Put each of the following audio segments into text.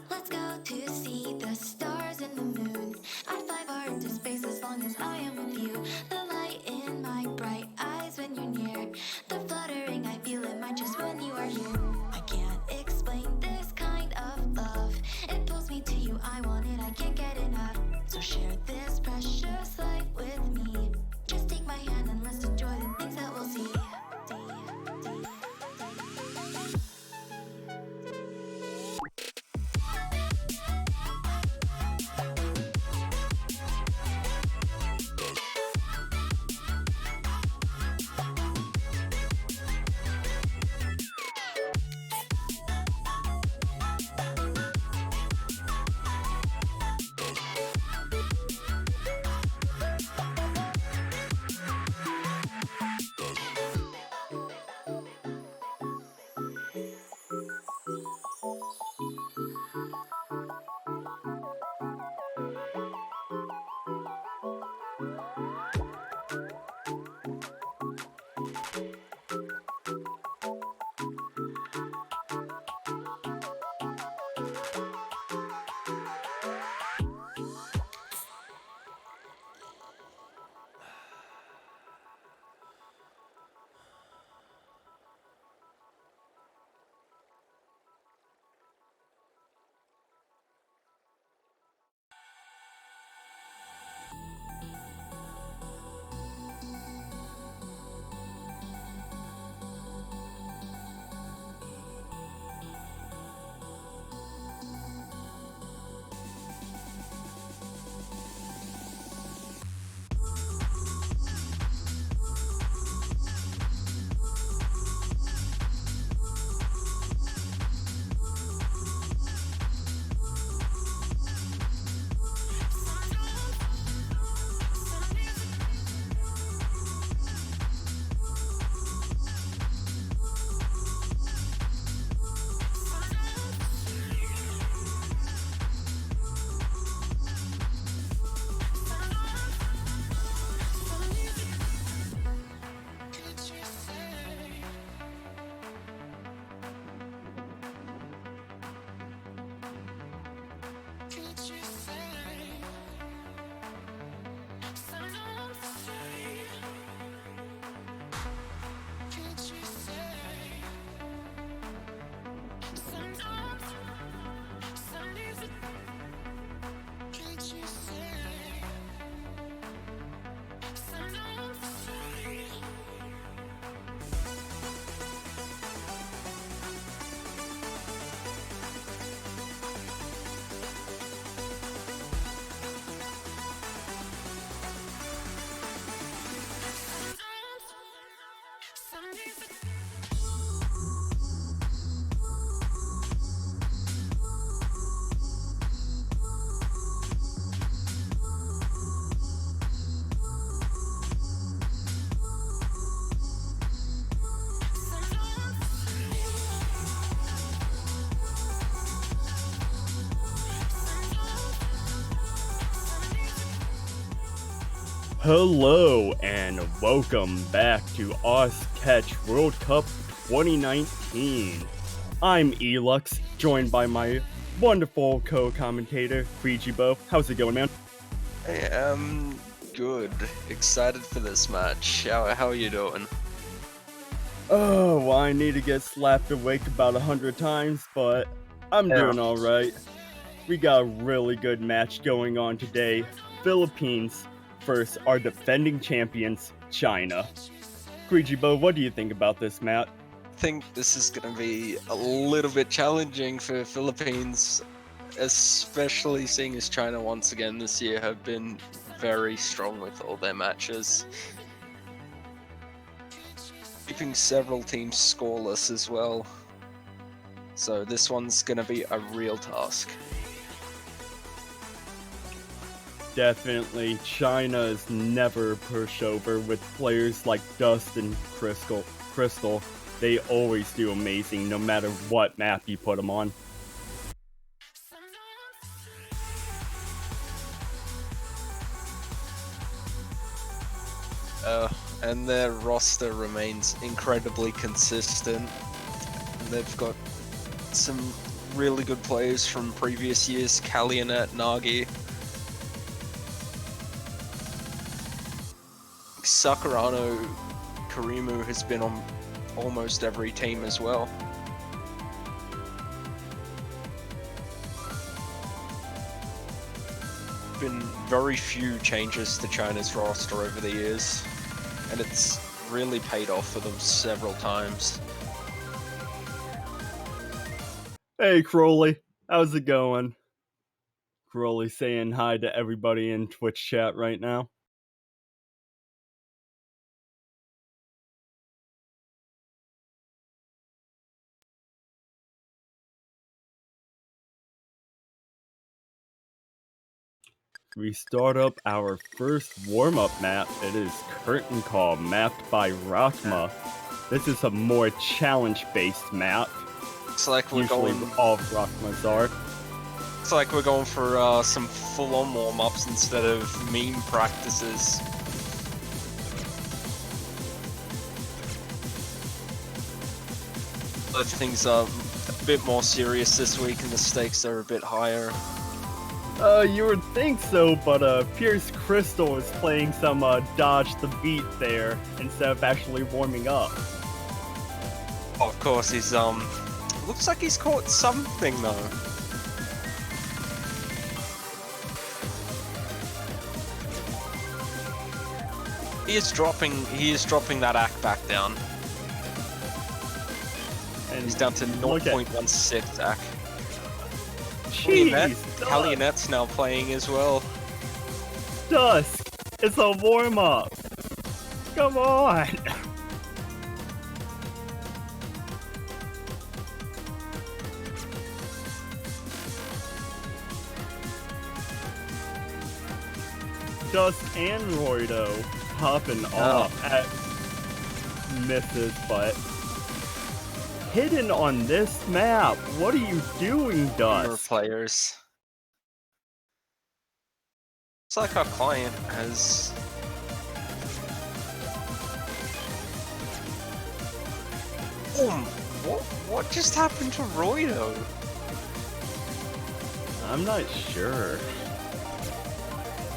Let's go to see the stars and the moon. I'd fly far into space as long as I am with you. The light in my bright eyes when you're near. The fluttering I feel in my chest when you are here. I can't explain this kind of love. It pulls me to you, I want it, I can't get enough. So share this precious life with me. Just take my hand and let's enjoy the things that we'll see. Hello and welcome back to Catch World Cup 2019. I'm Elux, joined by my wonderful co-commentator, Frigibo. How's it going, man? I am good. Excited for this match. How are you doing? Oh, well, I need to get slapped awake about 100 times, but I'm doing alright. We got a really good match going on today. Philippines versus our defending champions, China. Frigibo, what do you think about this, Matt? I think this is going to be a little bit challenging for Philippines, especially seeing as China once again this year have been very strong with all their matches. Keeping several teams scoreless as well. So this one's going to be a real task. Definitely, China is never a pushover with players like Dust and Crystal. They always do amazing no matter what map you put them on. And their roster remains incredibly consistent. And they've got some really good players from previous years, Kalyanet, Nagi. Sakurano Karimu has been on almost every team as well. Been very few changes to China's roster over the years, and it's really paid off for them several times. Hey, Crowley. How's it going? Crowley saying hi to everybody in Twitch chat right now. We start up our first warm-up map. It is Curtain Call, mapped by Rakma. This is a more challenge-based map. It's like we're Usually going. all Rakmas are. It's like we're going for some full-on warm-ups instead of meme practices. But things are a bit more serious this week, and the stakes are a bit higher. You would think so, but Pierce Crystal is playing some dodge the beat there instead of actually warming up. Of course, he's looks like he's caught something though. He is dropping that act back down. And He's down to look at- 0.16 act. Jeez, Kalyanet's now playing as well. Dusk, it's a warm-up. Come on. Dusk and Roido popping off at misses, but hidden on this map. What are you doing, More Dusk? players. It's like our client has. What just happened to Roido? I'm not sure.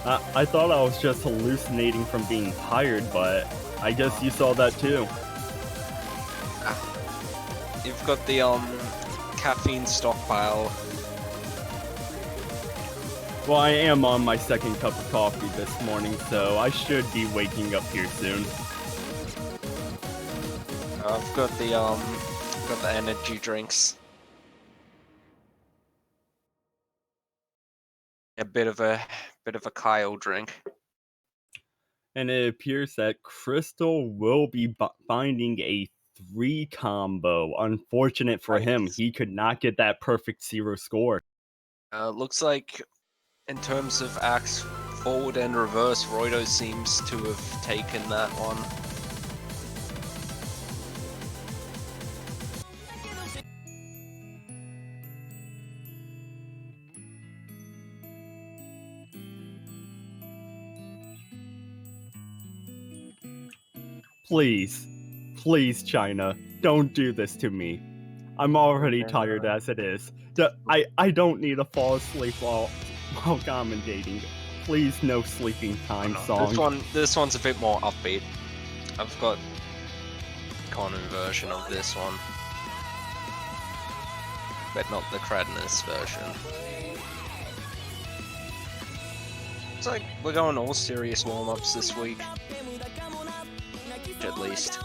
I thought I was just hallucinating from being tired, but I guess you saw that too. You've got the caffeine stockpile. Well, I am on my second cup of coffee this morning, so I should be waking up here soon. I've got the energy drinks. A bit of a Kyle drink. And it appears that Crystal will be finding a 3 combo. Unfortunate for him, he could not get that perfect 0 score. Looks like in terms of acts forward and reverse, Roido seems to have taken that one. Please, please, China, don't do this to me. I'm already tired as it is. I don't need to fall asleep while commentating. Please, no sleeping time song. This one's a bit more upbeat. I've got Konu version of this one, but not the Cradness version. It's like we're going all serious warm-ups this week, at least.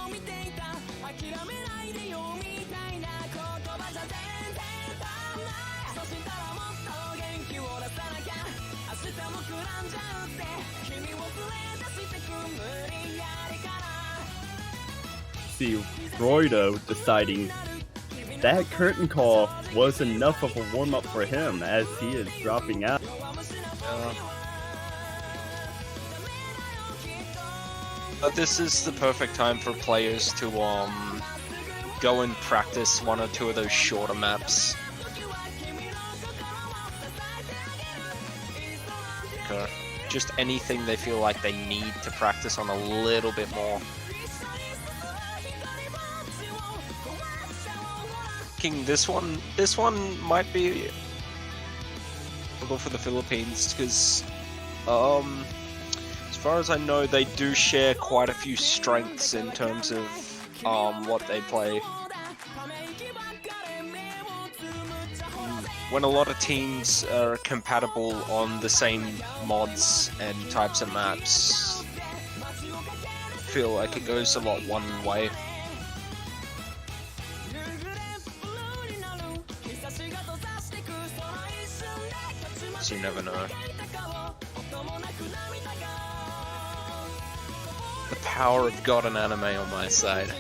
See Roido deciding that curtain call was enough of a warm-up for him as he is dropping out. But this is the perfect time for players to go and practice one or two of those shorter maps. Just anything they feel like they need to practice on a little bit more. thinking this one might be for the Philippines because as far as I know, they do share quite a few strengths in terms of what they play. When a lot of teams are compatible on the same mods and types of maps, I feel like it goes a lot one way. So you never know. The power of God and anime on my side.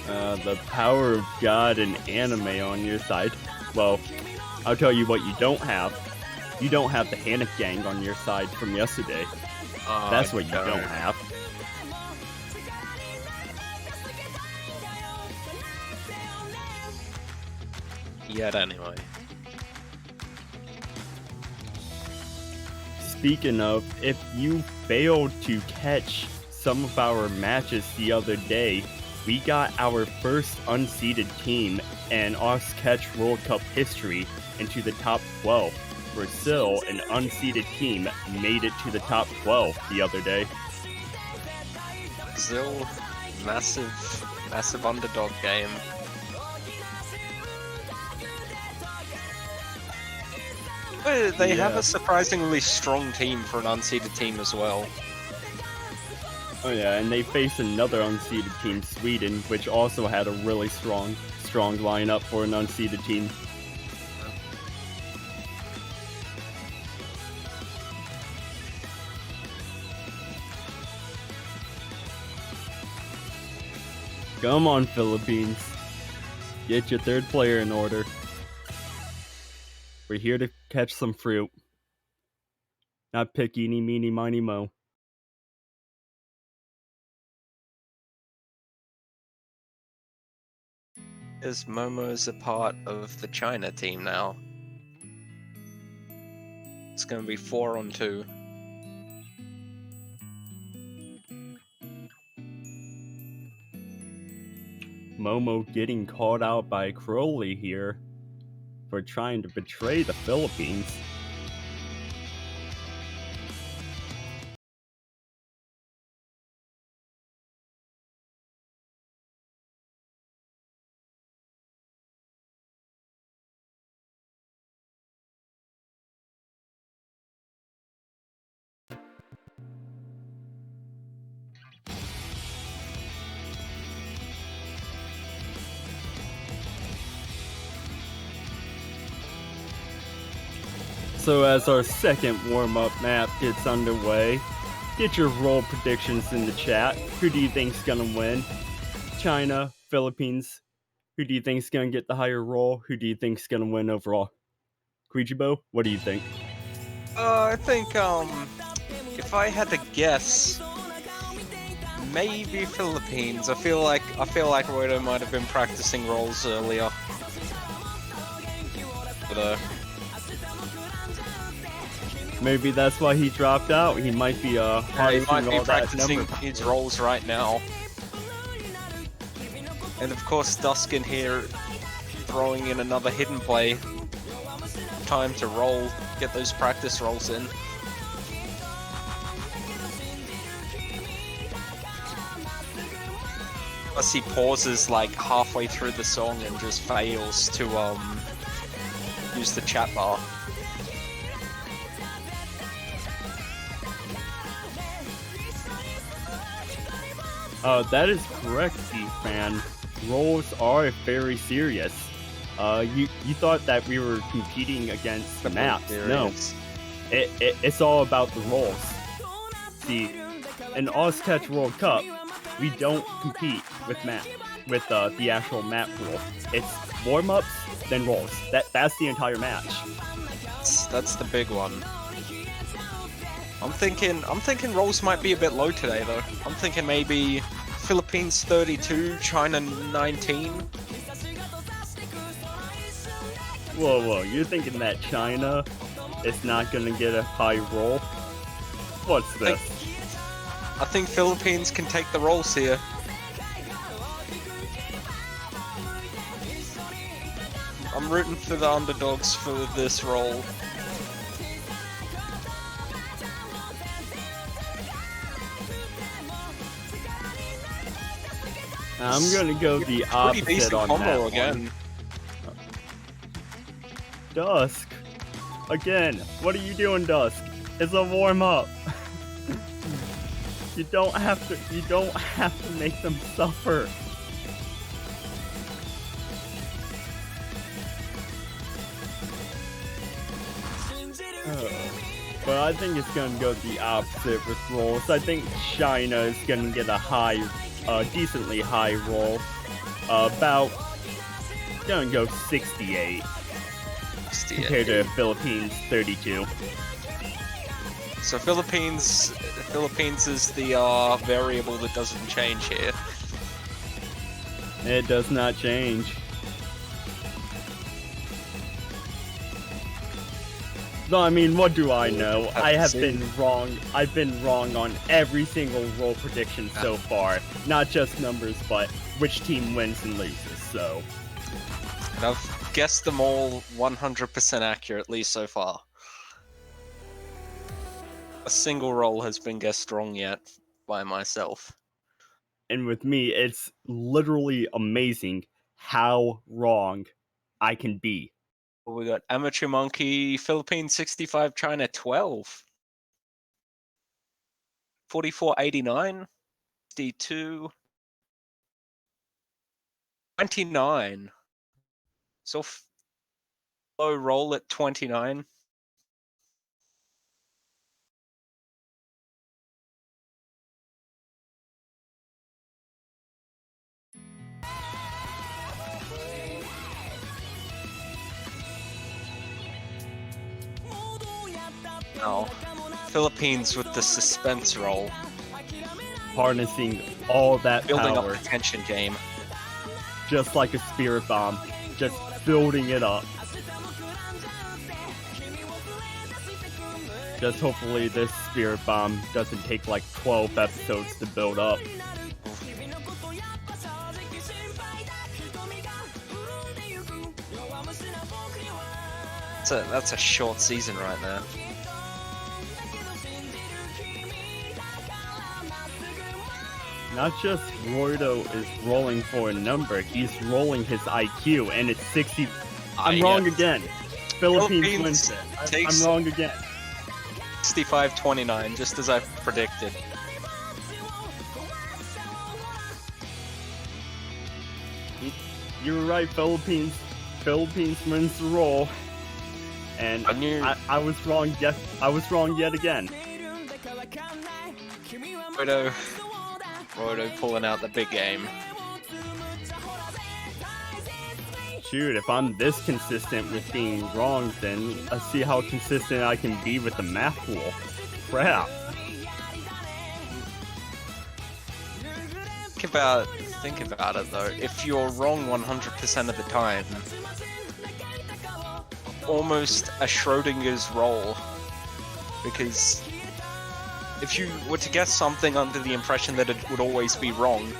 The power of God and anime on your side. Well, I'll tell you what you don't have. You don't have the Hanok Gang on your side from yesterday. That's what you don't have. Yet anyway. Speaking of, if you failed to catch some of our matches the other day, we got our first unseeded team in Ox Catch World Cup history into the top 12. Brazil, an unseeded team, made it to the top 12 the other day. Brazil, massive underdog game. But they have a surprisingly strong team for an unseeded team as well. Oh yeah, and they faced another unseeded team, Sweden, which also had a really strong lineup for an unseeded team. Come on, Philippines. Get your third player in order. We're here to catch some fruit. Not pick eeny, meeny, miny, mo. As Momo's a part of the China team now. It's going to be 4-on-2. Momo getting called out by Crowley here for trying to betray the Philippines. So as our second warm-up map gets underway, get your role predictions in the chat. Who do you think's gonna win? China, Philippines? Who do you think's gonna get the higher role? Who do you think's gonna win overall? Kuijibo, what do you think? I think if I had to guess, maybe Philippines. I feel like Roto might have been practicing roles earlier. But maybe that's why he dropped out. He might be he might be practicing his roles right now. And of course, Duskin here throwing in another hidden play. Time to roll, get those practice rolls in. Plus he pauses like halfway through the song and just fails to use the chat bar. That is correct, Steve-fan. Roles are very serious. You thought that we were competing against the maps. No. It's all about the roles. See, in Ozcatch World Cup, we don't compete with the actual map rule. It's warm-ups, then rolls. That's the entire match. That's the big one. I'm thinking rolls might be a bit low today though. I'm thinking maybe Philippines 32, China 19. Whoa, you're thinking that China is not gonna get a high roll? What's this? I think Philippines can take the rolls here. I'm rooting for the underdogs for this role. I'm gonna go the Pretty opposite decent on combo that again. one. Dusk. Again, what are you doing, Dusk? It's a warm-up. You don't have to make them suffer. But I think it's gonna go the opposite with rolls. I think China is gonna get a decently high roll. About gonna go 68 compared to Philippines 32. So Philippines is the variable that doesn't change here. It does not change. No, I mean, what do I know? I have been wrong. I've been wrong on every single roll prediction so far. Not just numbers, but which team wins and loses, so. And I've guessed them all 100% accurately so far. A single roll has been guessed wrong yet by myself. And with me, it's literally amazing how wrong I can be. We got Amateur Monkey, Philippines 65, China 12. 44.89, 62, 29. So low roll at 29. Now, Philippines with the suspense roll. Harnessing all that Building power. up the tension game. Just like a spirit bomb. Just building it up. Just hopefully this spirit bomb doesn't take like 12 episodes to build up. That's a short season right there. Not just Roido is rolling for a number, he's rolling his IQ, and it's 60. I'm wrong again. Philippines wins it. I'm wrong again. 65-29, just as I predicted. You were right, Philippines. Philippines wins the roll. And I was wrong yet. I was wrong yet again. Roido pulling out the big game. Shoot, if I'm this consistent with being wrong, then let's see how consistent I can be with the math rule. Crap. Think about it though. If you're wrong 100% of the time, almost a Schrodinger's roll, because if you were to guess something under the impression that it would always be wrong,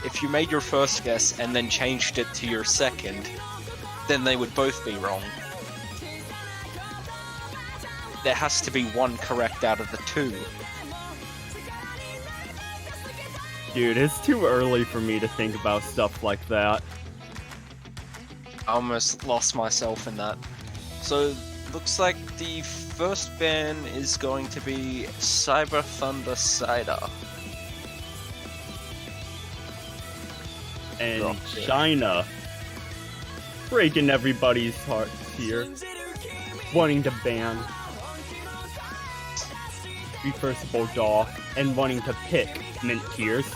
if you made your first guess and then changed it to your second, then they would both be wrong. There has to be one correct out of the two. Dude, it's too early for me to think about stuff like that. I almost lost myself in that. So, looks like the first ban is going to be Cyber Thunder Cider. And China breaking everybody's hearts here, wanting to ban Reversible Daw and wanting to pick Mint Tears.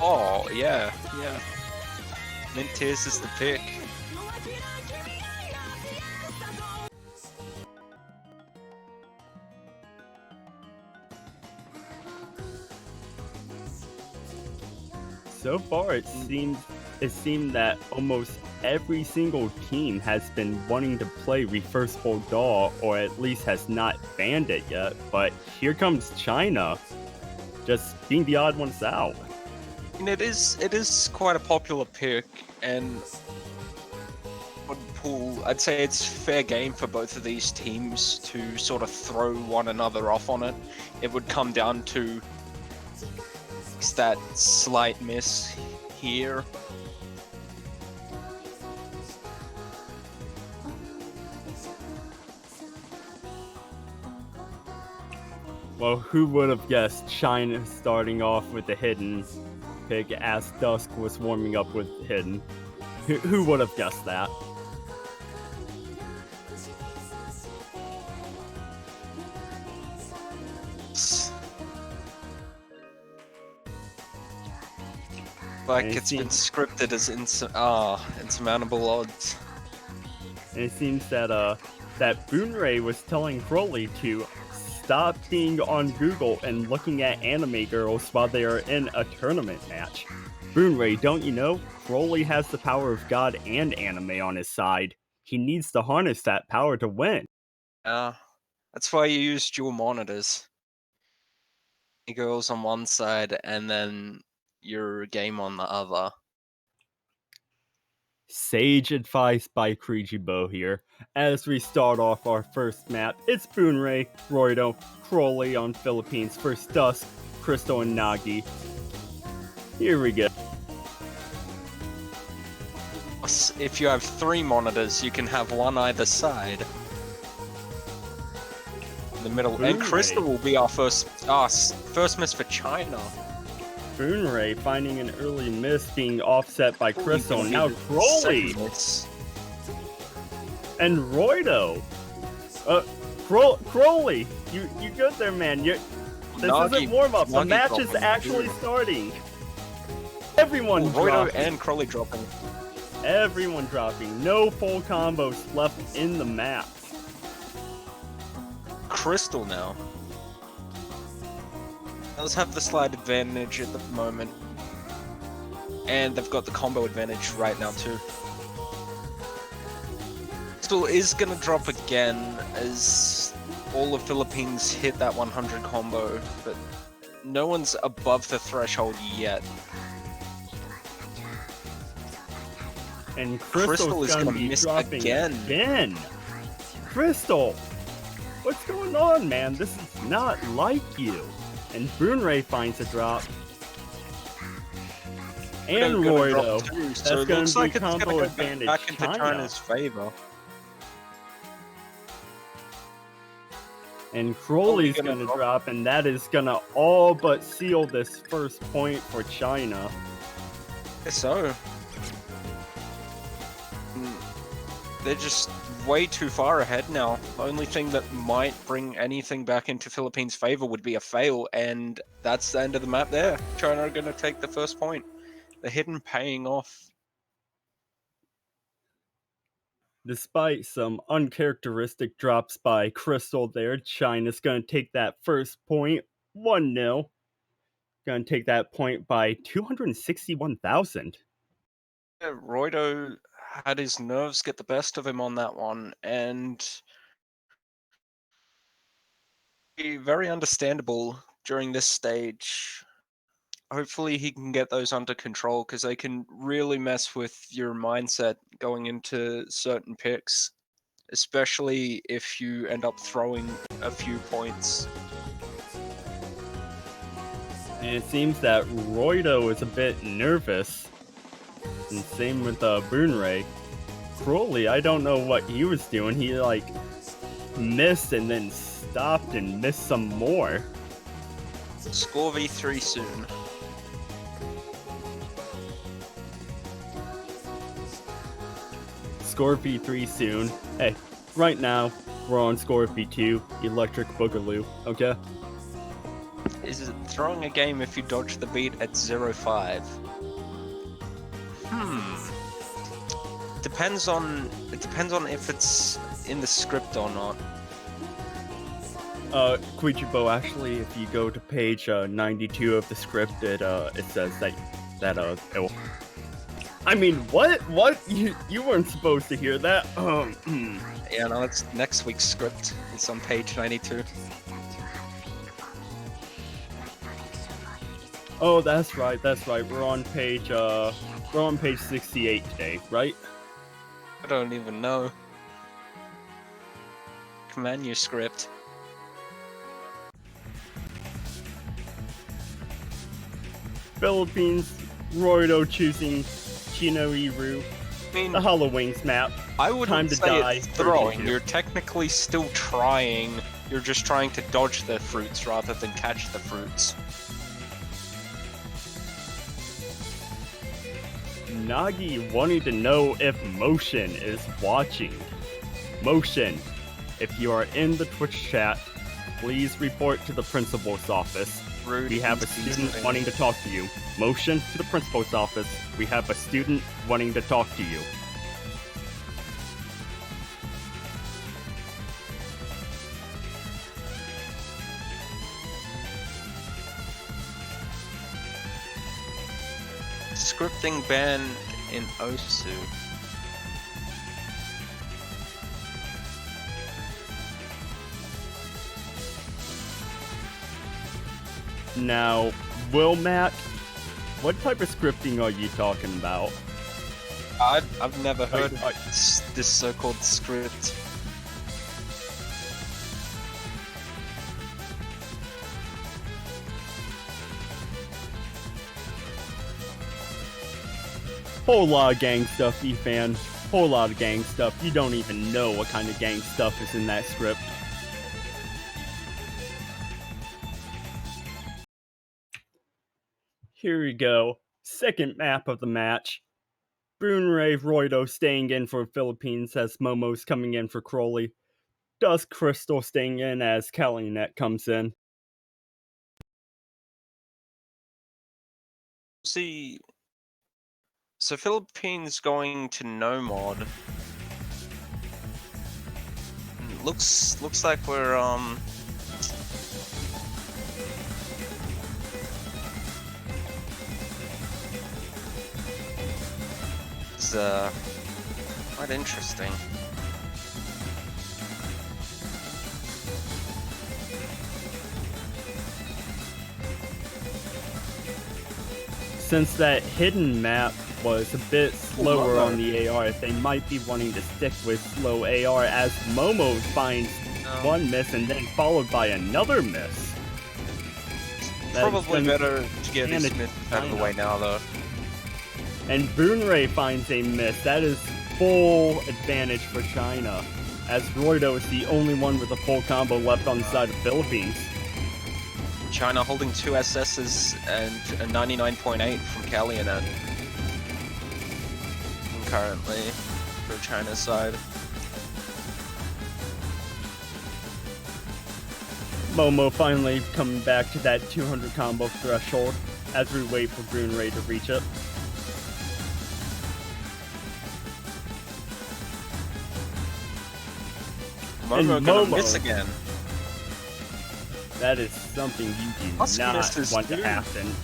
Oh, yeah. Mint Tears is the pick. So far, it seemed that almost every single team has been wanting to play Reversible Daw, or at least has not banned it yet. But here comes China, just being the odd ones out. And it is quite a popular pick, and I'd say it's fair game for both of these teams to sort of throw one another off on it. It would come down to that slight miss here. Well, who would have guessed China starting off with the hidden pick as Dusk was warming up with hidden? Who would have guessed that? Like it's been scripted as insurmountable odds. And it seems that that Boonray was telling Crowley to stop being on Google and looking at anime girls while they are in a tournament match. Boonray, don't you know? Crowley has the power of God and anime on his side. He needs to harness that power to win. That's why you use dual monitors. Girls on one side and then your game on the other. Sage advice by Krijibo here. As we start off our first map, it's Boonray, Roido, Crowley on Philippines first Dusk, Crystal, and Nagi. Here we go. If you have 3 monitors, you can have one either side. In the middle. Boonray. And Crystal will be our first miss for China. Boonray finding an early miss being offset by Crystal. Now Crowley and Roido. Crowley, you good there, man? This isn't warm up. The match is actually starting. Everyone Roido dropping. and Crowley dropping. Everyone dropping. No full combos left in the map. Crystal now does have the slide advantage at the moment, and they've got the combo advantage right now too. Crystal is gonna drop again as all of Philippines hit that 100 combo, but no one's above the threshold yet. And Crystal is gonna be miss dropping again. Crystal, what's going on, man? This is not like you. And Boonray finds a drop. And Roido. That's going to be combo advantage. Back into China's favor. And Crowley's going to drop, and that is going to all but seal this first point for China. I guess so. They're just way too far ahead now. The only thing that might bring anything back into Philippines' favor would be a fail, and that's the end of the map there. China are going to take the first point. The hidden paying off. Despite some uncharacteristic drops by Crystal there, China's going to take that first point 1-0. Going to take that point by 261,000. Yeah, Roido had his nerves get the best of him on that one, and very understandable during this stage. Hopefully he can get those under control, because they can really mess with your mindset going into certain picks, especially if you end up throwing a few points. And it seems that Roido is a bit nervous. And same with Boonray. Crowley, I don't know what he was doing. He missed and then stopped and missed some more. Score v3 soon. Score v3 soon. Hey, right now we're on score v2, Electric Boogaloo, okay? Is it throwing a game if you dodge the beat at 0-5? It depends on if it's in the script or not. Quijibo, actually, if you go to page 92 of the script, it says that it will... I mean, what? You weren't supposed to hear that. Yeah, no, that's next week's script. It's on page 92. Oh, that's right, that's right. We're on page 68 today, right? I don't even know. Manuscript. Philippines, Roido choosing Chinoiru. I mean, The Hollow Wings map. I Time wouldn't to say die. it's throwing. 32. You're technically still trying. You're just trying to dodge the fruits rather than catch the fruits. Nagi wanting to know if Motion is watching. Motion, if you are in the Twitch chat, please report to the principal's office. Rude We have a indeed. student wanting to talk to you. Motion to the principal's office. We have a student wanting to talk to you. Scripting banned in Osu. Now, Wilmat, what type of scripting are you talking about? I've never heard I- this so-called script. Whole lot of gang stuff, E-Fan. Whole lot of gang stuff. You don't even know what kind of gang stuff is in that script. Here we go. Second map of the match. Boonray Roido staying in for Philippines as Momo's coming in for Crowley. Dusk Crystal staying in as Calumet comes in. See, so Philippines going to no mod. Looks like we're it's quite interesting. Since that hidden map was a bit slower on the AR, they might be wanting to stick with slow AR as Momo finds one miss and then followed by another miss. That is Probably gonna better to get hand this it myth to out of the China. way now, though. And Boonray finds a miss. That is full advantage for China, as Roido is the only one with a full combo left on the side of Philippines. China holding 2 SSs and a 99.8 from Calumet currently for China's side. Momo finally coming back to that 200 combo threshold as we wait for Boonray to reach it. Momo And gonna Momo- miss again. That is something you do Dusk not misses want to too. happen.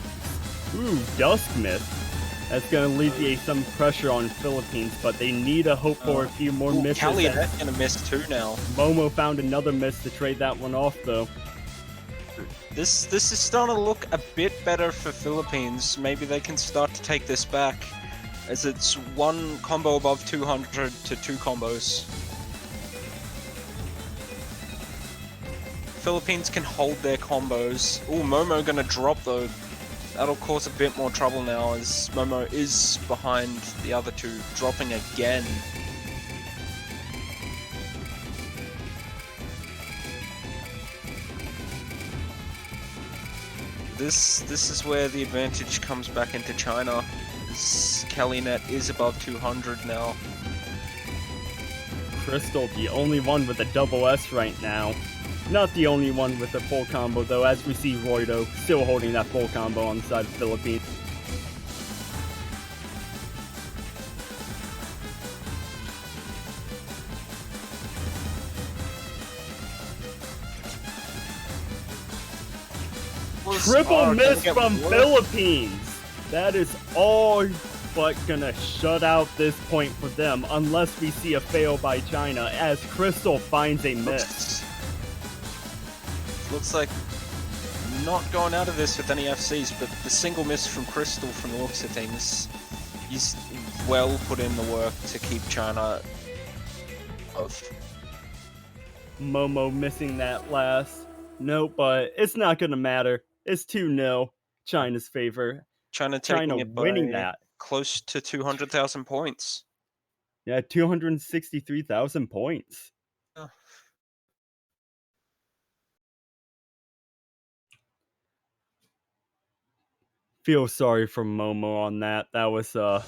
Ooh, Dusk miss. That's going to alleviate some pressure on Philippines, but they need to hope for a few more misses. Calumet gonna miss too now. Momo found another miss to trade that one off, though. This is starting to look a bit better for Philippines. Maybe they can start to take this back, as it's one combo above 200 to 2 combos. Philippines can hold their combos. Ooh, Momo gonna drop though. That'll cause a bit more trouble now, as Momo is behind the other two, dropping again. This is where the advantage comes back into China. As Calumet is above 200 now. Crystal, the only one with a double S right now. Not the only one with a full combo, though, as we see Roido still holding that full combo on the side of Philippines. Triple miss from Philippines! That is all but gonna shut out this point for them, unless we see a fail by China, as Crystal finds a miss. Looks like not going out of this with any FCs, but the single miss from Crystal from the looks of things, he's well put in the work to keep China off. Momo missing that last. No, but it's not gonna matter. It's 2-0. China's favor. China China taking it winning by that. close to 200,000 points. Yeah, 263,000 points. Yeah. Feel sorry for Momo on that. That was a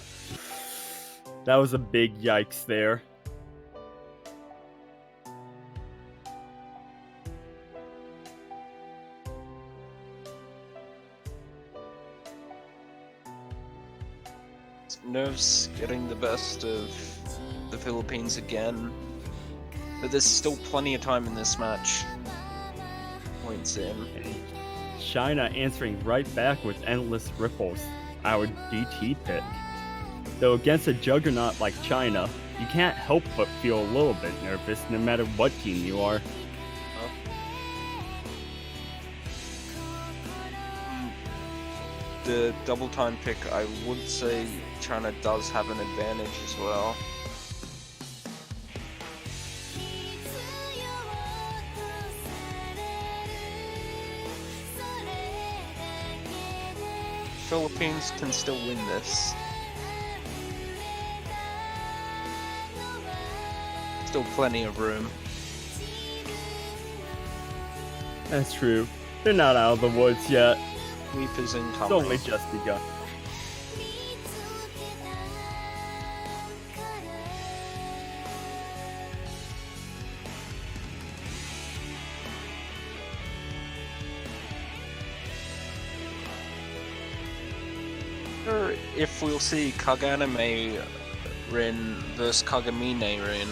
big yikes there. Nerves getting the best of the Philippines again, but there's still plenty of time in this match. Points in. And China answering right back with endless ripples. Our DT pick. Though against a juggernaut like China, you can't help but feel a little bit nervous no matter what team you are. The double time pick, I would say China does have an advantage as well. Philippines can still win this. Still plenty of room. That's true. They're not out of the woods yet. Weepers It's incoming. only just begun. Or if we'll see Kaganame Rin versus Kagamine Rin.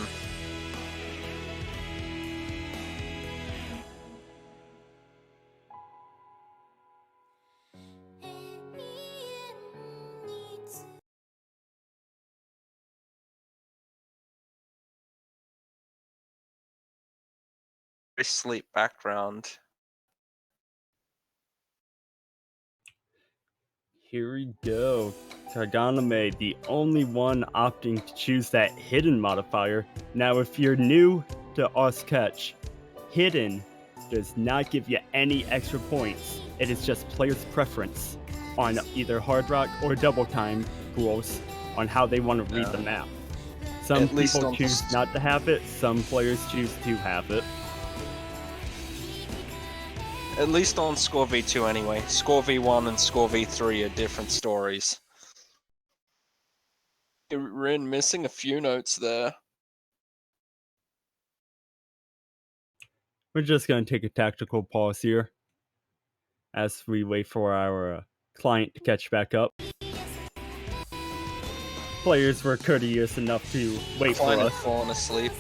Very sleep background. Here we go. Kaganame, the only one opting to choose that hidden modifier. Now, if you're new to Osketch, hidden does not give you any extra points. It is just player's preference on either hard rock or double time rules on how they want to read the map. Some At least people on choose not to have it, some players choose to have it. At least on Score V2 anyway. Score V1 and Score V3 are different stories. Rin missing a few notes there. We're just going to take a tactical pause here as we wait for our client to catch back up. Players were courteous enough to wait Klein for had us. fallen asleep.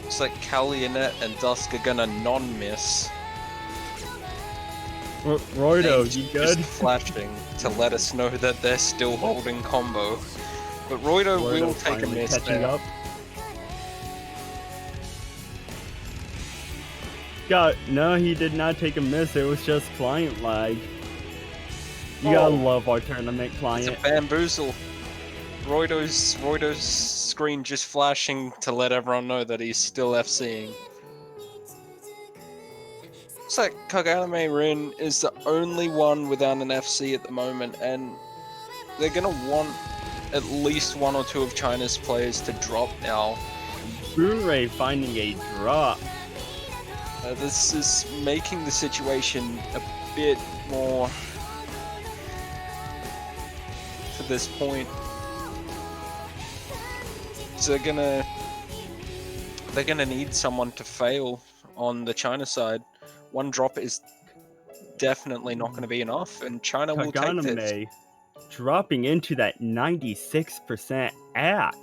Looks like Kalionet and Dusk are gonna non-miss. Roido, Name's you good? Just flashing to let us know that they're still holding combo. But Roido will take a finally miss catching there. up. No, he did not take a miss. It was just client lag. You gotta love our tournament client. It's a bamboozle. Roido's screen just flashing to let everyone know that he's still FCing. Looks like Kaganame Rin is the only one without an FC at the moment, and they're gonna want at least one or two of China's players to drop now. Boonray finding a drop. This is making the situation a bit more for this point. So they're gonna need someone to fail on the China side. One drop is definitely not going to be enough, and China will take this. Kaganame dropping into that 96% act.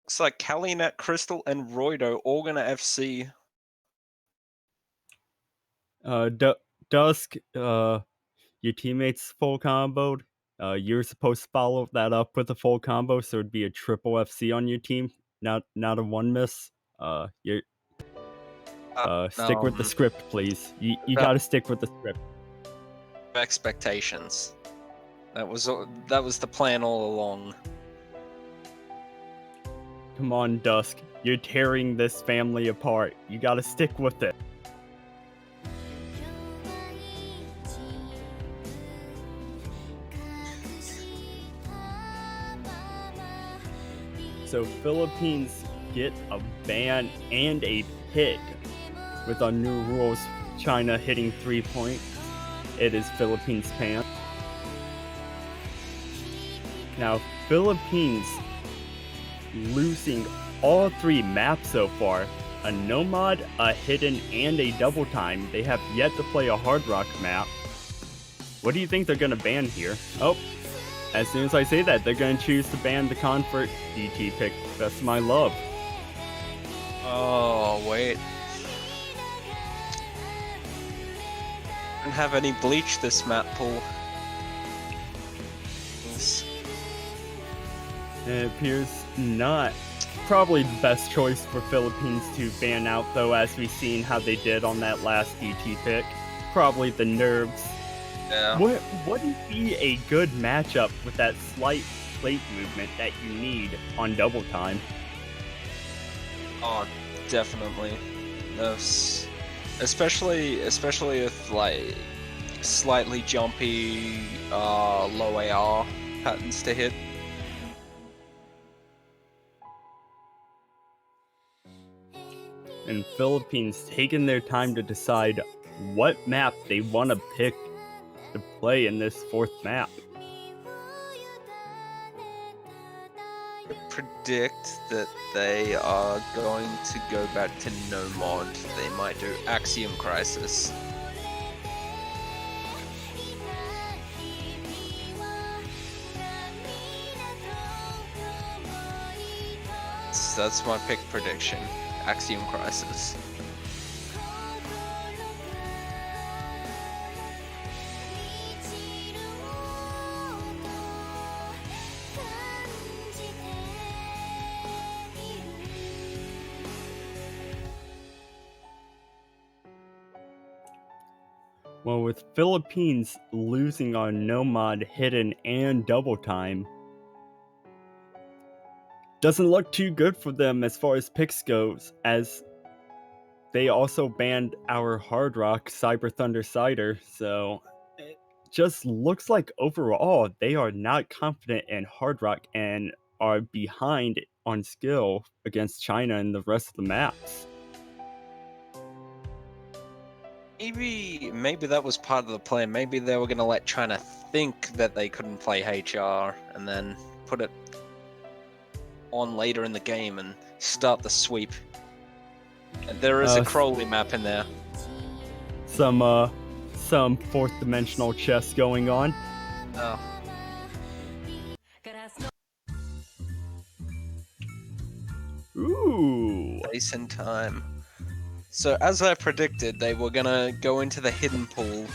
It's like Kalionet, Crystal, and Roido all going to FC. Dusk, your teammates full comboed. You're supposed to follow that up with a full combo, so it'd be a triple FC on your team, not a one miss. You Stick with the Um, script, please. You that gotta stick with the script. expectations. That was the plan all along. Come on, Dusk. You're tearing this family apart. You gotta stick with it. So Philippines get a ban and a pick with our new rules. China hitting 3 points. It is Philippines pan. Now Philippines losing all 3 maps so far. A Nomad, a Hidden, and a Double Time. They have yet to play a Hard Rock map. What do you think they're gonna ban here? Oh, as soon as I say that, they're gonna choose to ban the Comfort DT pick. That's my love. Oh wait. Don't have any bleach this map pool. It appears not. Probably the best choice for Philippines to ban out, though, as we've seen how they did on that last DT pick. Probably the nerves. Yeah. Wouldn't be a good matchup with that slight plate movement that you need on Double Time. Oh, definitely. Yes. Especially with like slightly jumpy low AR patterns to hit. And Philippines taking their time to decide what map they want to pick to play in this 4th map. I predict that they are going to go back to no mod. They might do Axiom Crisis. So that's my pick prediction. Axiom Crisis. Well, with Philippines losing on Nomad, Hidden, and Double Time, doesn't look too good for them as far as picks goes, as they also banned our Hard Rock Cyber Thunder Cider, so it just looks like overall they are not confident in Hard Rock and are behind on skill against China and the rest of the maps. Maybe that was part of the plan. Maybe they were going to let China think that they couldn't play HR and then put it on later in the game and start the sweep. And there is a Crowley map in there. Some 4th dimensional chess going on. Oh. Ooh. Space and time. So as I predicted, they were gonna go into the hidden pool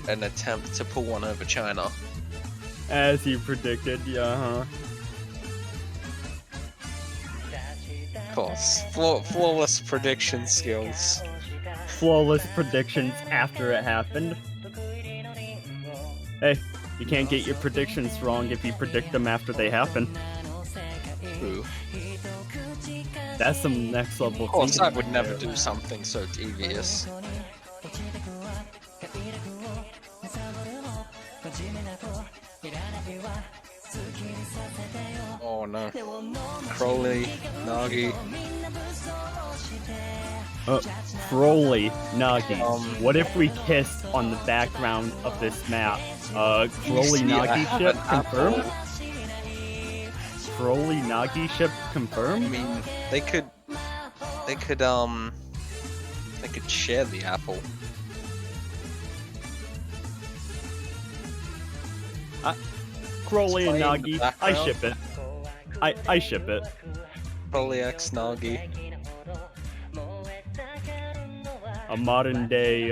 and attempt to pull one over China. As you predicted, yeah, Of course, flawless prediction skills. Flawless predictions after it happened. Hey, you can't get your predictions wrong if you predict them after they happen. Ooh. That's some next level. Of course, I would never do something so devious. Oh no. Crowley, Nagi. Crowley, Nagi. What if we kissed on the background of this map? Crowley Nagi ship confirmed? Crowley Nagi ship confirmed? I mean, they could share the apple. Crowley and Nagi, I ship it. I ship it. Crowley X Nagi. a modern day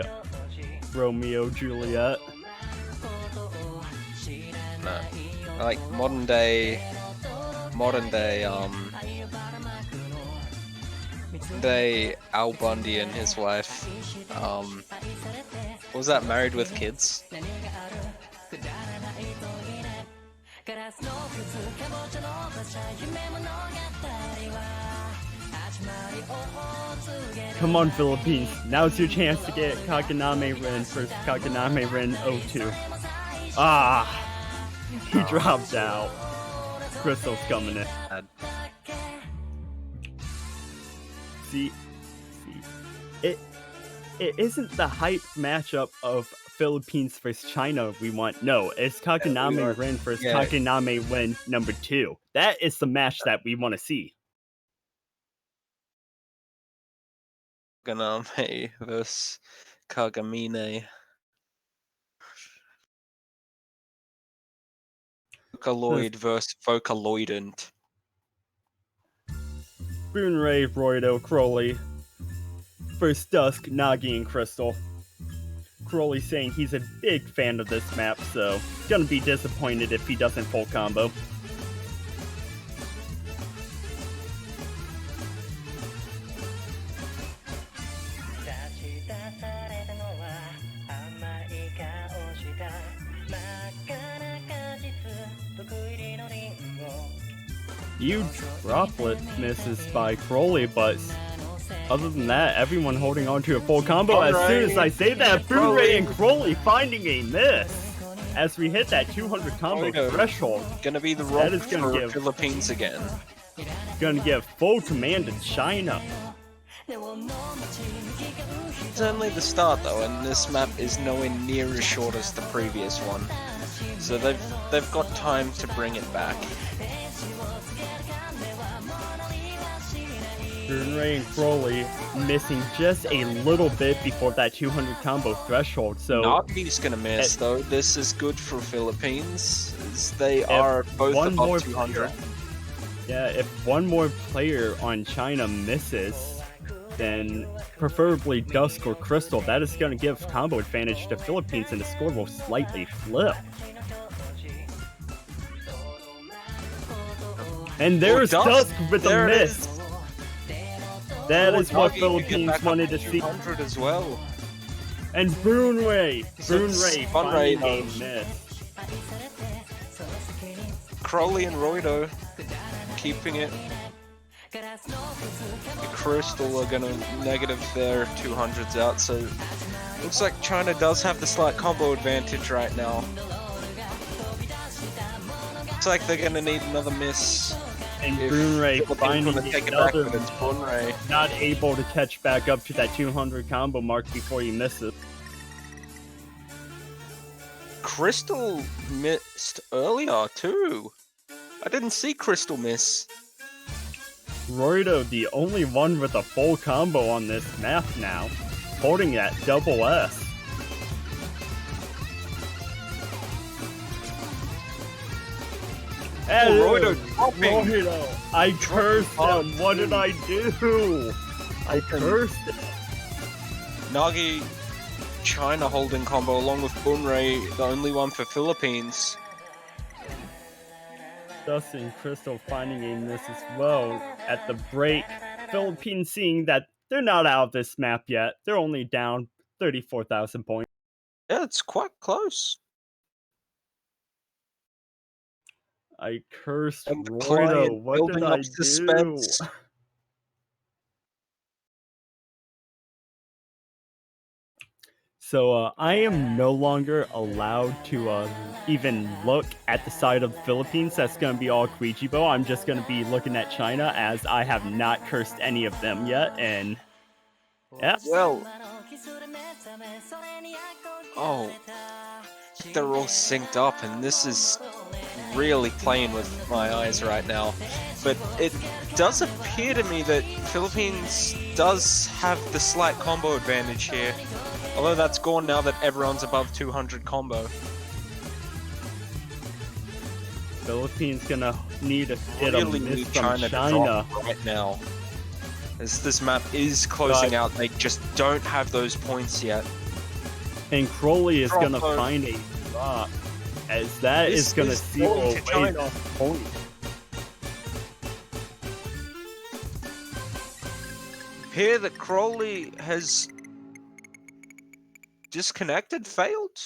Romeo Juliet. No, like modern day, Al Bundy and his wife. What was that? Married with Kids? Come on, Philippines. Now's your chance to get Kaganame Rin versus Kaganame Rin 02. He dropped out. Crystal's coming in. See, it isn't the hype matchup of Philippines versus China we want. No, it's Kaganame Rin versus Kaganame Rin number 2. That is the match that we want to see. Kaganame versus Kagamine. Vocaloid versus Vocaloidant. Boonray, Roido, Crowley versus Dusk, Nagi, and Crystal. Crowley saying he's a big fan of this map, so gonna be disappointed if he doesn't full combo. Huge droplet misses by Crowley, but other than that, everyone holding on to a full combo. As soon as I say that, Boonray and Crowley finding a miss as we hit that 200 combo threshold. Gonna be the rock for Philippines again. Gonna give full command to China. It's only the start though, and this map is nowhere near as short as the previous one. So they've got time to bring it back. Boonray and Crowley missing just a little bit before that 200 combo threshold. So Nagi's gonna miss though. This is good for Philippines, as they are both above 200. Yeah, if one more player on China misses, then preferably Dusk or Crystal, that is going to give combo advantage to Philippines, and the score will slightly flip. And there's Dusk with a miss. That is what Philippines wanted to see. As well. And Boonray finding a miss. Crowley and Roido keeping it. Crystal are gonna negative their 200s out, so looks like China does have the slight combo advantage right now. Looks like they're gonna need another miss. And Boonray finding another Boonray. Not able to catch back up to that 200 combo mark before he misses. Crystal missed earlier too. I didn't see Crystal miss. Roido, the only one with a full combo on this map now, holding that double S. Roido, I cursed him. What did I do? I cursed him. Nagi, China holding combo along with Boonray, the only one for Philippines. Dustin Crystal finding a miss as well at the break. Philippines seeing that they're not out of this map yet. They're only down 34,000 points. Yeah, it's quite close. I cursed Roido. What did I do? So I am no longer allowed to even look at the side of the Philippines. That's going to be all Kuichibo. I'm just going to be looking at China, as I have not cursed any of them yet. And yeah. Well, they're all synced up, and this is really playing with my eyes right now. But it does appear to me that Philippines does have the slight combo advantage here. Although that's gone now that everyone's above 200 combo. Philippines gonna need a really miss need from China China right now. As this map is closing out, they just don't have those points yet. And Crowley is Drop gonna zone. find a drop, as that This is gonna is seal going to away China. the point. Here, that Crowley has disconnected, failed.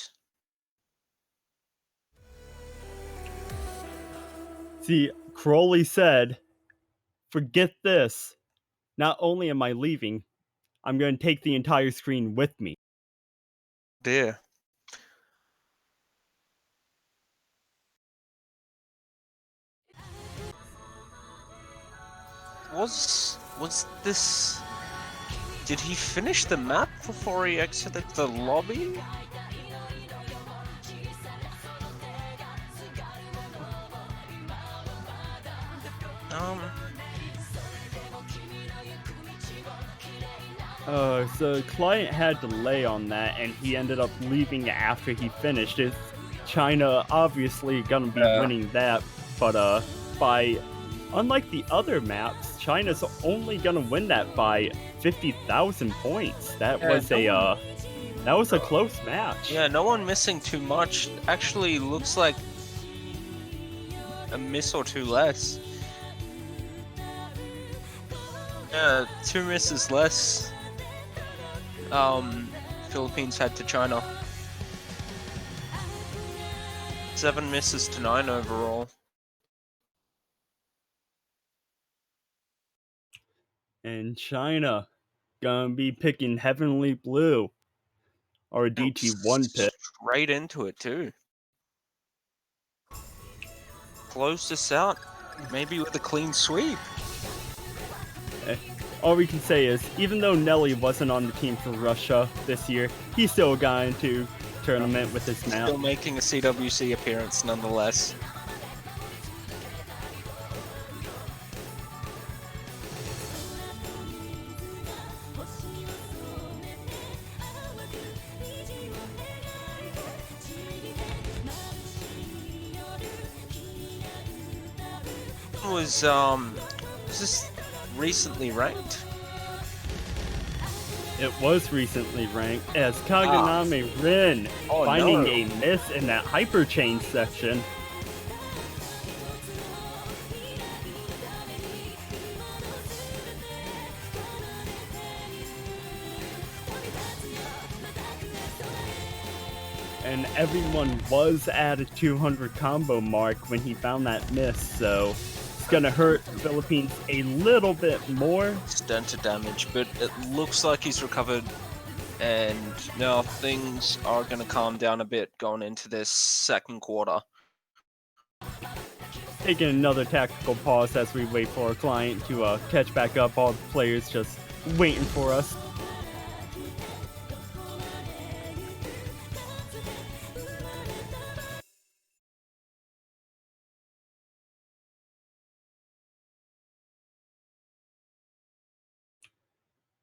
See, Crowley said, "Forget this. Not only am I leaving, I'm going to take the entire screen with me." Dear. Was this... Did he finish the map before he exited the lobby? So the client had delay on that, and he ended up leaving after he finished. It's China obviously gonna be winning that, but unlike the other maps, China's only gonna win that by 50,000 points. That was a close match. Yeah, no one missing too much. Actually, looks like a miss or two less. Yeah, 2 misses less. Philippines had to China. 7 misses to 9 overall. And China gonna be picking Heavenly Blue or DT1 pick. Straight into it too. Close this out, maybe with a clean sweep. All we can say is, even though Nelly wasn't on the team for Russia this year, he still got into tournament with his map. Still making a CWC appearance nonetheless. Was this recently ranked? It was recently ranked as Kaganame Rin finding a miss in that hyperchain section. And everyone was at a 200 combo mark when he found that miss, so it's gonna hurt the Philippines a little bit more. Dented damage, but it looks like he's recovered, and now things are gonna calm down a bit going into this second quarter. Taking another tactical pause as we wait for our client to catch back up. All the players just waiting for us.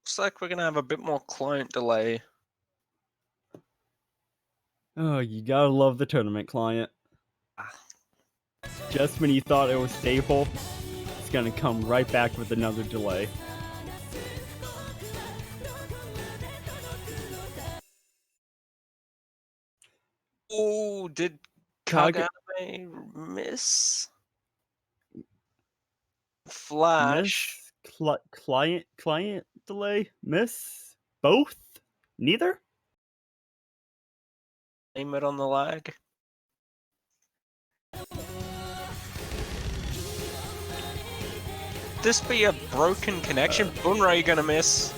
Looks like we're gonna have a bit more client delay. Oh, you gotta love the tournament client. Just when you thought it was stable, it's gonna come right back with another delay. Oh, did Kagame miss? Flash. Miss? Client delay? Miss? Both? Neither? Aim it on the lag. This be a broken connection? Bunray gonna miss.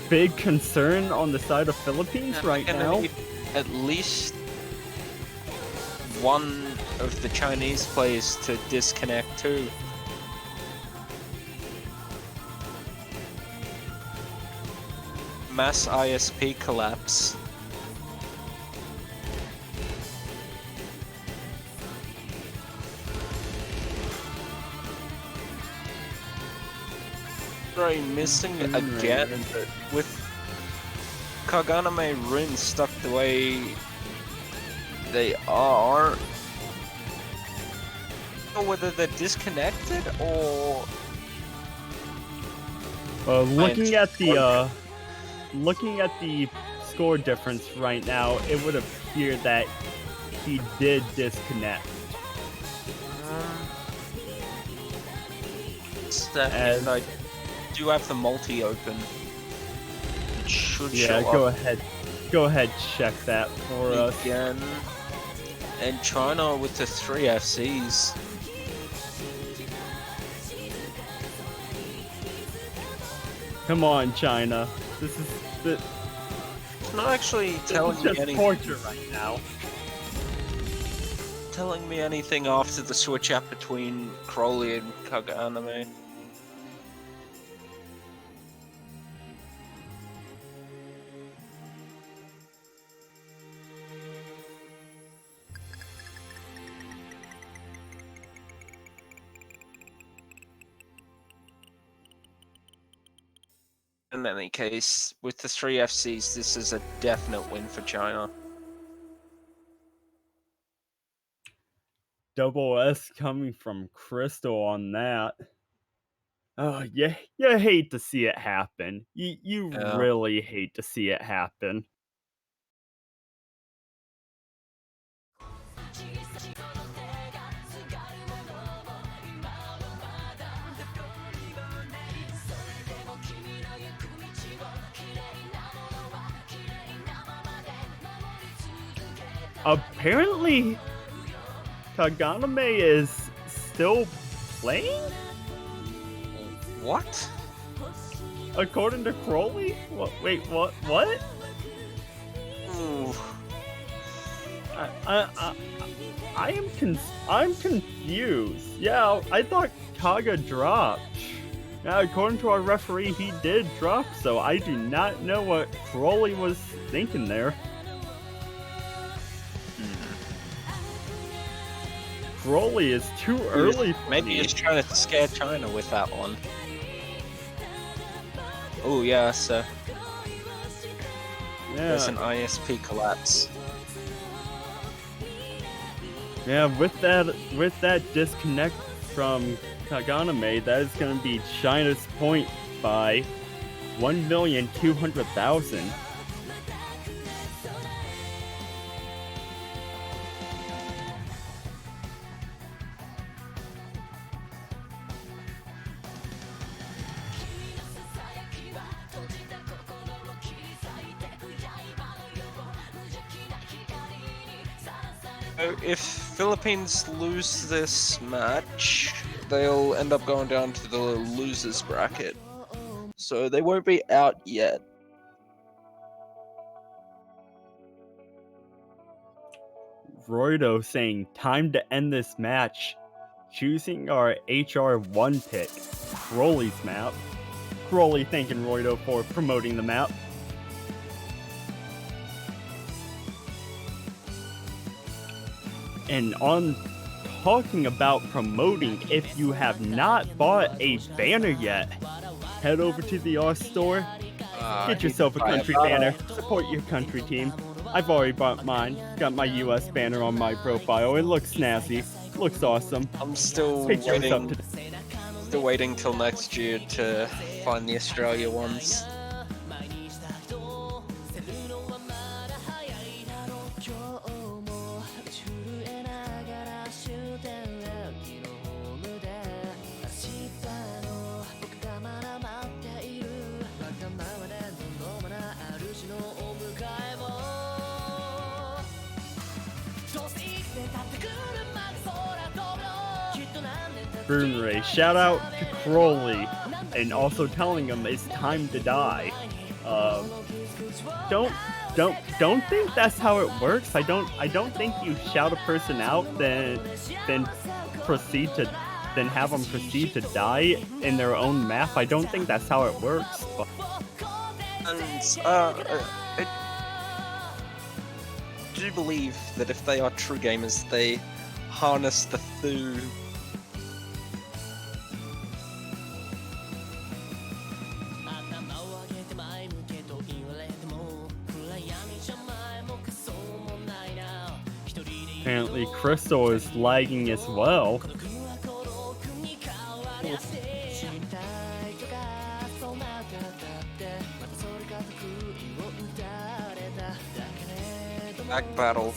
Big concern on the side of Philippines right now. At least one of the Chinese players to disconnect too. Mass ISP collapse. Missing again, with Kaganame Rin stuck the way they are. Or whether they're disconnected or looking at the score difference right now, it would appear that he did disconnect. Second, I do have the multi open. It should show up. Go ahead, check that for us. Again. And China with the 3 FCs. Come on, China. This is It's not actually telling me just anything. torture right now. Telling me anything after the switch up between Crowley and Kaganame. In any case, with the 3 FCs, this is a definite win for China. Double S coming from Crystal on that. Oh, yeah, you hate to see it happen. You Yeah. really hate to see it happen. Apparently, Kaganame is still playing? What? According to Crowley? Wait, what? Ooh. I'm confused. Yeah, I thought Kaga dropped. Now, according to our referee, he did drop, so I do not know what Crowley was thinking there. Crowley is too early for Maybe me. he's trying to scare China with that one. Oh yeah, so there's an ISP collapse. Yeah, with that disconnect from Kaganame, that is going to be China's point by 1,200,000. If Philippines lose this match, they'll end up going down to the losers bracket. So they won't be out yet. Roido saying, time to end this match. Choosing our HR1 pick, Crowley's map. Crowley thanking Roido for promoting the map. And on talking about promoting, if you have not bought a banner yet, head over to the R store, get yourself a country banner, support your country team. I've already bought mine, got my US banner on my profile. It looks snazzy, looks awesome. I'm still waiting till next year to find the Australia ones. Ray, shout out to Crowley, and also telling him it's time to die. Don't think that's how it works. I don't think you shout a person out, then have them proceed to die in their own map. I don't think that's how it works. But... And I do believe that if they are true gamers, they harness the Thu. Apparently Crystal is lagging as well. Back battle.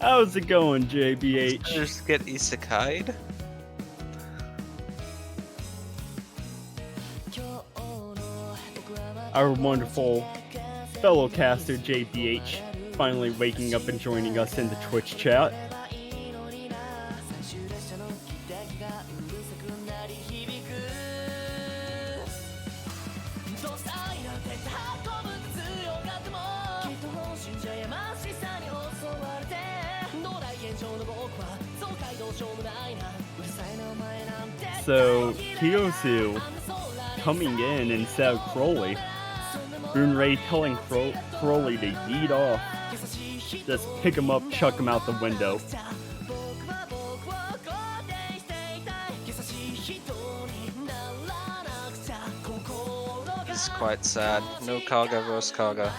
How's it going, JBH? Just get isekai'd. Our wonderful fellow caster JBH finally waking up and joining us in the Twitch chat. So, Kiyosu coming in instead of Crowley. Boonray telling Crowley to yeet off. Just pick him up, chuck him out the window. It's quite sad. No Kaga versus Kaga.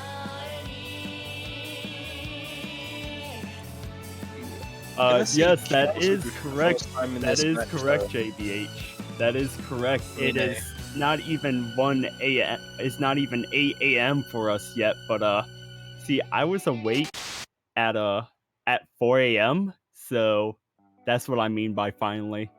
Yes, that is correct. That is match, correct, though. JBH. That is correct. It is not even 1 a.m. It's not even 8 a.m. for us yet. But see, I was awake at 4 a.m. So that's what I mean by finally.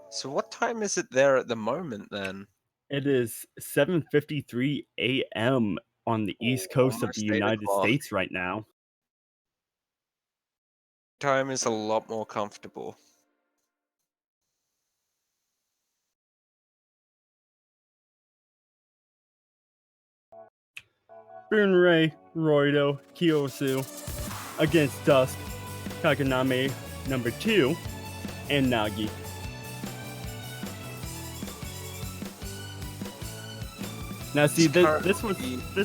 So what time is it there at the moment then? It is 7:53 a.m. on the East Coast of the Almost 8 United o'clock. States right now. Time is a lot more comfortable. Boonray, Roido, Kiyosu against Dusk, Kakaname number 2, and Nagi. Now see, this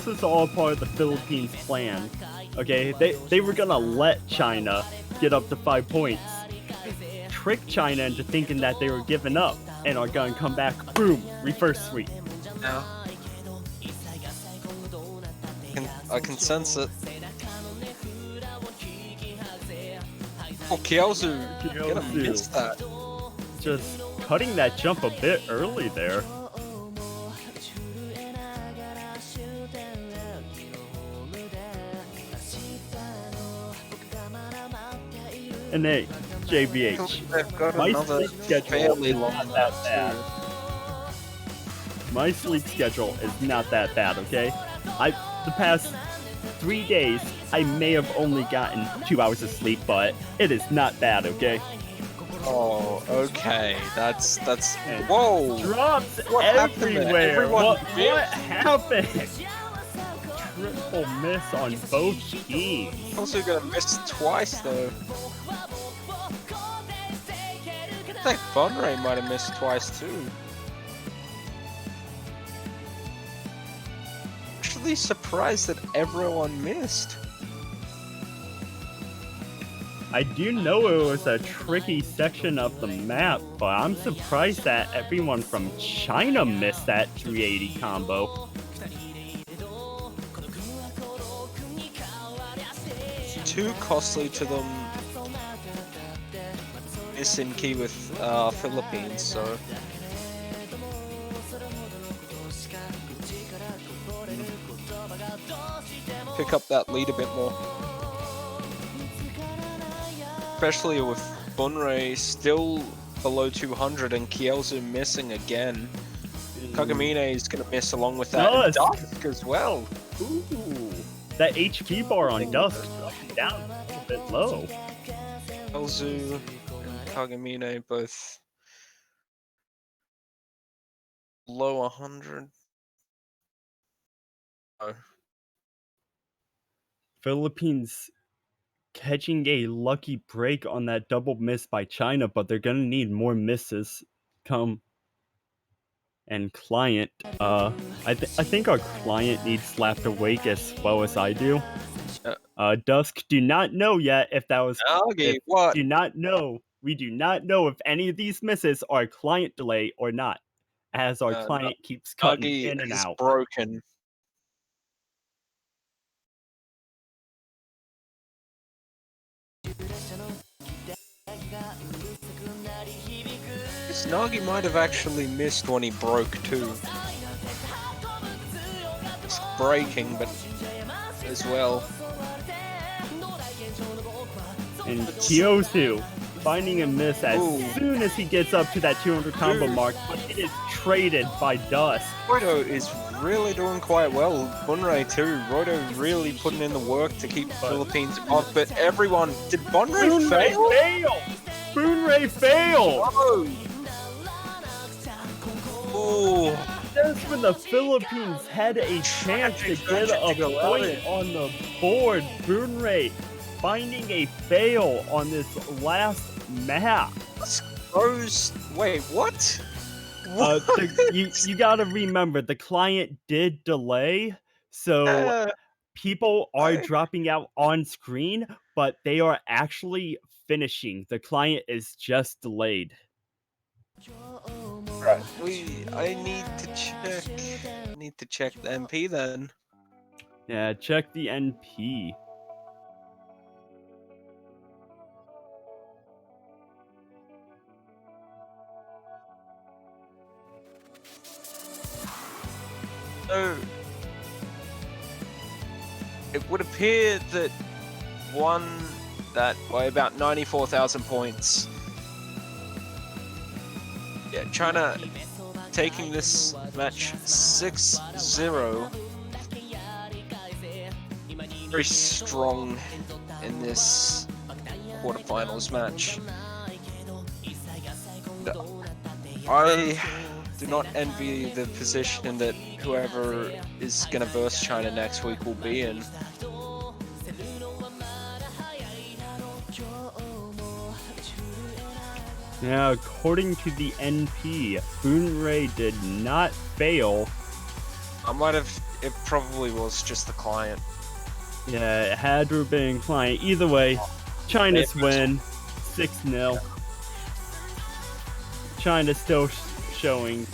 was all part of the Philippines plan. Okay, they were gonna let China get up to 5 points, trick China into thinking that they were giving up, and are gonna come back, boom, reverse sweep. Yeah. I can sense it. Oh, Kiyosu gonna miss that. Just cutting that jump a bit early there. And hey, JBH, my sleep schedule is not that bad. My sleep schedule is not that bad, okay? The past 3 days, I may have only gotten 2 hours of sleep, but it is not bad, okay? Oh, okay. That's whoa! Drops What everywhere. What missed. happened? Triple miss on both teams. Also gonna miss twice though. I think Bunray might have missed twice too. Actually surprised that everyone missed. I do know it was a tricky section of the map, but I'm surprised that everyone from China missed that 380 combo. It's too costly to them missing key with Philippines, so pick up that lead a bit more. Especially with Bunray still below 200 and Kielzu missing again. Kagamine is going to miss along with that. And Dusk as well. Ooh, that HP bar on Dusk down a little bit low. Kielzu and Kagamine both low 100. Oh. Philippines catching a lucky break on that double miss by China, but they're gonna need more misses come. And client, I think our client needs slapped awake as well as I do. Dusk, do not know yet if that was. Nagi, what? Do not know. We do not know if any of these misses are client delay or not, as our client keeps cutting Nagi in and is out. broken. Nagi might have actually missed when he broke too. It's breaking, but as well. And Kyosu finding a miss as Ooh. soon as he gets up to that 200 combo Dude. mark, but it is traded by Dusk. Roido is really doing quite well. Bunrei too. Roido really putting in the work to keep Philippines off, but everyone... Did Bunrei fail? Bunrei fail! Oh. Just when the Philippines had a chance to get a point on the board, Bunrei finding a fail on this last map. Wait, what? You gotta remember, the client did delay, so people are dropping out on screen, but they are actually finishing. The client is just delayed. Right. I need to check the MP then. Yeah, check the NP. So it would appear that won that by about 94,000 points. Yeah, China taking this match 6-0. Very strong in this quarterfinals match. I do not envy the position that whoever is going to verse China next week will be in. Now, according to the NP, Bunrei did not fail. It probably was just the client. Yeah, it had to have been client. Either way, China's win, 6-0. China's still showing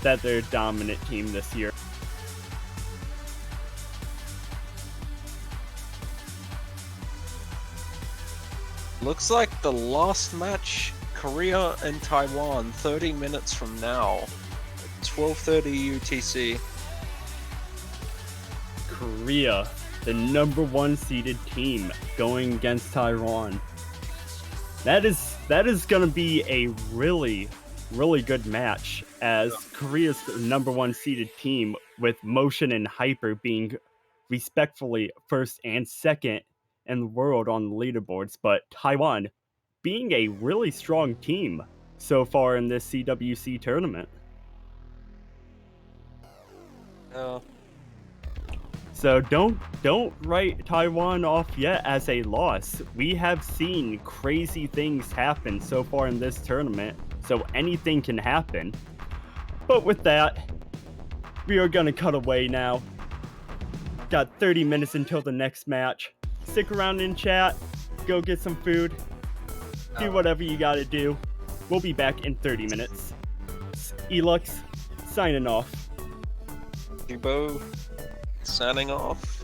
that they're a dominant team this year. Looks like the last match, Korea and Taiwan, 30 minutes from now, 12:30 UTC. Korea, the #1 seeded team, going against Taiwan. That is gonna be a really good match, as Korea's #1 seeded team with Motion and Hyper being respectfully first and second in the world on the leaderboards, but Taiwan being a really strong team so far in this CWC tournament. So don't write Taiwan off yet as a loss. We have seen crazy things happen so far in this tournament, so anything can happen. But with that, we are gonna cut away now. Got 30 minutes until the next match. Stick around in chat, go get some food, do whatever you gotta do. We'll be back in 30 minutes. Elux, signing off. Kubo, signing off.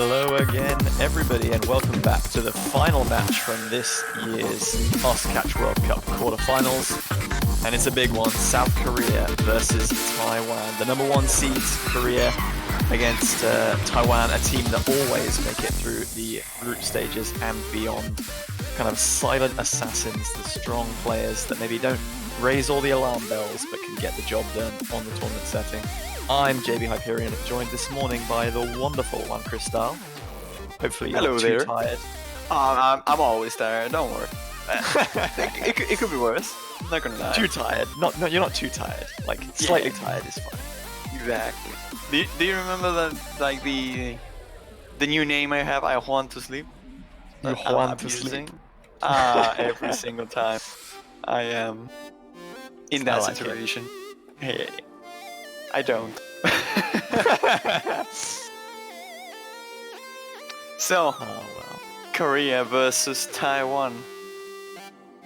Hello again, everybody, and welcome back to the final match from this year's Catch World Cup quarterfinals. And it's a big one, South Korea versus Taiwan. The number 1 seeds, Korea, against Taiwan, a team that always make it through the group stages and beyond. Kind of silent assassins, the strong players that maybe don't raise all the alarm bells, but can get the job done on the tournament setting. I'm JB Hyperion, joined this morning by the wonderful Juan Cristal. Hopefully you're not too tired. I'm always tired, don't worry. it could be worse. Not gonna lie. Too tired. No, you're not too tired. Like, slightly tired is fine. Exactly. Do you remember the new name I have? I want to sleep. You want to sleep. Every single time I am in that like situation. Hey, I don't. So, Korea versus Taiwan.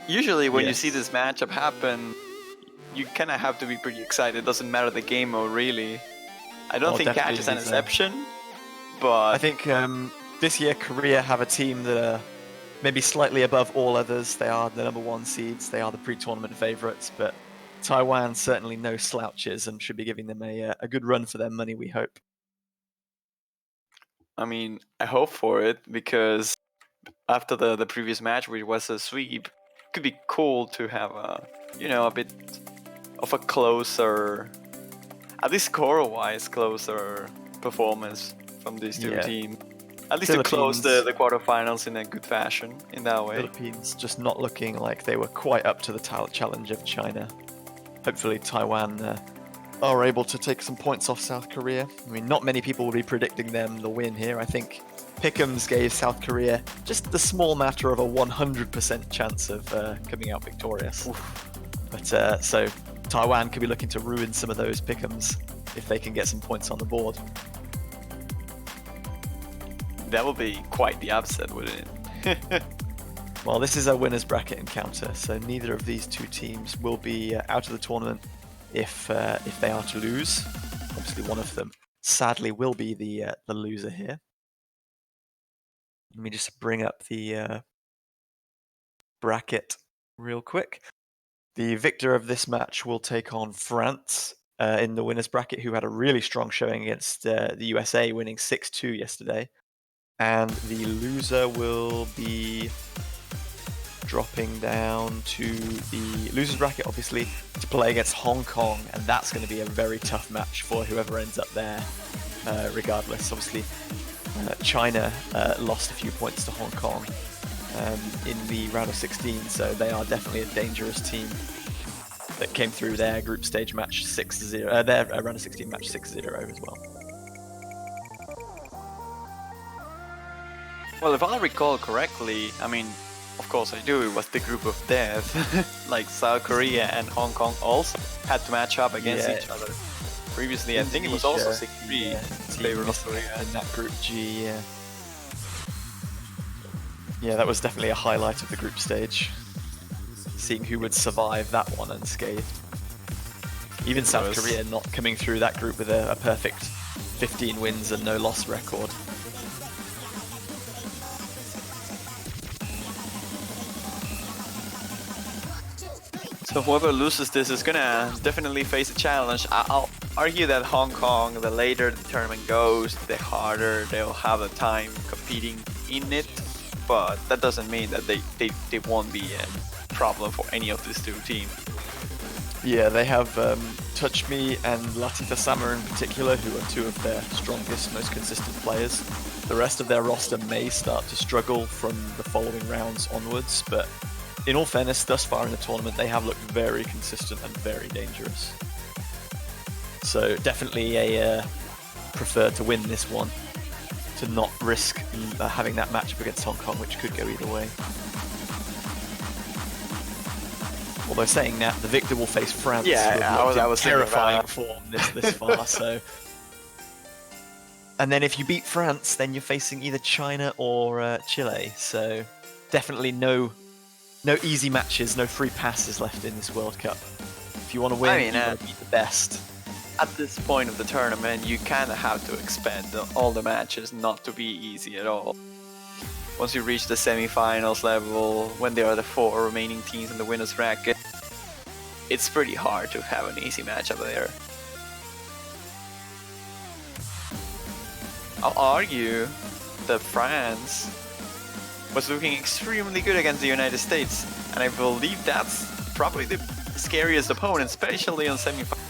Usually when you see this matchup happen, you kind of have to be pretty excited. It doesn't matter the game mode, really. I don't think Catch is an exception, but... I think this year Korea have a team that are maybe slightly above all others. They are the number 1 seeds. They are the pre-tournament favourites, but Taiwan certainly no slouches and should be giving them a good run for their money, we hope. I mean, I hope for it, because after the previous match, which was a sweep, it could be cool to have a bit of a closer, at least score-wise, closer performance from these two teams. At least to close the quarterfinals in a good fashion in that way. Philippines just not looking like they were quite up to the challenge of China. Hopefully Taiwan are able to take some points off South Korea. I mean, not many people will be predicting them the win here. I think Pick'ems gave South Korea just the small matter of a 100% chance of coming out victorious. But so Taiwan could be looking to ruin some of those Pick'ems if they can get some points on the board. That would be quite the upset, wouldn't it? Well, this is a winner's bracket encounter, so neither of these two teams will be out of the tournament if they are to lose. Obviously, one of them, sadly, will be the loser here. Let me just bring up the bracket real quick. The victor of this match will take on France in the winner's bracket, who had a really strong showing against the USA, winning 6-2 yesterday. And the loser will be dropping down to the loser's bracket, obviously, to play against Hong Kong, and that's going to be a very tough match for whoever ends up there, regardless. Obviously, China lost a few points to Hong Kong in the round of 16, so they are definitely a dangerous team that came through their group stage match 6-0, their round of 16 match 6-0 as well. Well, if I recall correctly, I mean, of course I do, it was the group of death. Like South Korea and Hong Kong also had to match up against each other. Previously, I think it was also 6-3 in favor of Korea. In that group G, yeah, that was definitely a highlight of the group stage. Seeing who would survive that one unscathed. Even South Korea not coming through that group with a perfect 15 wins and no loss record. So whoever loses this is gonna definitely face a challenge. I'll argue that Hong Kong, the later the tournament goes, the harder they'll have a time competing in it. But that doesn't mean that they won't be a problem for any of these two teams. Yeah, they have Touch Me and Latita Sama in particular, who are two of their strongest, most consistent players. The rest of their roster may start to struggle from the following rounds onwards, but in all fairness, thus far in the tournament, they have looked very consistent and very dangerous. So definitely a prefer to win this one, to not risk having that matchup against Hong Kong, which could go either way. Although saying that, the victor will face France. I was terrifying form this far. So, and then if you beat France, then you're facing either China or Chile. So definitely no easy matches, no free passes left in this World Cup. If you want to win, you want to beat the best. at this point of the tournament, you kind of have to expect all the matches not to be easy at all. Once you reach the semifinals level, when there are the 4 remaining teams in the winner's bracket, it's pretty hard to have an easy matchup there. I'll argue that France was looking extremely good against the United States, and I believe that's probably the scariest opponent, especially on semifinals.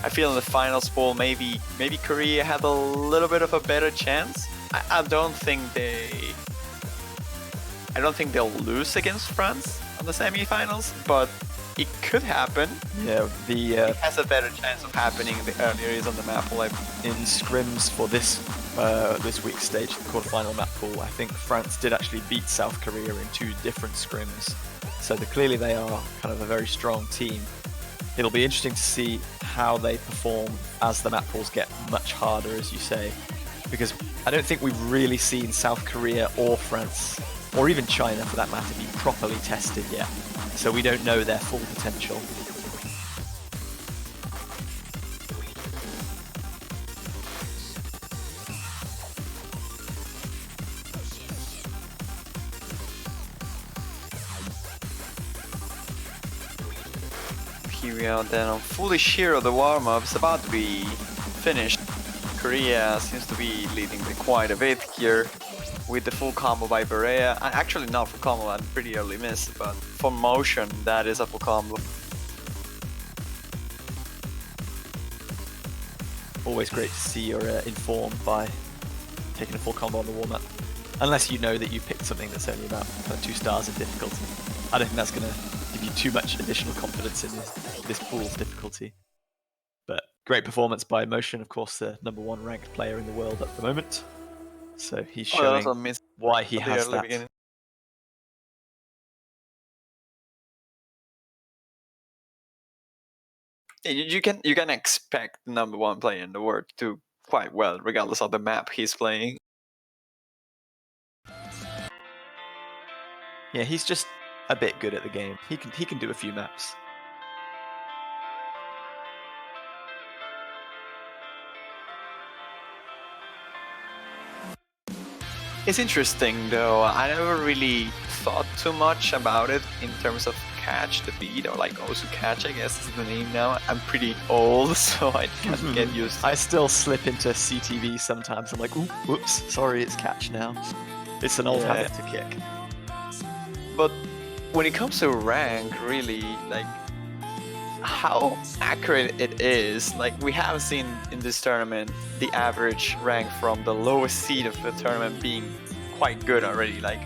I feel in the finals poll, maybe Korea had a little bit of a better chance. I don't think they'll lose against France on the semifinals, but it could happen. Yeah, It has a better chance of happening the earlier it is on the map pool. in scrims for this week's stage, the quarterfinal map pool, I think France did actually beat South Korea in 2 different scrims. So clearly they are kind of a very strong team. It'll be interesting to see how they perform as the map pools get much harder, as you say, because I don't think we've really seen South Korea or France, or even China for that matter, be properly tested yet. So we don't know their full potential. Here we are then on Foolish Hero, the warm-up is about to be finished. Korea seems to be leading by quite a bit here with the full combo by Berea. Actually not full combo, and pretty early miss, but for motion that is a full combo. Always great to see you're informed by taking a full combo on the warm-up. Unless you know that you picked something that's only about 2 stars in difficulty. I don't think that's going to give you too much additional confidence in this pool's difficulty. But great performance by Motion, of course, the #1 ranked player in the world at the moment. So he's showing why he has that. Beginning. You can expect the #1 player in the world to do quite well, regardless of the map he's playing. Yeah, he's just a bit good at the game. He can do a few maps. It's interesting though, I never really thought too much about it in terms of catch the beat, or like Osu catch I guess is the name now. I'm pretty old, so I can't get used to it. I still slip into CTV sometimes. I'm like, ooh, whoops, sorry, it's catch now. It's an old habit to kick. But when it comes to rank, really, like, how accurate it is, like, we have seen in this tournament the average rank from the lowest seed of the tournament being quite good already, like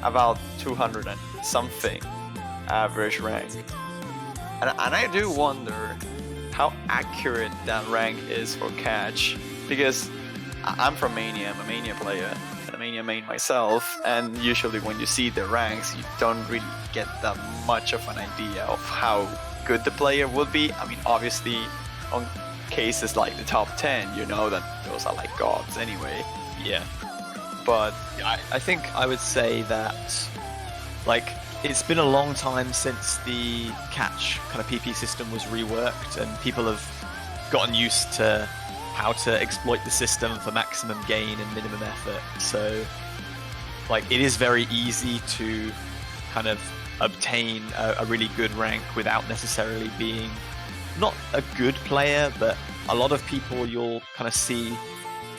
about 200 and something average rank. And I do wonder how accurate that rank is for catch, because I'm from Mania, I'm a Mania player, and a Mania main myself, and usually when you see the ranks, you don't really get that much of an idea of how good the player would be. I mean, obviously, on cases like the top 10, you know that those are like gods anyway. Yeah. But I think I would say that, like, it's been a long time since the catch kind of PP system was reworked, and people have gotten used to how to exploit the system for maximum gain and minimum effort. So, like, it is very easy to kind of obtain a really good rank without necessarily being not a good player, but a lot of people you'll kind of see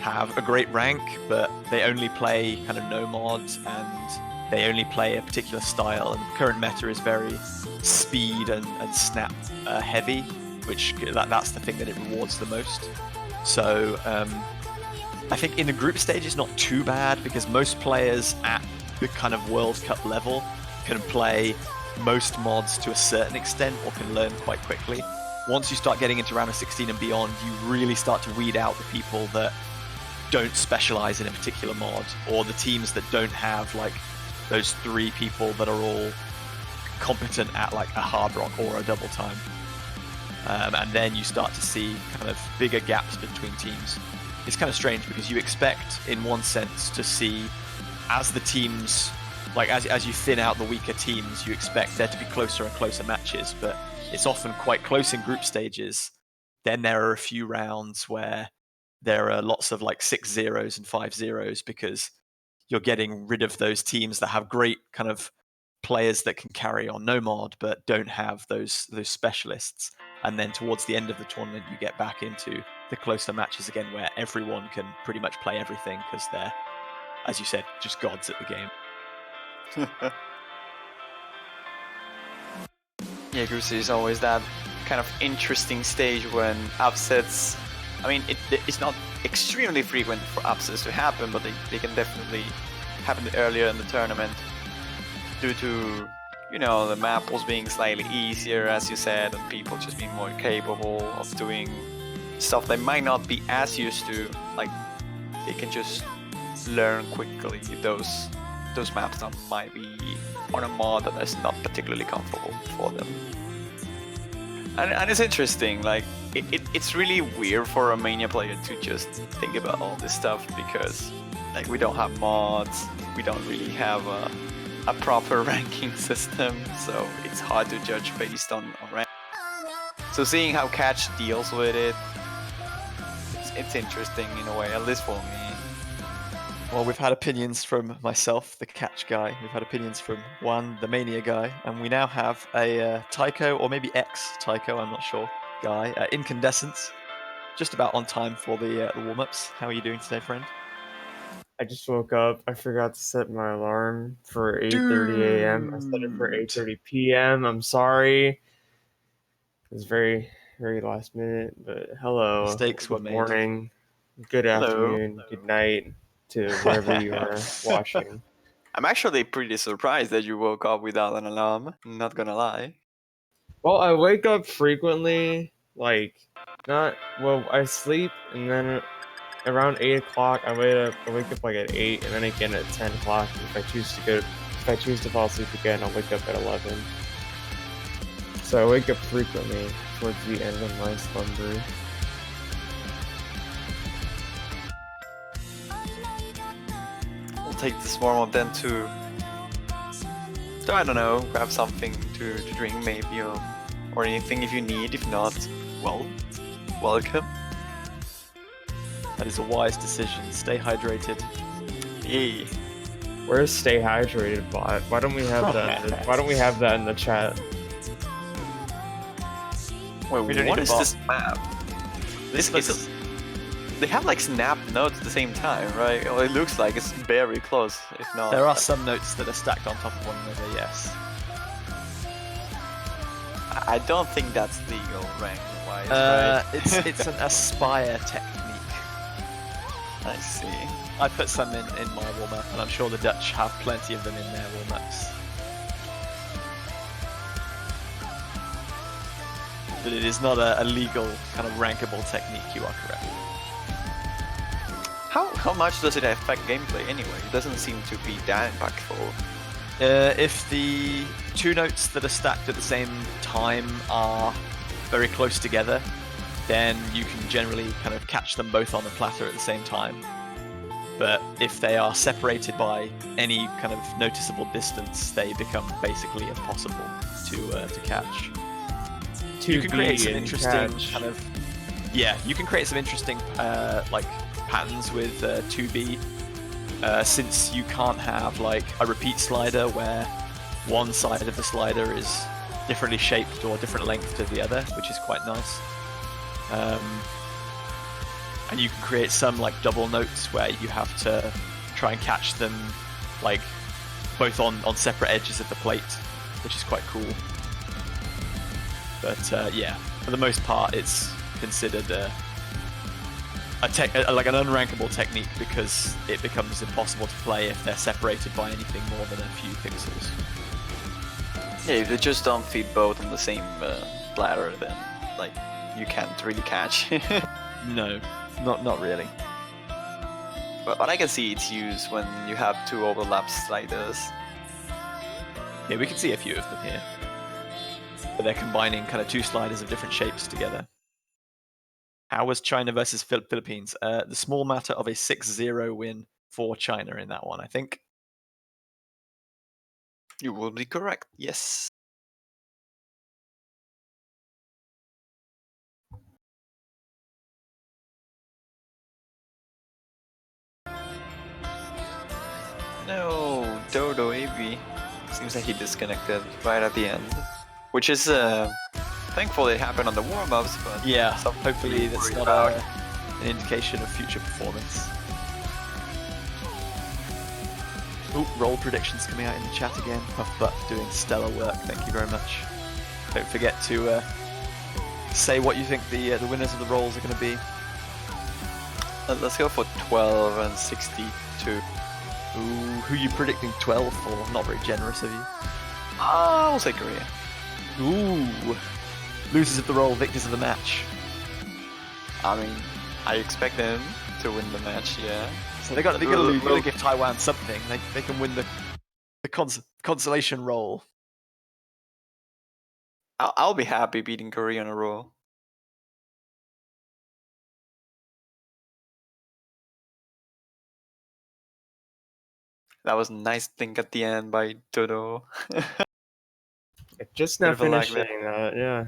have a great rank, but they only play kind of no mods and they only play a particular style, and the current meta is very speed and snap heavy, which that's the thing that it rewards the most. So I think in the group stage it's not too bad, because most players at the kind of World Cup level can play most mods to a certain extent, or can learn quite quickly. Once you start getting into round of 16 and beyond, you really start to weed out the people that don't specialize in a particular mod, or the teams that don't have like those 3 people that are all competent at like a hard rock or a double time. And then you start to see kind of bigger gaps between teams. It's kind of strange, because you expect, in one sense, to see, as the teams, like as you thin out the weaker teams, you expect there to be closer and closer matches, but it's often quite close in group stages, then there are a few rounds where there are lots of like 6-0s and 5-0s because you're getting rid of those teams that have great kind of players that can carry on no mod but don't have those specialists. And then towards the end of the tournament, you get back into the closer matches again where everyone can pretty much play everything because they're, as you said, just gods at the game. Yeah, Goosey is always that kind of interesting stage when upsets. I mean, it's not extremely frequent for upsets to happen, but they can definitely happen earlier in the tournament due to, you know, the map was being slightly easier, as you said, and people just being more capable of doing stuff they might not be as used to. Like, they can just learn quickly those maps that might be on a mod that is not particularly comfortable for them. And it's interesting, like, it's really weird for a Mania player to just think about all this stuff because, like, we don't have mods, we don't really have a proper ranking system, so it's hard to judge based on rank. So seeing how Catch deals with it, it's interesting in a way, at least for me. Well, we've had opinions from myself, the Catch guy. We've had opinions from Juan, the Mania guy, and we now have a Tycho, or maybe ex-Tycho, I'm not sure, guy, Incandescence, just about on time for the warm-ups. How are you doing today, friend? I just woke up. I forgot to set my alarm for 8:30 a.m. I set it for 8:30 p.m. I'm sorry. It was very, very last minute, but hello. Mistakes were Good made. morning, good Hello. afternoon, good night to wherever you are watching. I'm actually pretty surprised that you woke up without an alarm, not gonna lie. Well, I wake up frequently, like, I sleep and then around 8 o'clock, I wake up like at 8, and then again at 10 o'clock. If I choose to fall asleep again, I'll wake up at 11. So I wake up frequently towards the end of my slumber. We'll take this warm-up then to, I don't know, grab something to drink maybe, or anything if you need. If not, well, welcome. That is a wise decision. Stay hydrated. Hey. Where's stay hydrated bot? Why don't we have that? Why don't we have that in the chat? Wait, We don't what need a is bot. this map? They have like snap nodes at the same time, right? Well, it looks like it's very close, if not. There are some notes that are stacked on top of one another, yes. I don't think that's legal rank-wise, right? It's an aspire technique. I see. I put some in my warm-up, and I'm sure the Dutch have plenty of them in their warm-ups. But it is not a legal kind of rankable technique, you are correct. How much does it affect gameplay anyway? It doesn't seem to be that impactful. If the two notes that are stacked at the same time are very close together, then you can generally kind of catch them both on the platter at the same time. But if they are separated by any kind of noticeable distance, they become basically impossible to catch. You can create some interesting kind of you can create some interesting like patterns with 2B since you can't have like a repeat slider where one side of the slider is differently shaped or different length to the other, which is quite nice. And you can create some like double notes where you have to try and catch them like both on separate edges of the plate, which is quite cool. But yeah, for the most part, it's considered like an unrankable technique because it becomes impossible to play if they're separated by anything more than a few pixels. Yeah, if they just don't feed both on the same platter, then like you can't really catch. No, not really. But I can see its use when you have two overlap sliders. Yeah, we can see a few of them here. But they're combining kind of two sliders of different shapes together. How was China versus Philippines? The small matter of a 6-0 win for China in that one, I think. You will be correct, yes. No, Dodo AB. Seems like he disconnected right at the end. Which is thankful it happened on the warm-ups, but Yeah, something to hopefully be that's worried not about. an indication of future performance. Ooh, roll predictions coming out in the chat again. Puff Butt doing stellar work, thank you very much. Don't forget to say what you think the winners of the rolls are going to be. Let's go for 12 and 62. Ooh, who are you predicting 12 for? Not very generous of you. I'll say Korea. Ooh, losers of the roll, victors of the match. I mean, I expect them to win the match, yeah. So they got to give Taiwan something. They can win the consolation roll. I'll be happy beating Korea in a row. That was a nice think at the end by Dodo. Just Bit not of a lag there. finishing that, yeah.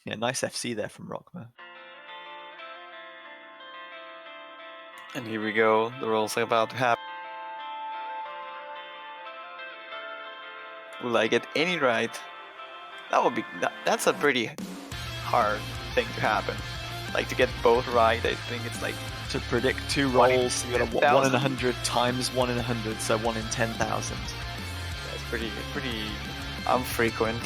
Yeah, nice FC there from Rockmer. And here we go, the rolls are about to happen. Will I get any right? That's a pretty hard thing to happen. Like to get both right, I think it's like To predict two One in rolls, you got a 1 in 10,000. 100 times 1 in 100, so 1 in 10,000. that's pretty unfrequent.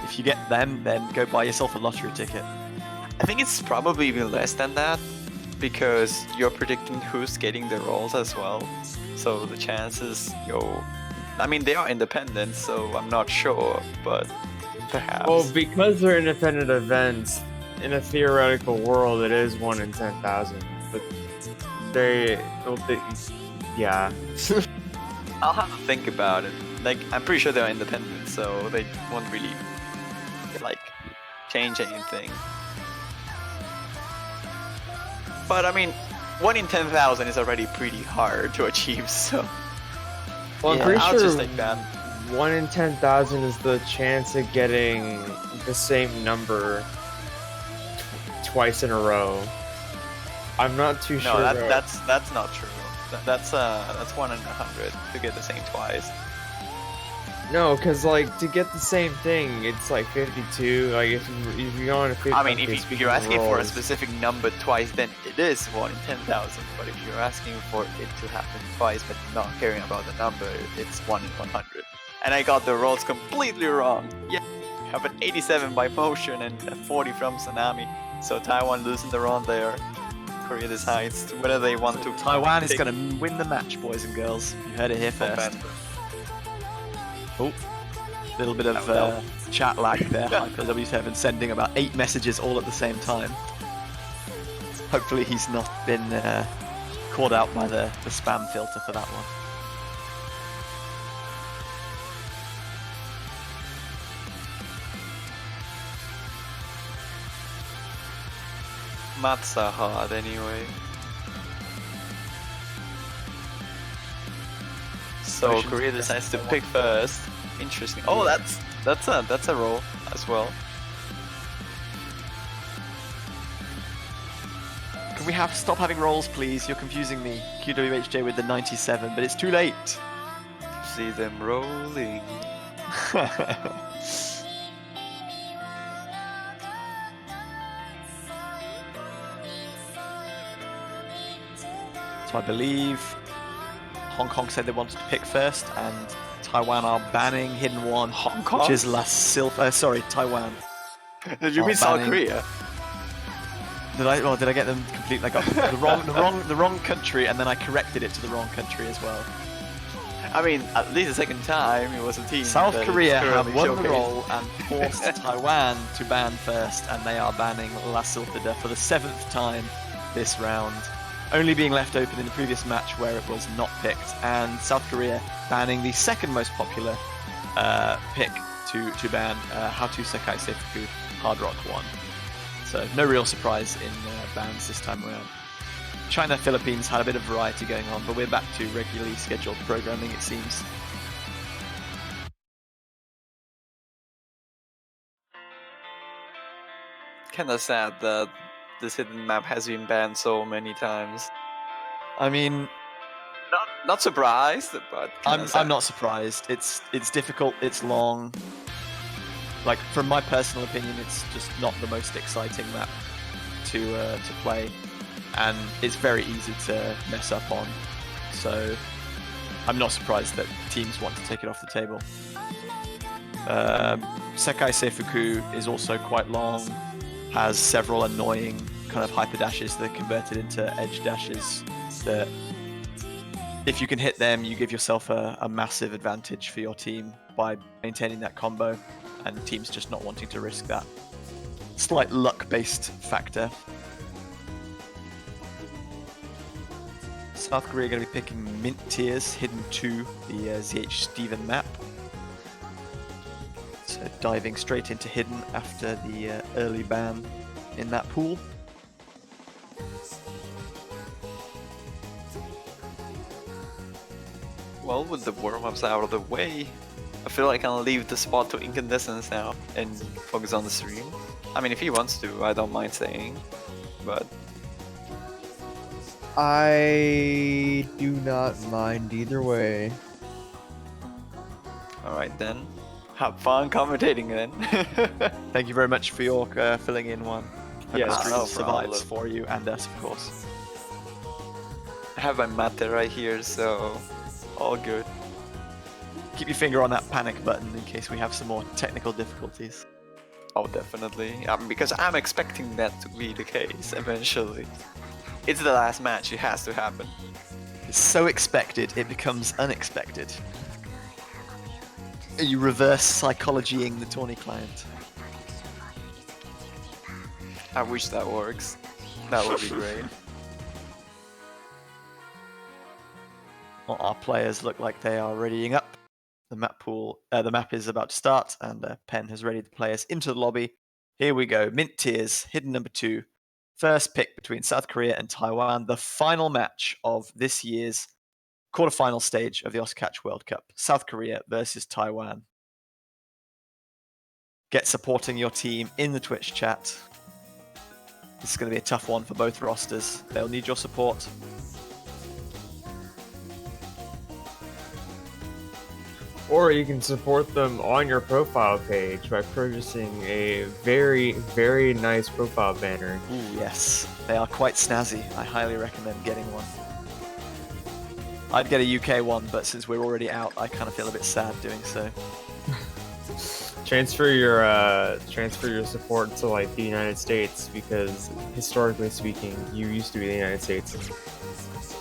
If you get them, then go buy yourself a lottery ticket. I think it's probably even less than that because you're predicting who's getting the rolls as well. So the chances go. I mean, they are independent, so I'm not sure, but perhaps. Well, because they're independent events, in a theoretical world, it is 1 in 10,000. But yeah. I'll have to think about it. Like, I'm pretty sure they're independent, so they won't really like change anything. But I mean, 1 in 10,000 is already pretty hard to achieve, so. Well, I'm Yeah, pretty I'll sure just take that. 1 in 10,000 is the chance of getting the same number twice in a row. I'm not too sure. No, that's not true. That's 1 in 100 to get the same twice. No, because like to get the same thing, it's like 52. Like if you go on a 50, I mean, if you're asking for a rolls. specific number twice, then it is 1 in 10,000. But if you're asking for it to happen twice, but not caring about the number, it's 1 in 100. And I got the rolls completely wrong. Yeah, I have an 87 by motion and a 40 from Tsunami. So Taiwan losing the round there. Korea decides whether they want to. Taiwan is pick going to win the match, boys and girls. You heard it here first. Oh, little bit of chat lag there. HyperW7 sending about 8 messages all at the same time. Hopefully he's not been caught out by the spam filter for that one. Maths are hard anyway. So Motion's Korea the best decides to one. pick first. Interesting. Oh, that's a roll as well. Can we stop having rolls, please? You're confusing me. QWHJ with the 97, but it's too late. See them rolling. So I believe Hong Kong said they wanted to pick first, and Taiwan are banning Hidden One, Hong Kong? which is sorry, Taiwan. Did you Oh, mean South banning. Korea? Did I get them completely? I got the wrong country, and then I corrected it to the wrong country as well. I mean, at least the second time it was a team. South that is Korea have currently won the showcased. roll and forced Taiwan to ban first, and they are banning La Silfida for the 7th time this round, only being left open in the previous match where it was not picked, and South Korea banning the second most popular pick to ban Hatu Sekai Seifuku Hard Rock 1. So no real surprise in bans this time around. China, Philippines had a bit of variety going on, but we're back to regularly scheduled programming, it seems. kind of sad that this hidden map has been banned so many times. I mean, Not surprised, but I'm not surprised. It's difficult. It's long. Like, from my personal opinion, it's just not the most exciting map to play, and it's very easy to mess up on. So I'm not surprised that teams want to take it off the table. Sekai Seifuku is also quite long, has several annoying kind of hyper dashes that are converted into edge dashes that if you can hit them, you give yourself a massive advantage for your team by maintaining that combo, and teams just not wanting to risk that slight luck-based factor. South Korea going to be picking Mint Tiers, Hidden 2, the ZH Steven map. So diving straight into Hidden after the early ban in that pool. Well, with the warm-ups out of the way, I feel like I'll leave the spot to Incandescence now and focus on the stream. I mean, if he wants to, I don't mind staying, but I do not mind either way. alright then. Have fun commentating then. Thank you very much for your filling in one. Hope Yes, the stream no survives problem. for you and us, of course. I have my mate right here, so all good. Keep your finger on that panic button in case we have some more technical difficulties. Oh, definitely. Because I'm expecting that to be the case eventually. It's the last match, it has to happen. It's so expected, it becomes unexpected. You reverse psychologying the tourney client. I wish that works. That would be great. Well, our players look like they are readying up. The map is about to start, and Penn has readied the players into the lobby. Here we go. Mint Tiers, Hidden number 2. First pick between South Korea and Taiwan. The final match of this year's quarterfinal stage of the Oscar Catch World Cup. South Korea versus Taiwan. Get supporting your team in the Twitch chat. This is going to be a tough one for both rosters. They'll need your support. Or you can support them on your profile page by purchasing a very, very nice profile banner. Ooh, yes. They are quite snazzy. I highly recommend getting one. I'd get a UK one, but since we're already out, I kind of feel a bit sad doing so. Transfer your support to like the United States, because historically speaking, you used to be the United States.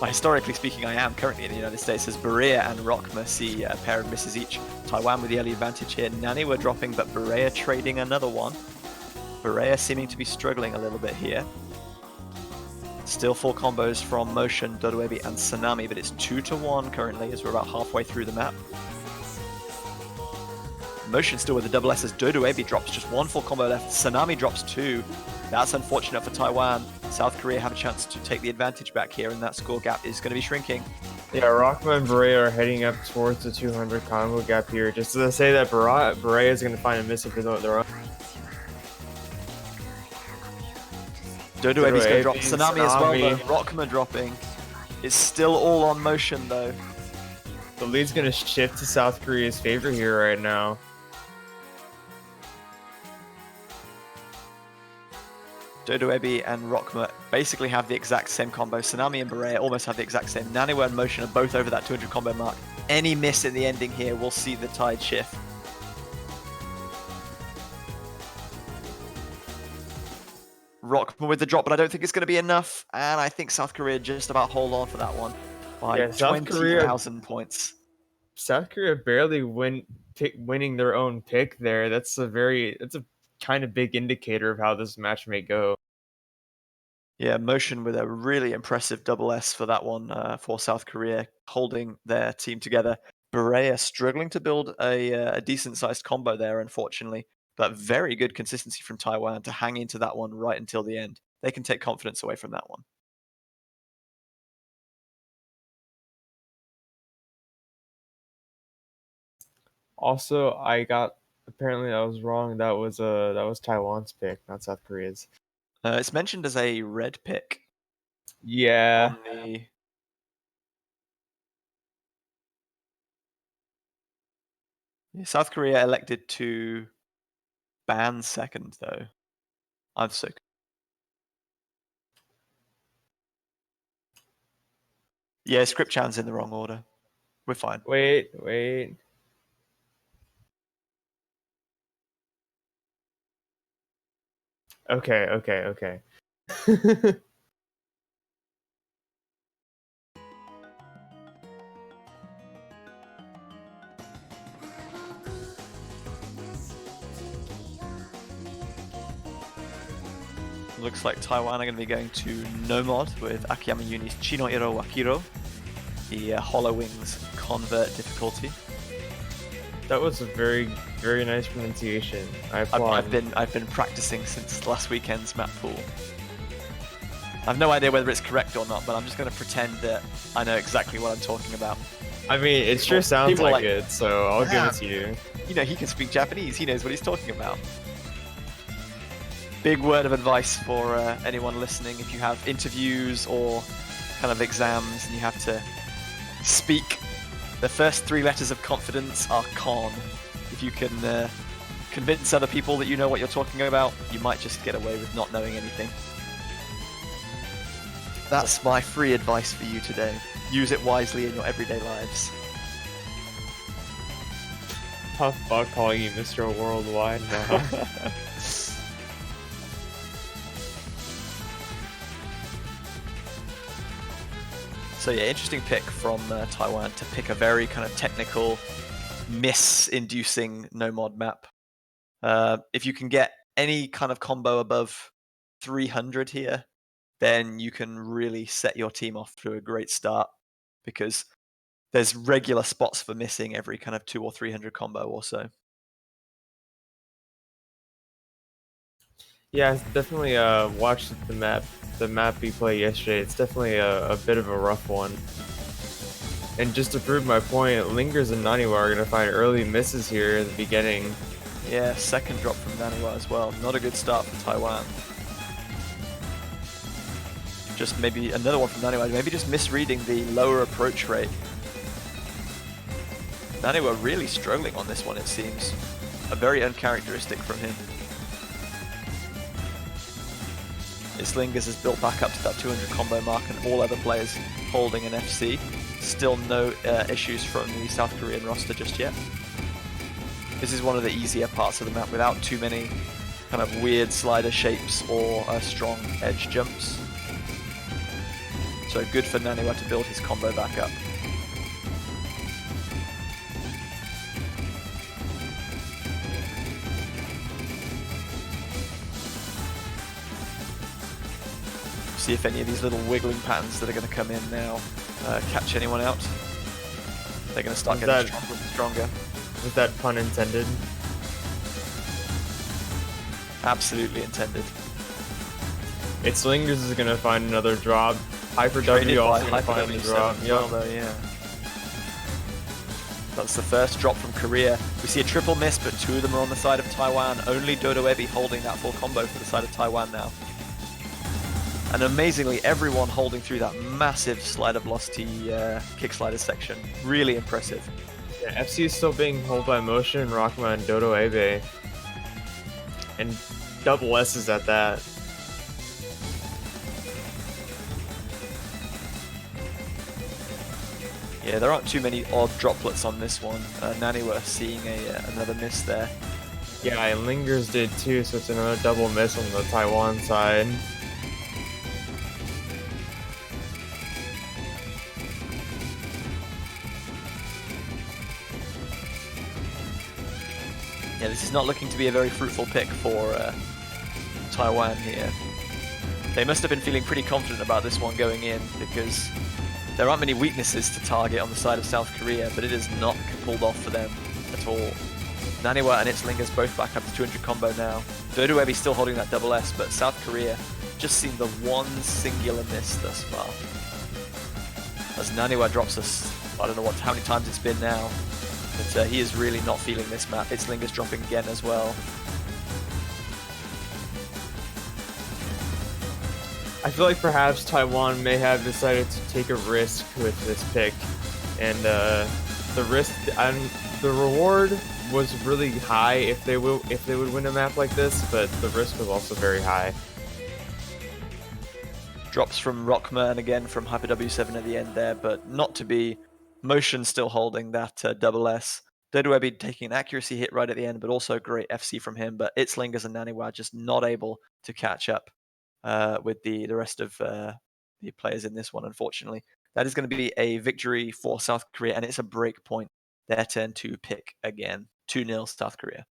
Well, historically speaking, I am currently in the United States as Berea and Rockma see a pair of misses each. Taiwan with the early advantage here. Nani were dropping, but Berea trading another one. Berea seeming to be struggling a little bit here. Still full combos from Motion, Dodoebi, and Tsunami, but it's 2-1 currently as we're about halfway through the map. Motion still with the double S as Dodoebi drops just one full combo left. Tsunami drops 2. That's unfortunate for Taiwan. South Korea have a chance to take the advantage back here, and that score gap is going to be shrinking. Yeah, Rockma and Berea are heading up towards the 200 combo gap here, just to say that Berea is going to find a miss if they don't their own. Dodoebi's going to drop Dodoebi, Tsunami as well, Tsunami. though. Rockma dropping. It's still all on Motion, though. The lead's going to shift to South Korea's favor here right now. Dodoebi and Rockma basically have the exact same combo. Tsunami and Berea almost have the exact same. Naniwa and Motion are both over that 200 combo mark. Any miss in the ending here will see the tide shift. Rockma with the drop, but I don't think it's going to be enough. And I think South Korea just about hold on for that one by Yeah, South Korea- 20,000 points. South Korea barely winning their own pick there. That's a kind of big indicator of how this match may go. Yeah, Motion with a really impressive double S for that one for South Korea, holding their team together. Berea struggling to build a decent-sized combo there, unfortunately, but very good consistency from Taiwan to hang into that one right until the end. They can take confidence away from that one. Also, I got Apparently, I was wrong. That was Taiwan's pick, not South Korea's. It's mentioned as a red pick Yeah. on the. Yeah, South Korea elected to ban second, though. I'm so. Yeah, Scriptchan's in the wrong order. We're fine. Wait. Okay. Looks like Taiwan are going to be going to no mod with Akiyama Uni's Chino Iro Wakiro, the Hollow Wings convert difficulty. That was a very, very nice pronunciation. I applaud. I've been practicing since last weekend's map pool. I've no idea whether it's correct or not, but I'm just going to pretend that I know exactly what I'm talking about. I mean, it sure sounds people like like- it, so I'll Yeah. give it to you. You know, he can speak Japanese. He knows what he's talking about. Big word of advice for anyone listening: if you have interviews or kind of exams and you have to speak, the first 3 letters of confidence are con. If you can convince other people that you know what you're talking about, you might just get away with not knowing anything. That's my free advice for you today. Use it wisely in your everyday lives. Tough about calling you Mr. Worldwide now. So yeah, interesting pick from Taiwan to pick a very kind of technical, miss-inducing no-mod map. If you can get any kind of combo above 300 here, then you can really set your team off to a great start, because there's regular spots for missing every kind of 200 or 300 combo or so. Yeah, I definitely watched the map we played yesterday. It's definitely a bit of a rough one. And just to prove my point, Lingers and Naniwa are gonna find early misses here at the beginning. Yeah, second drop from Naniwa as well. Not a good start for Taiwan. Just maybe another one from Naniwa. Maybe just misreading the lower approach rate. Naniwa really struggling on this one, it seems. A very uncharacteristic from him. Islingers has built back up to that 200 combo mark, and all other players holding an FC. Still no issues from the South Korean roster just yet. This is one of the easier parts of the map without too many kind of weird slider shapes or strong edge jumps. So good for Naniwa to build his combo back up. See if any of these little wiggling patterns that are going to come in now catch anyone out. They're going to start getting stronger and stronger. Was that pun intended? Absolutely intended. It's Lingers is gonna find another drop. Hyper Traded W by also gonna Hyper find a W7 drop. as well, Yep. though, yeah. That's the first drop from Korea. We see a triple miss, but 2 of them are on the side of Taiwan. Only Dodo Ebi holding that full combo for the side of Taiwan now. And amazingly, everyone holding through that massive slider velocity kick slider section. Really impressive. Yeah, FC is still being held by Motion, Rockma, and Dodo Abe. And double S's at that. Yeah, there aren't too many odd droplets on this one. Naniwa seeing another miss there. Yeah, and Lingers did too, so it's another double miss on the Taiwan side. Yeah, this is not looking to be a very fruitful pick for Taiwan here. They must have been feeling pretty confident about this one going in, because there aren't many weaknesses to target on the side of South Korea, but it is not pulled off for them at all. Naniwa and Itzlingers both back up to 200 combo now. Dodo Ebi still holding that double S, but South Korea just seen the one singular miss thus far. As Naniwa drops us, I don't know how many times it's been now. But he is really not feeling this map. Itzlinger's dropping again as well. I feel like perhaps Taiwan may have decided to take a risk with this pick, and the reward was really high if they would win a map like this, but the risk was also very high. Drops from Rockma and again from Hyper W7 at the end there, but not to be. Motion still holding that double S. Dodoebi taking an accuracy hit right at the end, but also great FC from him. But Itzlingers and Naniwa just not able to catch up with the rest of the players in this one, unfortunately. That is going to be a victory for South Korea, and it's a break point. Their turn to pick again. 2-0 South Korea.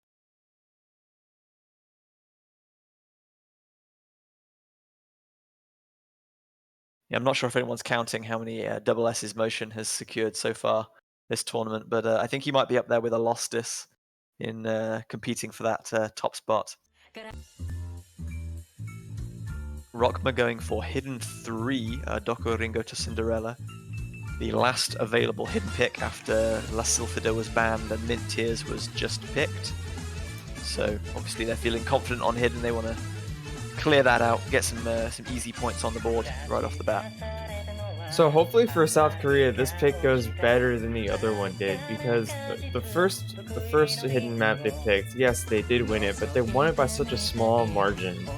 Yeah, I'm not sure if anyone's counting how many double S's Motion has secured so far this tournament, but I think he might be up there with a Lostis in competing for that top spot. Rockma going for Hidden 3, Doko Ringo to Cinderella. The last available hidden pick after La Sylphida was banned and Mint Tears was just picked. So obviously they're feeling confident on Hidden. They want to clear that out, get some easy points on the board right off the bat. So hopefully for South Korea, this pick goes better than the other one did, because the first hidden map they picked, yes, they did win it, but they won it by such a small margin.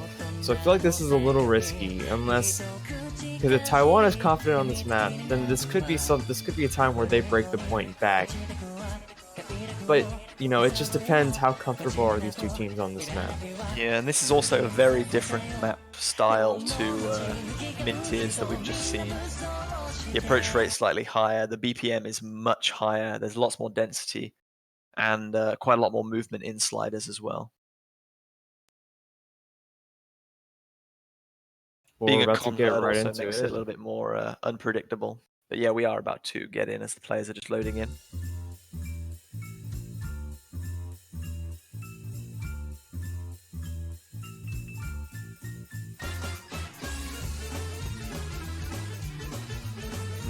So I feel like this is a little risky, because if Taiwan is confident on this map, then this could be a time where they break the point back. But it just depends how comfortable are these two teams on this map. Yeah, and this is also a very different map style to Mint Tears that we've just seen. The approach rate is slightly higher, the BPM is much higher, there's lots more density, and quite a lot more movement in sliders as well. Being a convert also makes it a little bit more unpredictable. But yeah, we are about to get in as the players are just loading in.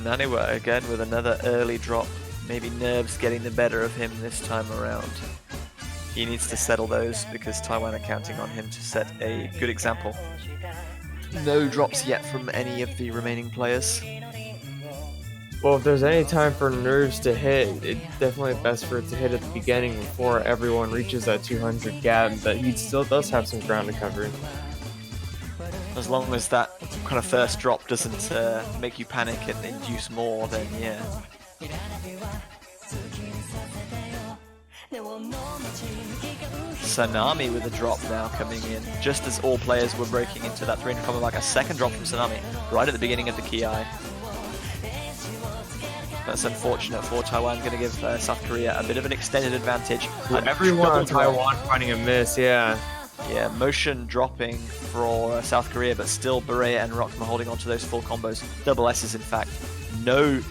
Naniwa again with another early drop. Maybe nerves getting the better of him this time around. He needs to settle those because Taiwan are counting on him to set a good example. No drops yet from any of the remaining players. Well, if there's any time for nerves to hit, it's definitely best for it to hit at the beginning before everyone reaches that 200 gap, but he still does have some ground to cover. As long as that kind of first drop doesn't make you panic and induce more, then yeah. Sanami with a drop now coming in, just as all players were breaking into that 300 combo mark. A second drop from Sanami, right at the beginning of the Ki. That's unfortunate for Taiwan, going to give South Korea a bit of an extended advantage. Everyone on Taiwan finding a miss, yeah. Yeah, Motion dropping for South Korea, but still Berea and Rockma holding on to those full combos. Double S's, in fact. No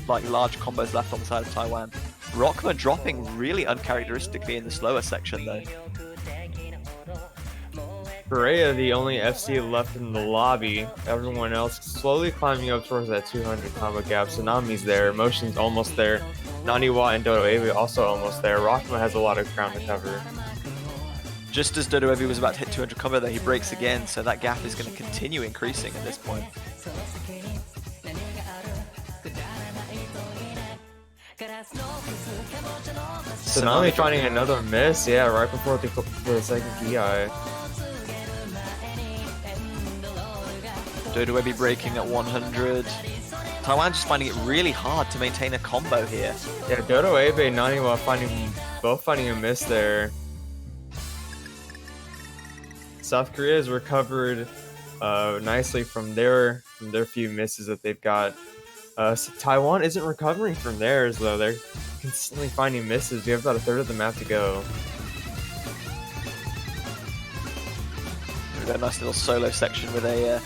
large combos left on the side of Taiwan. Rockma dropping really uncharacteristically in the slower section, though. Berea, the only FC left in the lobby. Everyone else slowly climbing up towards that 200 combo gap. Tsunami's there. Motion's almost there. Naniwa and Dodoebi also almost there. Rockma has a lot of ground to cover. Just as Dodoebi was about to hit 200 combo there, he breaks again, so that gap is going to continue increasing at this point. Tsunami finding another miss, yeah, right before the second Ki. Dodoebi breaking at 100. Taiwan just finding it really hard to maintain a combo here. Yeah, Dodoebi and Naniwa both finding a miss there. South Korea has recovered nicely from their few misses that they've got. So Taiwan isn't recovering from theirs, though. They're consistently finding misses. We have about a third of the map to go. We've got a nice little solo section with a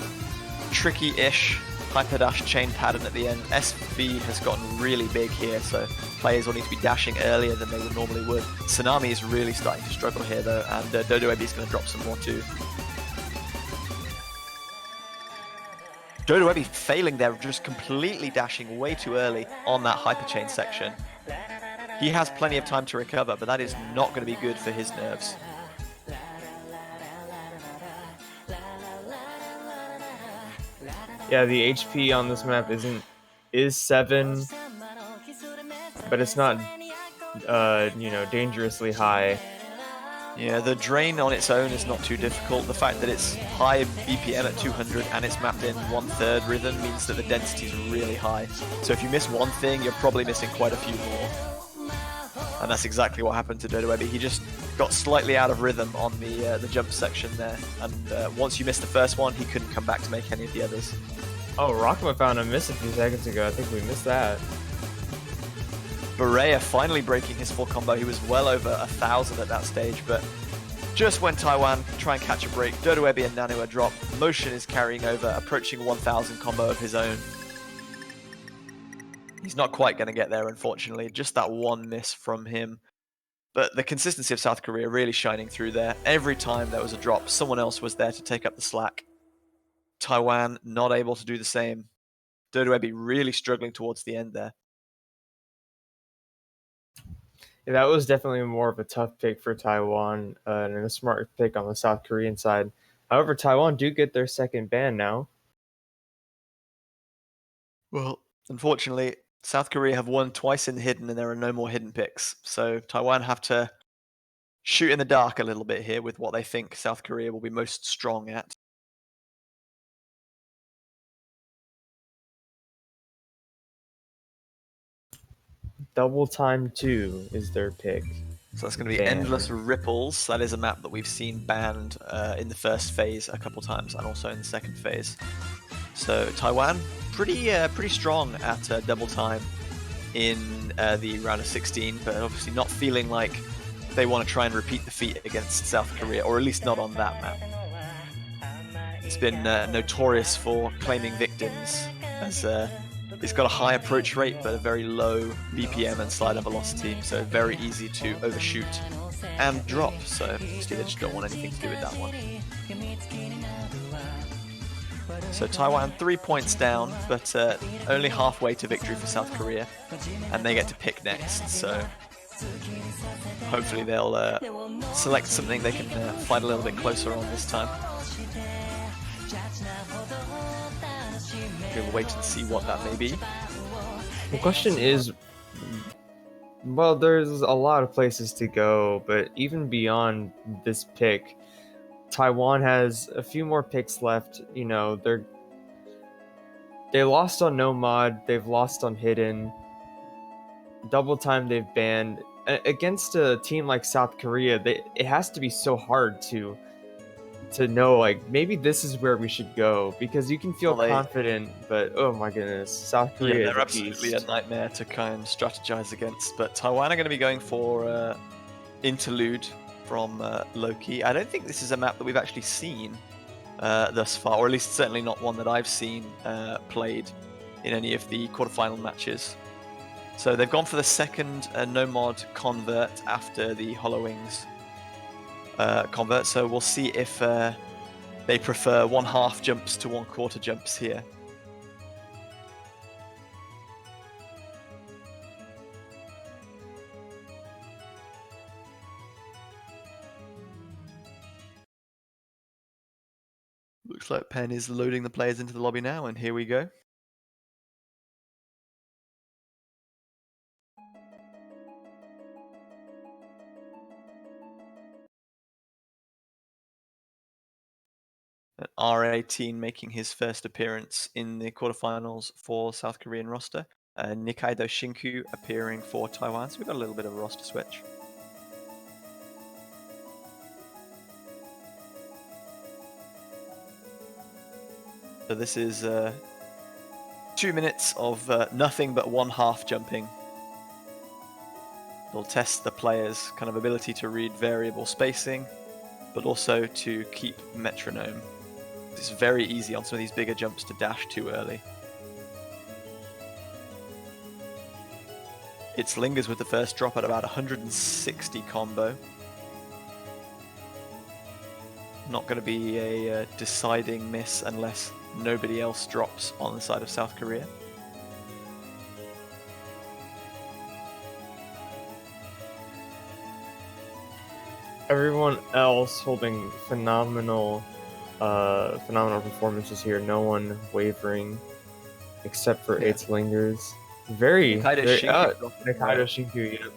tricky-ish hyper dash chain pattern at the end. SV has gotten really big here, so players will need to be dashing earlier than they would normally would. Tsunami is really starting to struggle here, though, and Dodoebi is going to drop some more too. Dodoebi failing there, just completely dashing way too early on that hyper chain section. He has plenty of time to recover, but that is not going to be good for his nerves. Yeah, the HP on this map is 7, but it's not dangerously high. Yeah, the drain on its own is not too difficult. The fact that it's high BPM at 200 and it's mapped in 1/3 rhythm means that the density is really high. So if you miss one thing, you're probably missing quite a few more. And that's exactly what happened to Dodoebi. He just got slightly out of rhythm on the jump section there. And once you missed the first one, he couldn't come back to make any of the others. Oh, Rockma found a miss a few seconds ago. I think we missed that. Berea finally breaking his full combo. He was well over 1,000 at that stage, but just when Taiwan try and catch a break, Dodoebi and Nanua drop. Motion is carrying over, approaching 1,000 combo of his own. He's not quite going to get there, unfortunately. Just that one miss from him. But the consistency of South Korea really shining through there. Every time there was a drop, someone else was there to take up the slack. Taiwan not able to do the same. Dodoebi really struggling towards the end there. Yeah, that was definitely more of a tough pick for Taiwan and a smart pick on the South Korean side. However, Taiwan do get their second ban now. Well, unfortunately, South Korea have won twice in the hidden and there are no more hidden picks. So Taiwan have to shoot in the dark a little bit here with what they think South Korea will be most strong at. Double Time 2 is their pick. So that's going to be Banned. Endless Ripples. That is a map that we've seen banned in the first phase a couple times and also in the second phase. So Taiwan, pretty strong at double time in the round of 16, but obviously not feeling like they want to try and repeat the feat against South Korea, or at least not on that map. It's been notorious for claiming victims, as it's got a high approach rate but a very low BPM and slider velocity, so very easy to overshoot and drop. So obviously they just don't want anything to do with that one. So Taiwan 3 points down, but only halfway to victory for South Korea, and they get to pick next. So hopefully they'll select something they can fight a little bit closer on this time. We'll wait and see what that may be. The question is, well, there's a lot of places to go, but even beyond this pick, Taiwan has a few more picks left. You know, they lost on No Mod, they've lost on Hidden. Double Time they've banned. Against a team like South Korea, it has to be so hard to know, like, maybe this is where we should go, because you can feel confident, but oh my goodness, South Korea they're is absolutely a nightmare to kind of strategize against. But Taiwan are going to be going for Interlude from Loki. I don't think this is a map that we've actually seen thus far, or at least certainly not one that I've seen played in any of the quarterfinal matches. So they've gone for the second no mod convert after the Hollow Wings convert, so we'll see if they prefer 1/2 jumps to 1/4 jumps here. Looks like Penn is loading the players into the lobby now, and here we go. R18 making his first appearance in the quarterfinals for South Korean roster. Nikaido Shinku appearing for Taiwan, so we've got a little bit of a roster switch. So this is 2 minutes of nothing but 1/2 jumping. It'll test the players' kind of ability to read variable spacing, but also to keep metronome. It's very easy on some of these bigger jumps to dash too early. It lingers with the first drop at about 160 combo. Not going to be a deciding miss unless nobody else drops on the side of South Korea. everyone else holding phenomenal performances here. No one wavering, except for Yeah. Eight Lingers. Very, Nikaido very Shinku. Nikaido Shinku. Yep.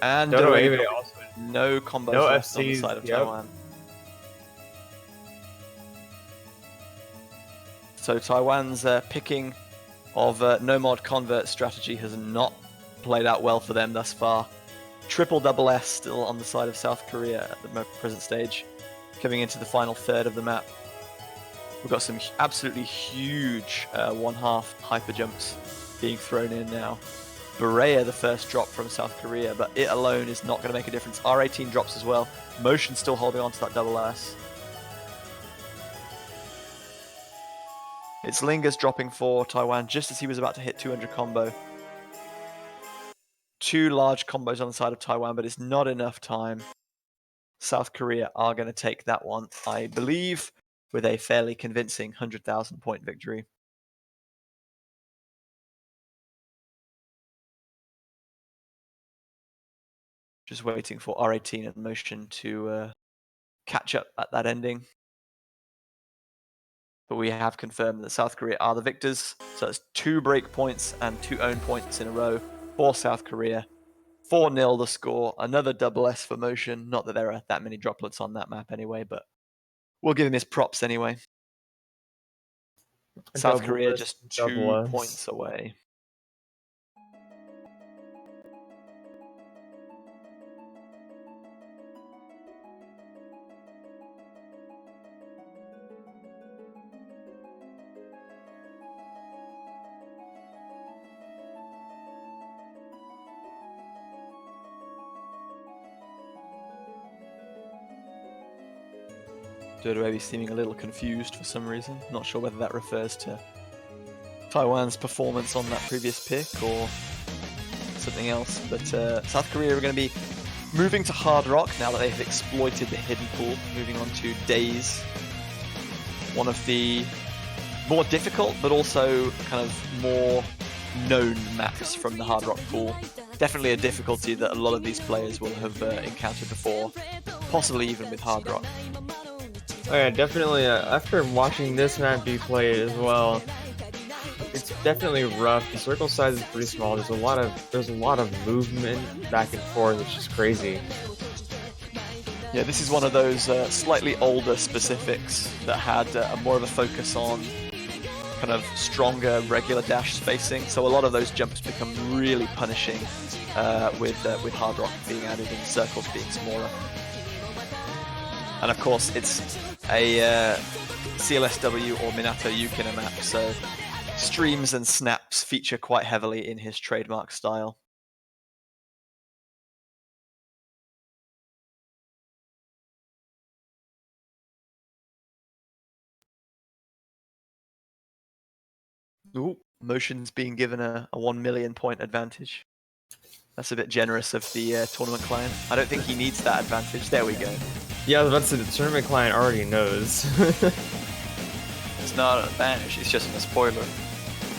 And Dodo Dodo Abe also. no combos No left on the FCs, side of yep. Taiwan. So Taiwan's picking of no mod convert strategy has not played out well for them thus far. Triple double S still on the side of South Korea at the present stage, coming into the final third of the map. We've got some absolutely huge 1/2 hyper jumps being thrown in now. Berea, the first drop from South Korea, but it alone is not going to make a difference. R18 drops as well. Motion still holding on to that double S. It's Lingers dropping for Taiwan just as he was about to hit 200 combo. 2 large combos on the side of Taiwan, but it's not enough time. South Korea are going to take that one, I believe, with a fairly convincing 100,000 point victory. Just waiting for R18 and Motion to catch up at that ending. But we have confirmed that South Korea are the victors. So it's 2 break points and 2 own points in a row for South Korea. 4-0 the score. Another double S for Motion. Not that there are that many droplets on that map anyway, but we'll give him his props anyway. South Korea just 2 points away. Dodo seeming a little confused for some reason. Not sure whether that refers to Taiwan's performance on that previous pick or something else. But South Korea are going to be moving to Hard Rock now that they've exploited the hidden pool. Moving on to Days. One of the more difficult, but also kind of more known maps from the Hard Rock pool. Definitely a difficulty that a lot of these players will have encountered before, possibly even with Hard Rock. Oh yeah, definitely. After watching this map be played as well, it's definitely rough. The circle size is pretty small. There's a lot of movement back and forth, which is crazy. Yeah, this is one of those slightly older specifics that had more of a focus on kind of stronger regular dash spacing. So a lot of those jumps become really punishing with Hard Rock being added and circles being smaller. And of course, it's a CLSW or Minato Yukina map, so streams and snaps feature quite heavily in his trademark style. Ooh, Motion's being given a 1 million point advantage. That's a bit generous of the tournament client. I don't think he needs that advantage. There we go. Yeah, I was about to say, the tournament client already knows. It's not an advantage, it's just a spoiler.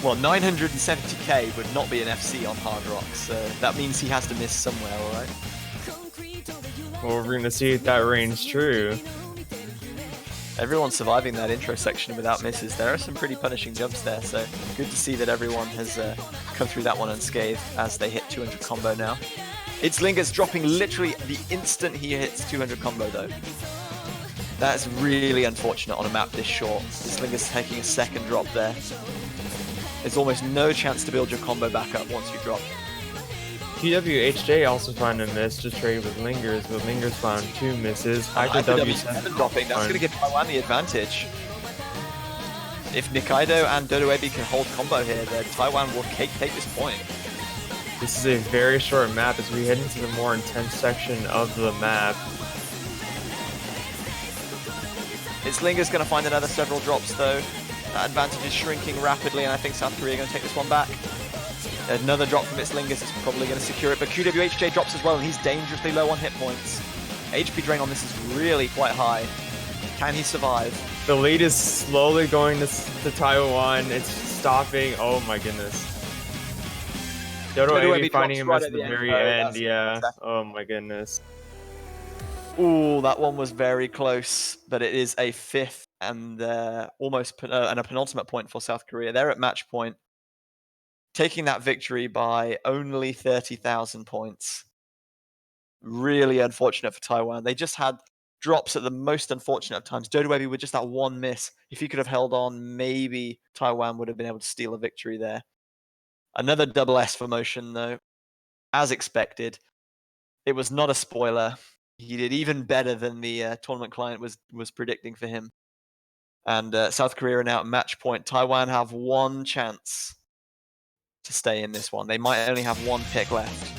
Well, 970k would not be an FC on Hard Rock, so that means he has to miss somewhere, alright? Well, we're gonna see if that reigns true. Everyone's surviving that intro section without misses. There are some pretty punishing jumps there, so good to see that everyone has come through that one unscathed as they hit 200 combo now. It's Lingers dropping literally the instant he hits 200 combo though. That's really unfortunate on a map this short. It's Lingers taking a second drop there. There's almost no chance to build your combo back up once you drop. QWHJ also found a miss to trade with Lingers, but Lingers found 2 misses. W7 dropping, that's going to give Taiwan the advantage. If Nikaido and Dodo Ebi can hold combo here, then Taiwan will take this point. This is a very short map as we head into the more intense section of the map. It's Lingers going to find another several drops though. That advantage is shrinking rapidly, and I think South Korea are going to take this one back. Another drop from Lingers is probably going to secure it, but QWHJ drops as well, and he's dangerously low on hit points. HP drain on this is really quite high. Can he survive? The lead is slowly going to Taiwan. It's stopping. Oh my goodness. Dodo Ebi finding him at the very end. Yeah. Oh my goodness. Ooh, that one was very close, but it is a 5th and almost and a penultimate point for South Korea. They're at match point, taking that victory by only 30,000 points. Really unfortunate for Taiwan. They just had drops at the most unfortunate of times. Dodoebi with just that one miss. If he could have held on, maybe Taiwan would have been able to steal a victory there. Another double S for Motion, though. As expected, it was not a spoiler. He did even better than the tournament client was predicting for him. And South Korea are now at match point. Taiwan have one chance to stay in this one. They might only have one pick left.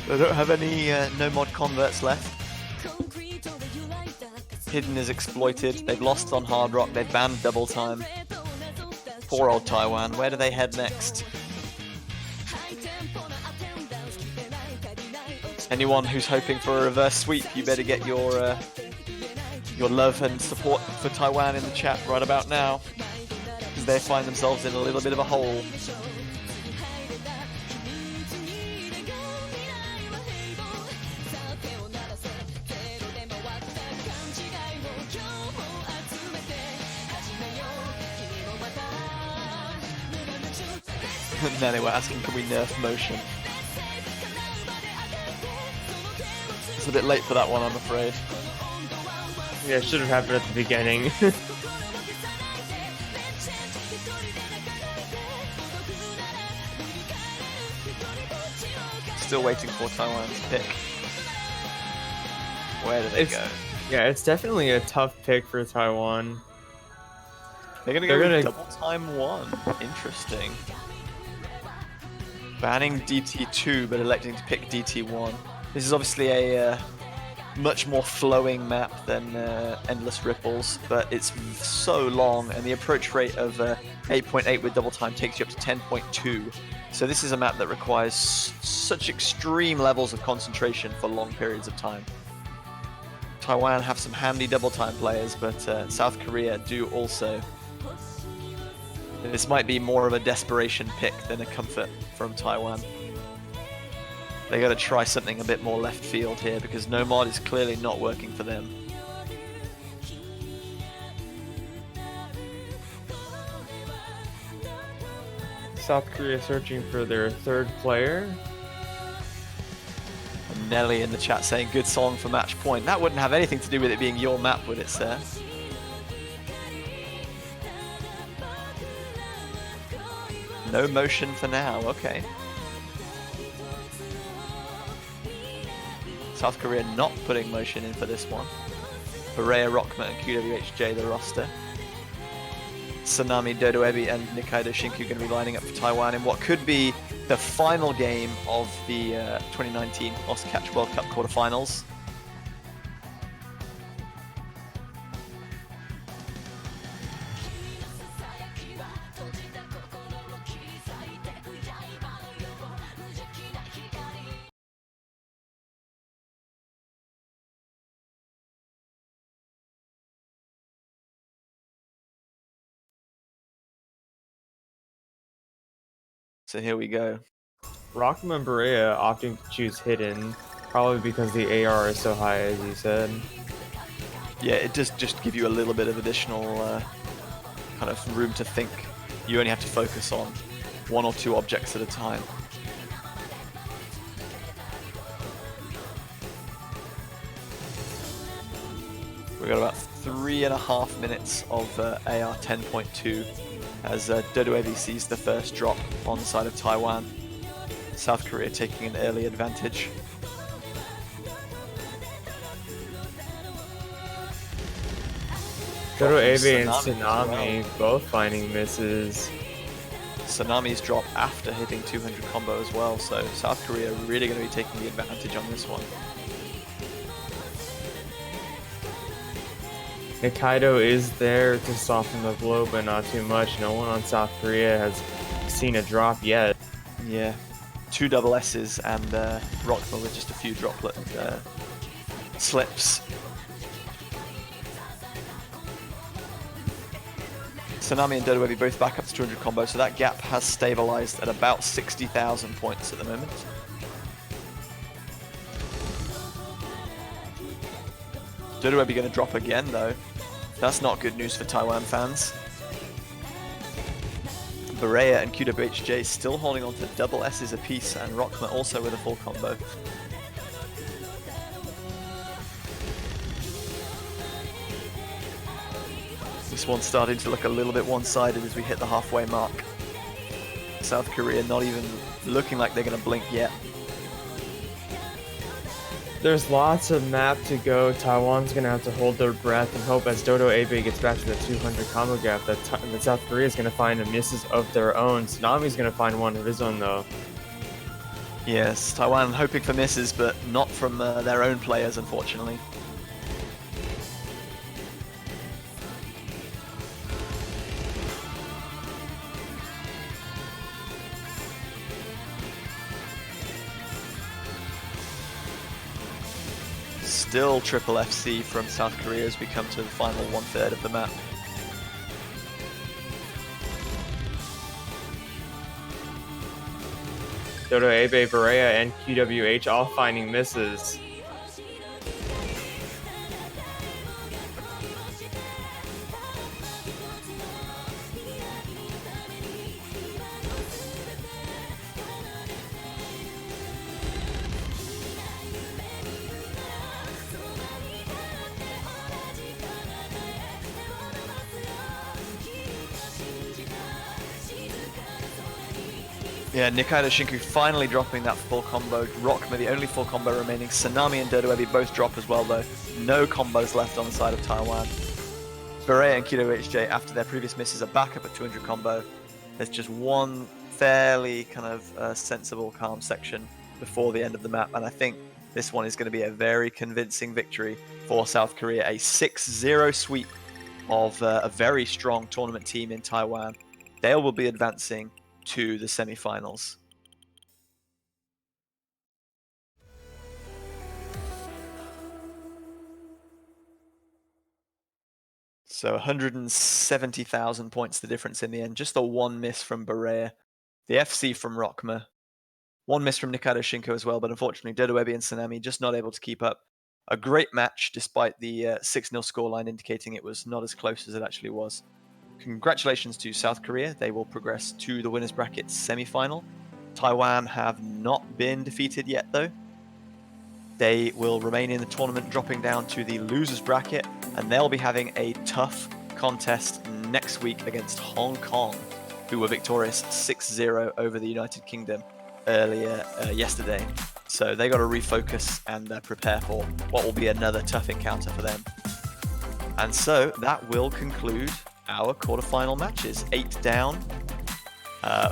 They don't have any no mod converts left. Hidden is exploited. They've lost on Hard Rock. They've banned double time. Poor old Taiwan. Where do they head next? Anyone who's hoping for a reverse sweep, you better get your love and support for Taiwan in the chat right about now. They find themselves in a little bit of a hole. Now they were asking, can we nerf Motion? It's a bit late for that one, I'm afraid. Yeah, it should have happened at the beginning. Still waiting for Taiwan to pick. Where do they go? Yeah, it's definitely a tough pick for Taiwan. They're gonna go with double time 1. Interesting. Banning DT2, but electing to pick DT1. This is obviously a much more flowing map than Endless Ripples, but it's so long, and the approach rate of 8.8 with double time takes you up to 10.2. So this is a map that requires such extreme levels of concentration for long periods of time. Taiwan have some handy double time players, but South Korea do also. This might be more of a desperation pick than a comfort from Taiwan. They gotta try something a bit more left field here because no mod is clearly not working for them. South Korea searching for their third player. And Nelly in the chat saying, good song for match point. That wouldn't have anything to do with it being your map, would it, sir? No motion for now, okay. South Korea not putting motion in for this one. Berea, Rockman, and QWHJ the roster. Tsunami, Dodoebi, and Nikaido Shinku going to be lining up for Taiwan in what could be the final game of the 2019 Lost Catch World Cup quarterfinals. So here we go. Rockman and Berea opting to choose Hidden, probably because the AR is so high, as you said. Yeah, it does just give you a little bit of additional kind of room to think. You only have to focus on 1 or 2 objects at a time. We've got about 3.5 minutes of AR 10.2 as Dodoevi sees the first drop on the side of Taiwan. South Korea taking an early advantage. Dodoevi and Tsunami both finding misses. Tsunami's drop after hitting 200 combo as well, so South Korea really going to be taking the advantage on this one. Nikaido is there to soften the blow, but not too much. No one on South Korea has seen a drop yet. Yeah, 2 double S's and Rockman with just a few droplet slips. Tsunami and Dodo Ebi both back up to 200 combo, so that gap has stabilized at about 60,000 points at the moment. Dodo Ebi going to drop again, though. That's not good news for Taiwan fans. Berea and QWHJ still holding on to double S's apiece, and Rockma also with a full combo. This one's starting to look a little bit one-sided as we hit the halfway mark. South Korea not even looking like they're going to blink yet. There's lots of map to go. Taiwan's going to have to hold their breath and hope as Dodo Abe gets back to the 200 combo gap that South Korea is going to find a misses of their own. Tsunami's going to find one of his own, though. Yes, Taiwan hoping for misses, but not from their own players, unfortunately. Still triple FC from South Korea as we come to the final 1/3 of the map. Dodo Abe, Berea, and QWH all finding misses. Yeah, Nikaido Shinku finally dropping that full combo. Rockma, the only full combo remaining. Tsunami and Dodo Ebi both drop as well, though. No combos left on the side of Taiwan. Berea and Kido HJ, after their previous misses, are back up at 200 combo. There's just one fairly kind of sensible, calm section before the end of the map, and I think this one is going to be a very convincing victory for South Korea. A 6-0 sweep of a very strong tournament team in Taiwan. They will be advancing to the semi-finals. So 170,000 points the difference in the end. Just the one miss from Berea, the FC from Rockma, one miss from Nikaido Shinko as well, but unfortunately Dodo Ebi and Tsunami just not able to keep up. A great match despite the 6-0 scoreline indicating it was not as close as it actually was. Congratulations to South Korea. They will progress to the winners bracket semi-final. Taiwan have not been defeated yet, though. They will remain in the tournament, dropping down to the losers bracket, and they'll be having a tough contest next week against Hong Kong, who were victorious 6-0 over the United Kingdom earlier yesterday. So they got to refocus and prepare for what will be another tough encounter for them. And so that will conclude our quarterfinal matches. 8 down.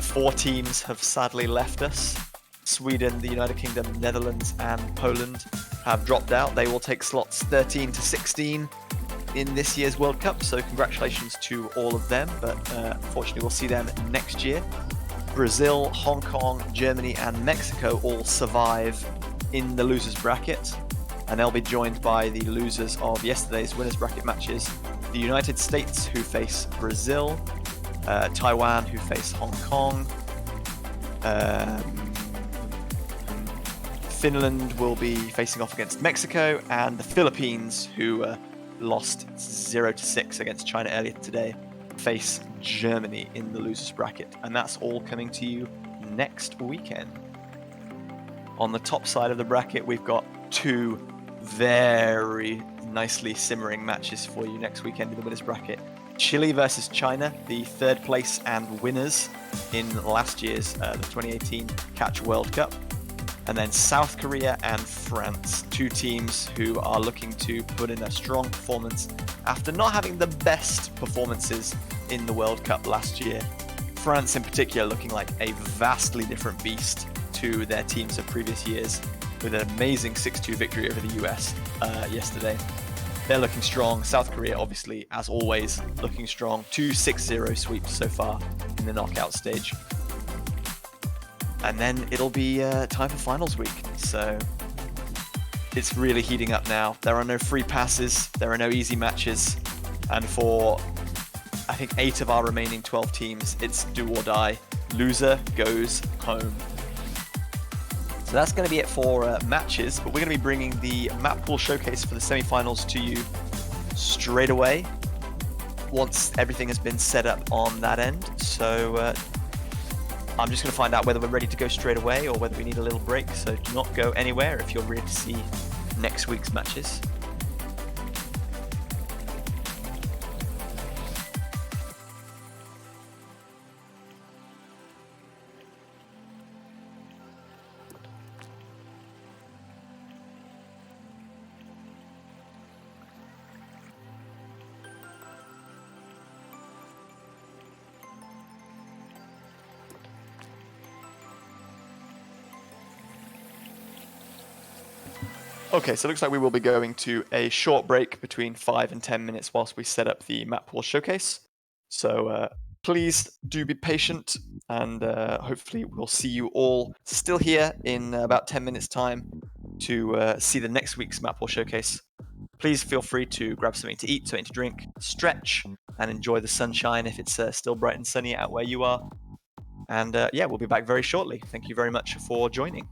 4 teams have sadly left us. Sweden, the United Kingdom, Netherlands, and Poland have dropped out. They will take slots 13 to 16 in this year's World Cup, so congratulations to all of them, but unfortunately we'll see them next year. Brazil, Hong Kong, Germany, and Mexico all survive in the losers bracket, and they'll be joined by the losers of yesterday's winners bracket matches. The United States, who face Brazil, Taiwan, who face Hong Kong, Finland will be facing off against Mexico, and the Philippines, who lost 0-6 against China earlier today, face Germany in the losers bracket. And that's all coming to you next weekend. On the top side of the bracket, we've got 2 very nicely simmering matches for you next weekend in the winners bracket. Chile versus China, the 3rd place and winners in last year's the 2018 Catch World Cup. And then South Korea and France, 2 teams who are looking to put in a strong performance after not having the best performances in the World Cup last year. France in particular looking like a vastly different beast to their teams of previous years, with an amazing 6-2 victory over the US yesterday. They're looking strong. South Korea, obviously, as always, looking strong. 2 6-0 sweeps so far in the knockout stage. And then it'll be time for finals week. So it's really heating up now. There are no free passes. There are no easy matches. And for I think 8 of our remaining 12 teams, it's do or die. Loser goes home. So that's going to be it for matches, but we're going to be bringing the map pool showcase for the semi-finals to you straight away once everything has been set up on that end. So I'm just going to find out whether we're ready to go straight away or whether we need a little break. So do not go anywhere if you're ready to see next week's matches. Okay, so it looks like we will be going to a short break between 5 and 10 minutes whilst we set up the map pool showcase. So please do be patient, and hopefully we'll see you all still here in about 10 minutes time to see the next week's map pool showcase. Please feel free to grab something to eat, something to drink, stretch, and enjoy the sunshine if it's still bright and sunny out where you are. And yeah, we'll be back very shortly. Thank you very much for joining.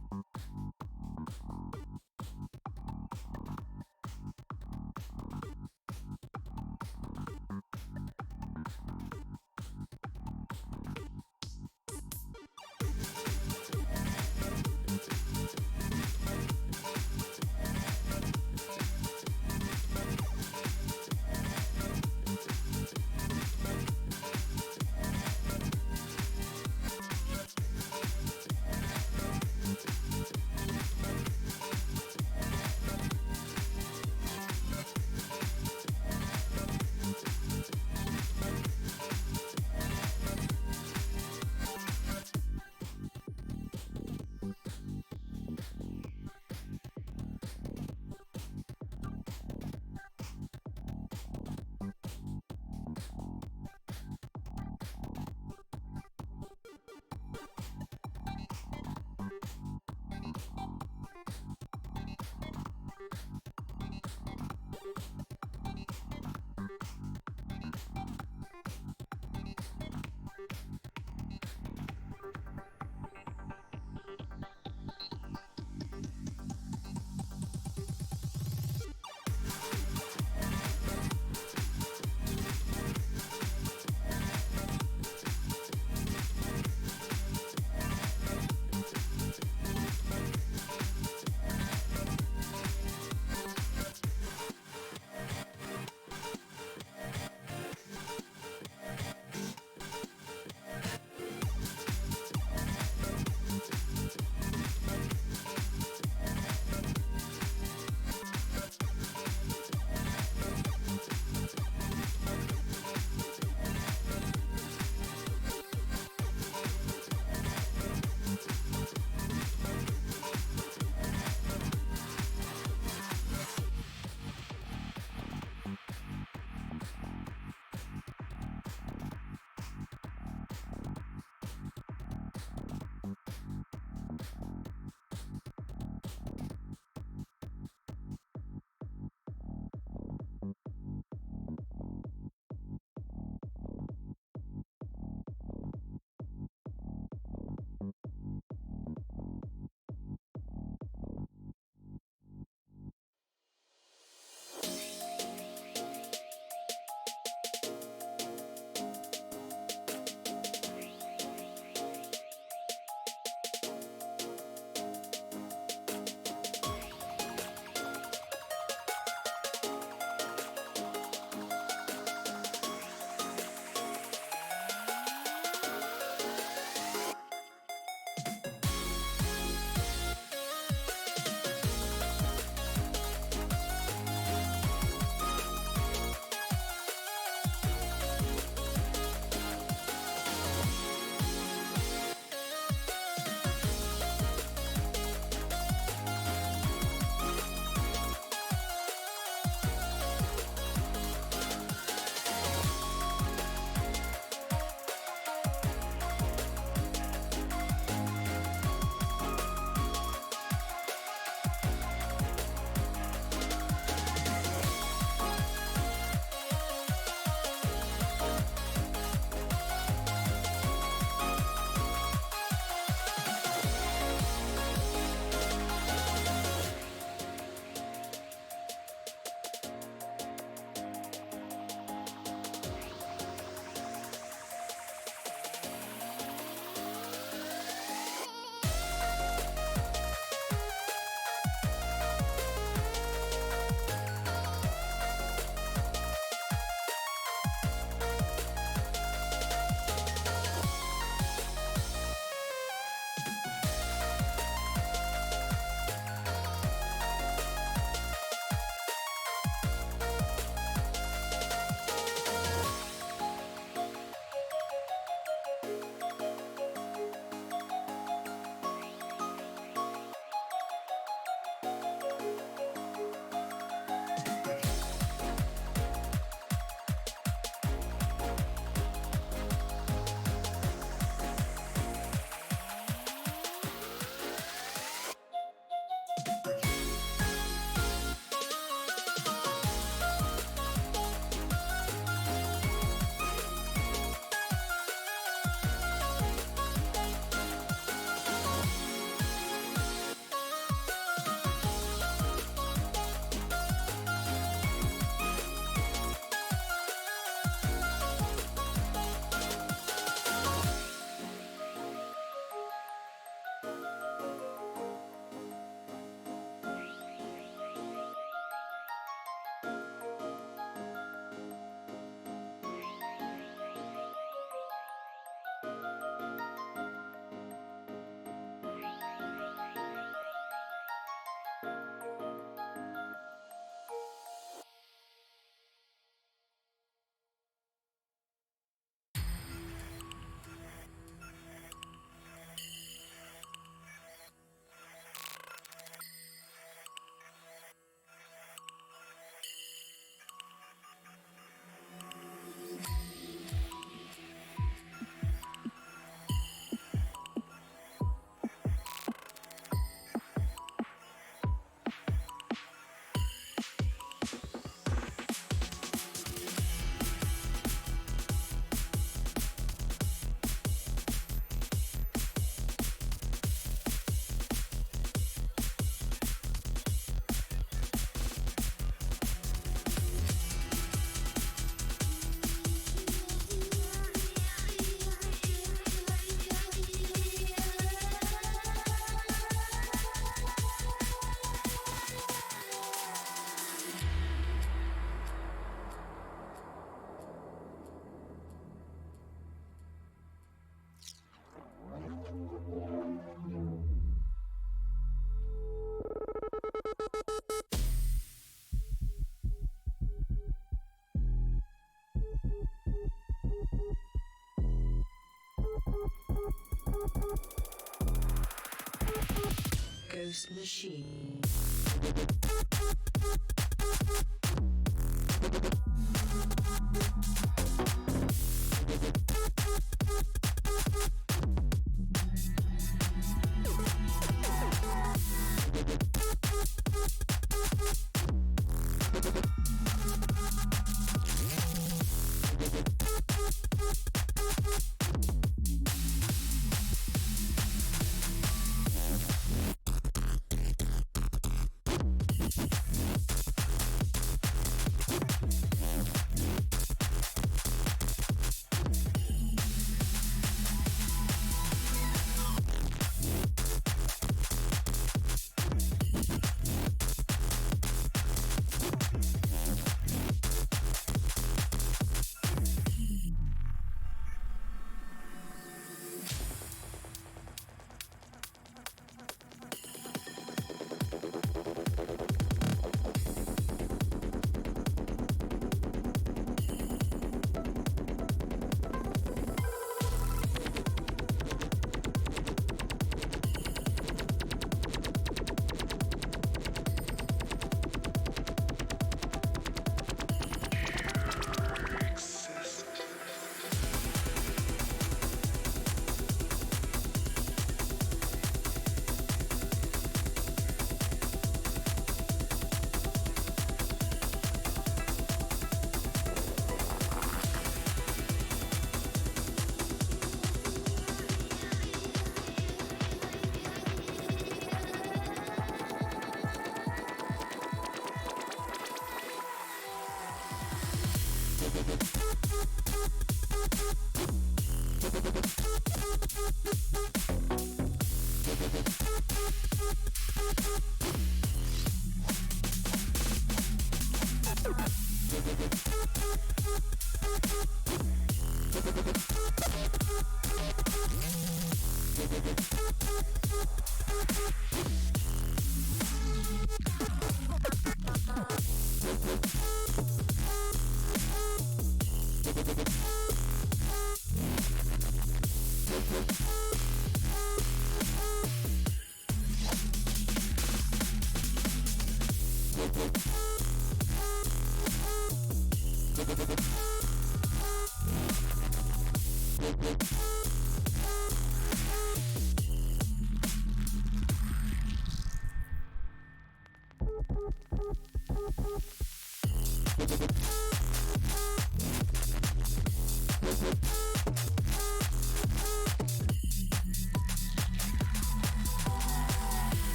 Ghost Machine.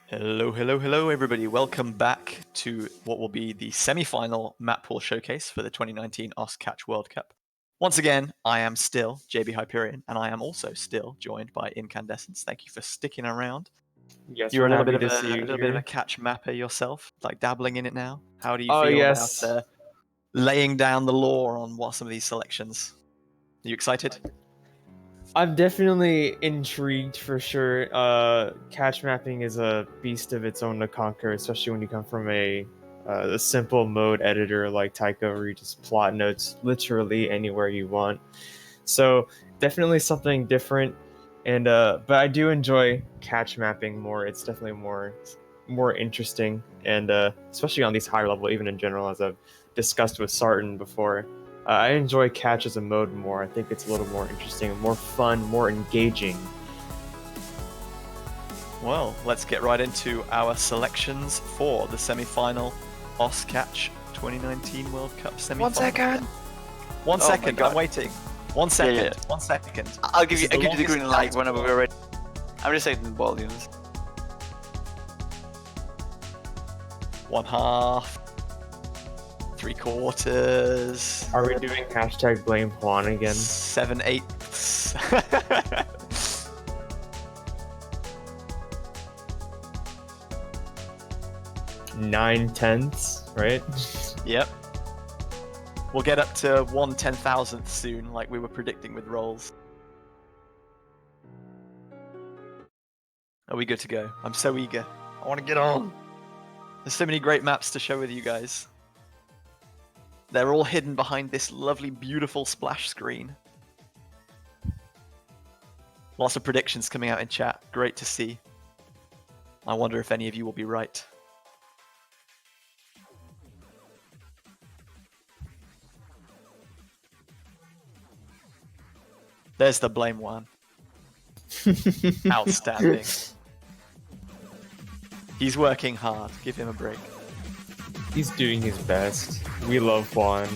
Hello, hello, hello, everybody. Welcome back to what will be the semi-final map pool showcase for the 2019 OSCatch World Cup. Once again, I am still JB Hyperion, and I am also still joined by Incandescence. Thank you for sticking around. Yes, You're we're a little happy bit of to see you a little bit of a here. catch mapper yourself, like dabbling in it now. How do you Oh, feel yes. about laying down the law on what some of these selections? Are you excited? I'm definitely intrigued for sure. Catch mapping is a beast of its own to conquer, especially when you come from a simple mode editor like Taika, where you just plot notes literally anywhere you want. So definitely something different, and but I do enjoy catch mapping more. It's definitely more interesting, and especially on these higher level, even in general, as I've discussed with Sarton before. I enjoy catch as a mode more. I think it's a little more interesting, more fun, more engaging. Well, let's get right into our selections for the semi-final OSCatch 2019 World Cup semi-final. 1 second. 1 Oh my second. God. I'm waiting. 1 second. yeah. 1 second. I'll give This you is the longest green light whenever countdown. we're ready. I'm just saying the volumes. 1/2. 3/4. Are we doing hashtag blame Juan again? 7/8. 9/10, right? Yep. We'll get up to 1/10,000th soon, like we were predicting with rolls. Are we good to go? I'm so eager. I want to get on. There's so many great maps to share with you guys. They're all hidden behind this lovely, beautiful splash screen. Lots of predictions coming out in chat. Great to see. I wonder if any of you will be right. There's the blame one. Outstanding. He's working hard. Give him a break. He's doing his best. We love Juan.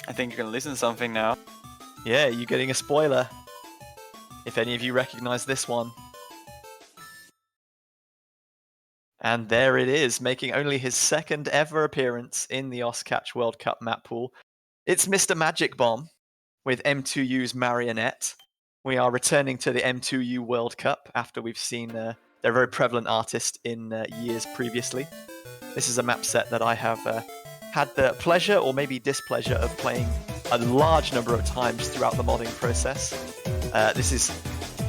I think you can listen to something now. Yeah, you're getting a spoiler. If any of you recognize this one. And there it is, making only his second ever appearance in the Oscatch World Cup map pool. It's Mr. Magic Bomb with M2U's Marionette. We are returning to the M2U World Cup after we've seen their very prevalent artist in years previously. This is a map set that I have had the pleasure or maybe displeasure of playing a large number of times throughout the modding process. This is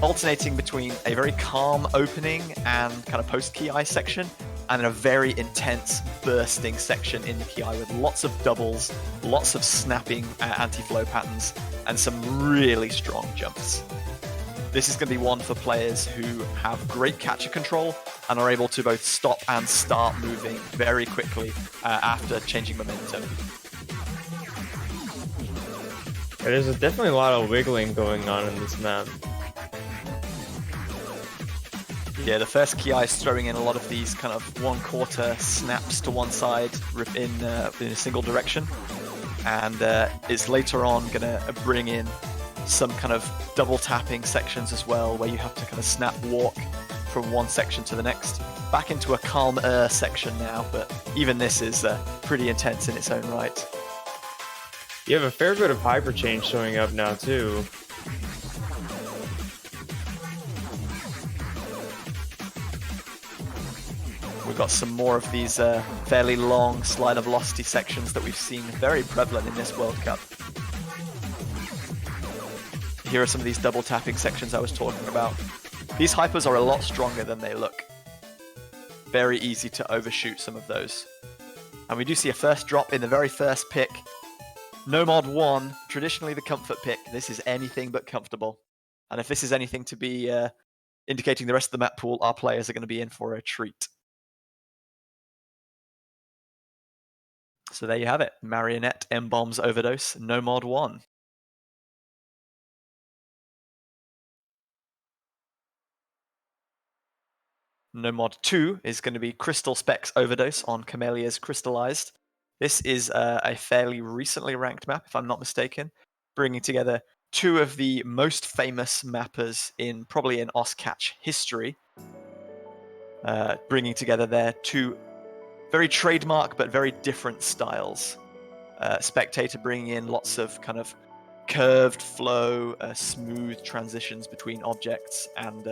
alternating between a very calm opening and kind of post-ki section, and a very intense bursting section in the ki with lots of doubles, lots of snapping anti-flow patterns, and some really strong jumps. This is going to be one for players who have great catcher control and are able to both stop and start moving very quickly after changing momentum. There's definitely a lot of wiggling going on in this map. Yeah, the first ki is throwing in a lot of these kind of 1/4 snaps to one side in a single direction, and it's later on going to bring in some kind of double tapping sections as well, where you have to kind of snap walk from one section to the next. Back into a calmer section now, but even this is pretty intense in its own right. You have a fair bit of hyper change showing up now too. We've got some more of these fairly long slide of velocity sections that we've seen very prevalent in this World Cup. Here are some of these double tapping sections I was talking about. These hypers are a lot stronger than they look. Very easy to overshoot some of those. And we do see a first drop in the very first pick. No Mod 1, traditionally the comfort pick. This is anything but comfortable. And if this is anything to be indicating the rest of the map pool, our players are going to be in for a treat. So there you have it. Marionette, M-Bombs Overdose, No Mod 1. No Mod 2 is going to be Crystal Specs Overdose on Camelia's Crystallized. This is a fairly recently ranked map, if I'm not mistaken, bringing together two of the most famous mappers in probably in Oscatch history, bringing together their two very trademark but very different styles. Spectator bringing in lots of kind of curved flow, smooth transitions between objects, and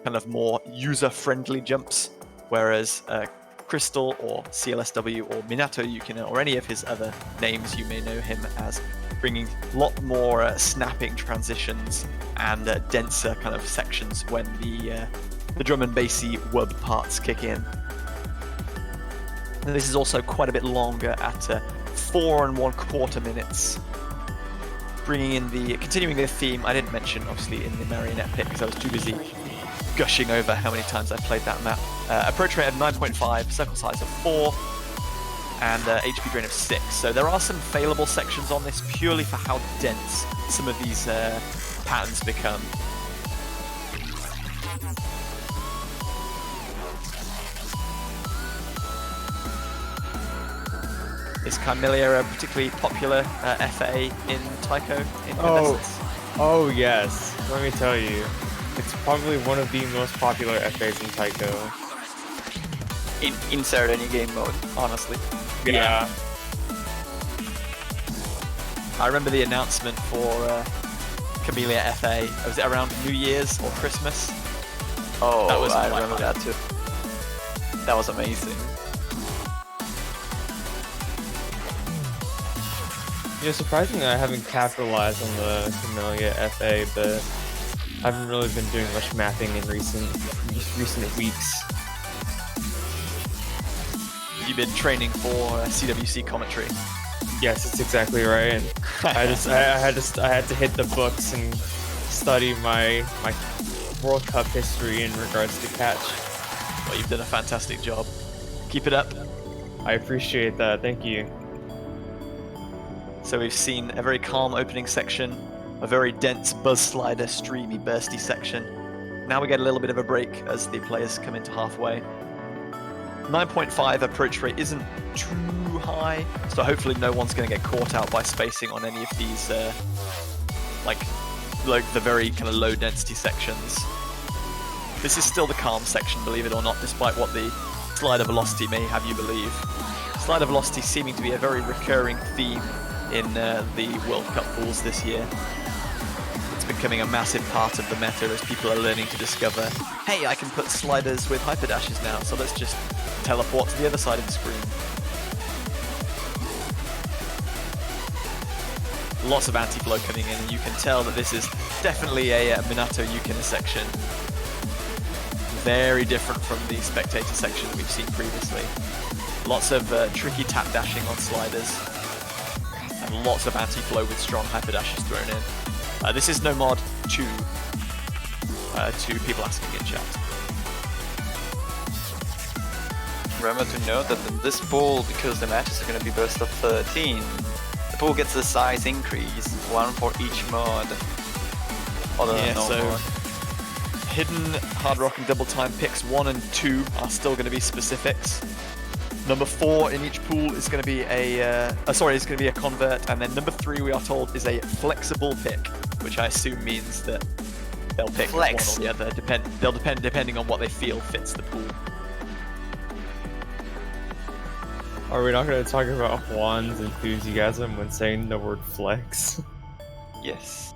kind of more user-friendly jumps, whereas Crystal or CLSW or Minato Yukino or any of his other names you may know him as, bringing a lot more snapping transitions and denser kind of sections when the drum and bassy wub parts kick in. And this is also quite a bit longer at 4 1/4 minutes. Bringing in continuing the theme I didn't mention obviously in the Marionette pick because I was too busy gushing over how many times I played that map. Approach rate of 9.5, circle size of 4, and HP drain of 6. So there are some failable sections on this purely for how dense some of these patterns become. Is Camellia a particularly popular FA in Taiko in contestants? Oh yes. Let me tell you, it's probably one of the most popular FAs in Taiko. Insert any game mode, honestly. Yeah. I remember the announcement for Camellia FA. Was it around New Year's or Christmas? Oh, That was I quite remember funny. that too. That was amazing. Surprisingly, I haven't capitalized on the Camellia FA, but I haven't really been doing much mapping in recent weeks. You've been training for CWC commentary. Yes, that's exactly right. And I had to hit the books and study my World Cup history in regards to catch. Well, you've done a fantastic job. Keep it up. I appreciate that. Thank you. So we've seen a very calm opening section, a very dense buzz slider, streamy, bursty section. Now we get a little bit of a break as the players come into halfway. 9.5 approach rate isn't too high, so hopefully no one's going to get caught out by spacing on any of these, like the very kind of low density sections. This is still the calm section, believe it or not, despite what the slider velocity may have you believe. Slider velocity seeming to be a very recurring theme in the World Cup pools this year. It's becoming a massive part of the meta as people are learning to discover, hey, I can put sliders with hyperdashes now, so let's just teleport to the other side of the screen. Lots of anti-flow coming in, and you can tell that this is definitely a Minato Yukina section. Very different from the spectator section that we've seen previously. Lots of tricky tap dashing on sliders, and lots of anti-flow with strong hyperdashes thrown in. This is no mod to people asking in chat. Remember to note that in this pool, because the matches are going to be best of 13, the pool gets a size increase, one for each mod. So hidden hard rock and double time picks 1 and 2 are still going to be specifics. Number 4 in each pool is going to be a convert, and then number 3 we are told is a flexible pick, which I assume means that they'll pick one or the other. They'll depend depending on what they feel fits the pool. Are we not going to talk about Juan's enthusiasm when saying the word flex? Yes.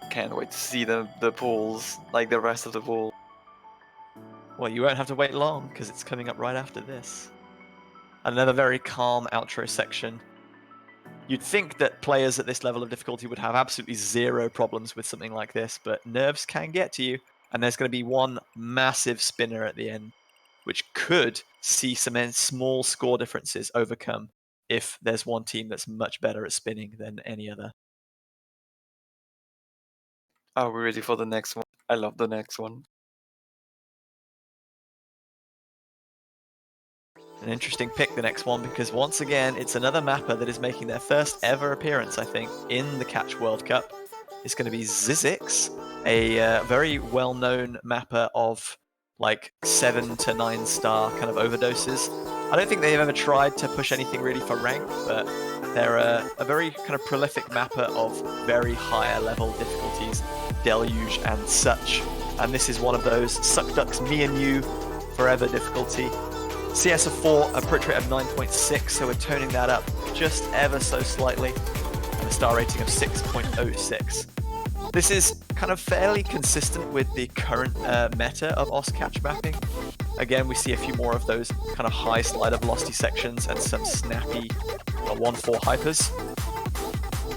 Can't wait to see the pools, like the rest of the pool. Well, you won't have to wait long, because it's coming up right after this. Another very calm outro section. You'd think that players at this level of difficulty would have absolutely zero problems with something like this, but nerves can get to you, and there's going to be one massive spinner at the end, which could see some small score differences overcome if there's one team that's much better at spinning than any other. Are we ready for the next one? I love the next one. An interesting pick, the next one, because once again, it's another mapper that is making their first ever appearance, I think, in the Catch World Cup. It's going to be Zizix, a very well-known mapper of like 7 to 9 star kind of overdoses. I don't think they've ever tried to push anything really for rank, but they're a very kind of prolific mapper of very higher level difficulties, Deluge and such. And this is one of those Suck Ducks Me and You forever difficulty. CS of 4, approach rate of 9.6, so we're toning that up just ever so slightly, and a star rating of 6.06. This is kind of fairly consistent with the current meta of OS catch mapping. Again, we see a few more of those kind of high slider velocity sections and some snappy 1-4 hypers.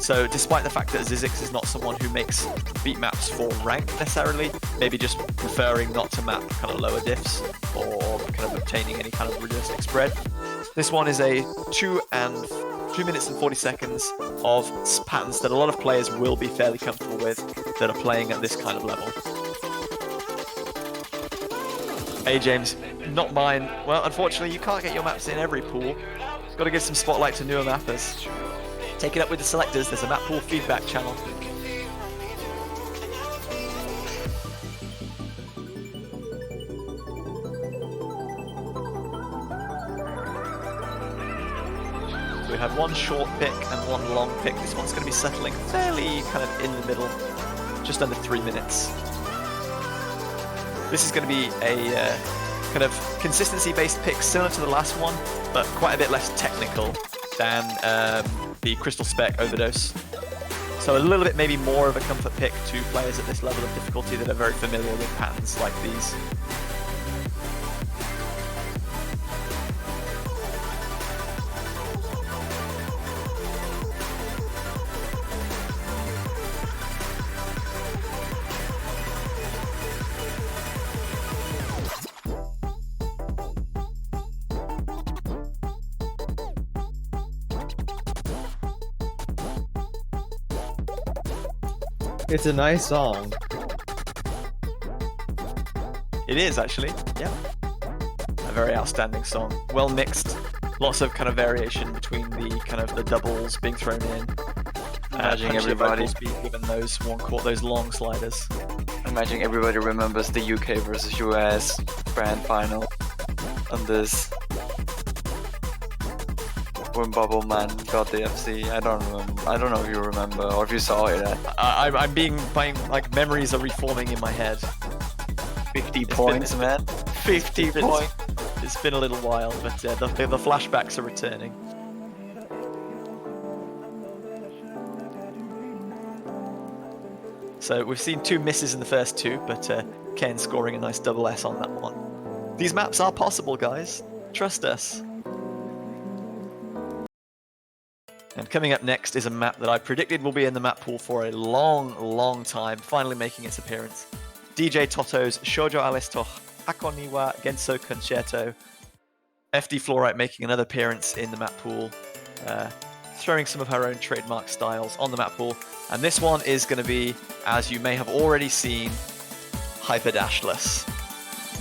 So despite the fact that Zizix is not someone who makes beat maps for rank necessarily, maybe just preferring not to map kind of lower diffs or kind of obtaining any kind of realistic spread, this one is a 2 minutes and 40 seconds of patterns that a lot of players will be fairly comfortable with that are playing at this kind of level. Hey James, not mine. Well, unfortunately you can't get your maps in every pool. Got to give some spotlight to newer mappers. Take it up with the selectors, there's a map pool feedback channel. So we had one short pick and one long pick. This one's going to be settling fairly kind of in the middle, just under 3 minutes. This is going to be a kind of consistency-based pick, similar to the last one, but quite a bit less technical than the Crystal Spec Overdose. So a little bit maybe more of a comfort pick to players at this level of difficulty that are very familiar with patterns like these. It's a nice song. It is actually, yeah. A very outstanding song. Well mixed. Lots of kind of variation between the kind of the doubles being thrown in. Imagine punchy everybody. vocals being given those long sliders. Imagine everybody remembers the UK versus US grand final on this. When Bubble Man got the FC. I don't remember. I don't know if you remember or if you saw it. I'm being like memories are reforming in my head. 50 points, man. 50 points. It's been a little while, but the flashbacks are returning. So we've seen 2 misses in the first 2, but Ken scoring a nice double S on that one. These maps are possible, guys. Trust us. And coming up next is a map that I predicted will be in the map pool for a long time, finally making its appearance. DJ Toto's Shoujo Alisto Hakoniwa Genso Concerto. FD Fluorite making another appearance in the map pool, throwing some of her own trademark styles on the map pool. And this one is going to be, as you may have already seen, hyper dashless.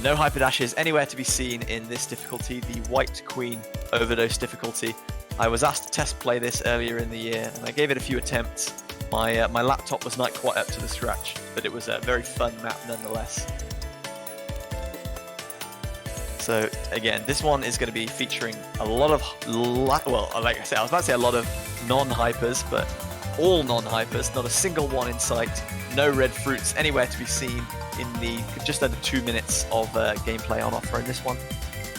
No hyper dashes anywhere to be seen in this difficulty, the White Queen Overdose difficulty. I was asked to test play this earlier in the year, and I gave it a few attempts. My laptop was not quite up to the scratch, but it was a very fun map nonetheless. So again, this one is going to be featuring a lot of, well, like I said, I was about to say a lot of non-hypers, but all non-hypers, not a single one in sight, no red fruits anywhere to be seen in the just under 2 minutes of gameplay on offer in this one.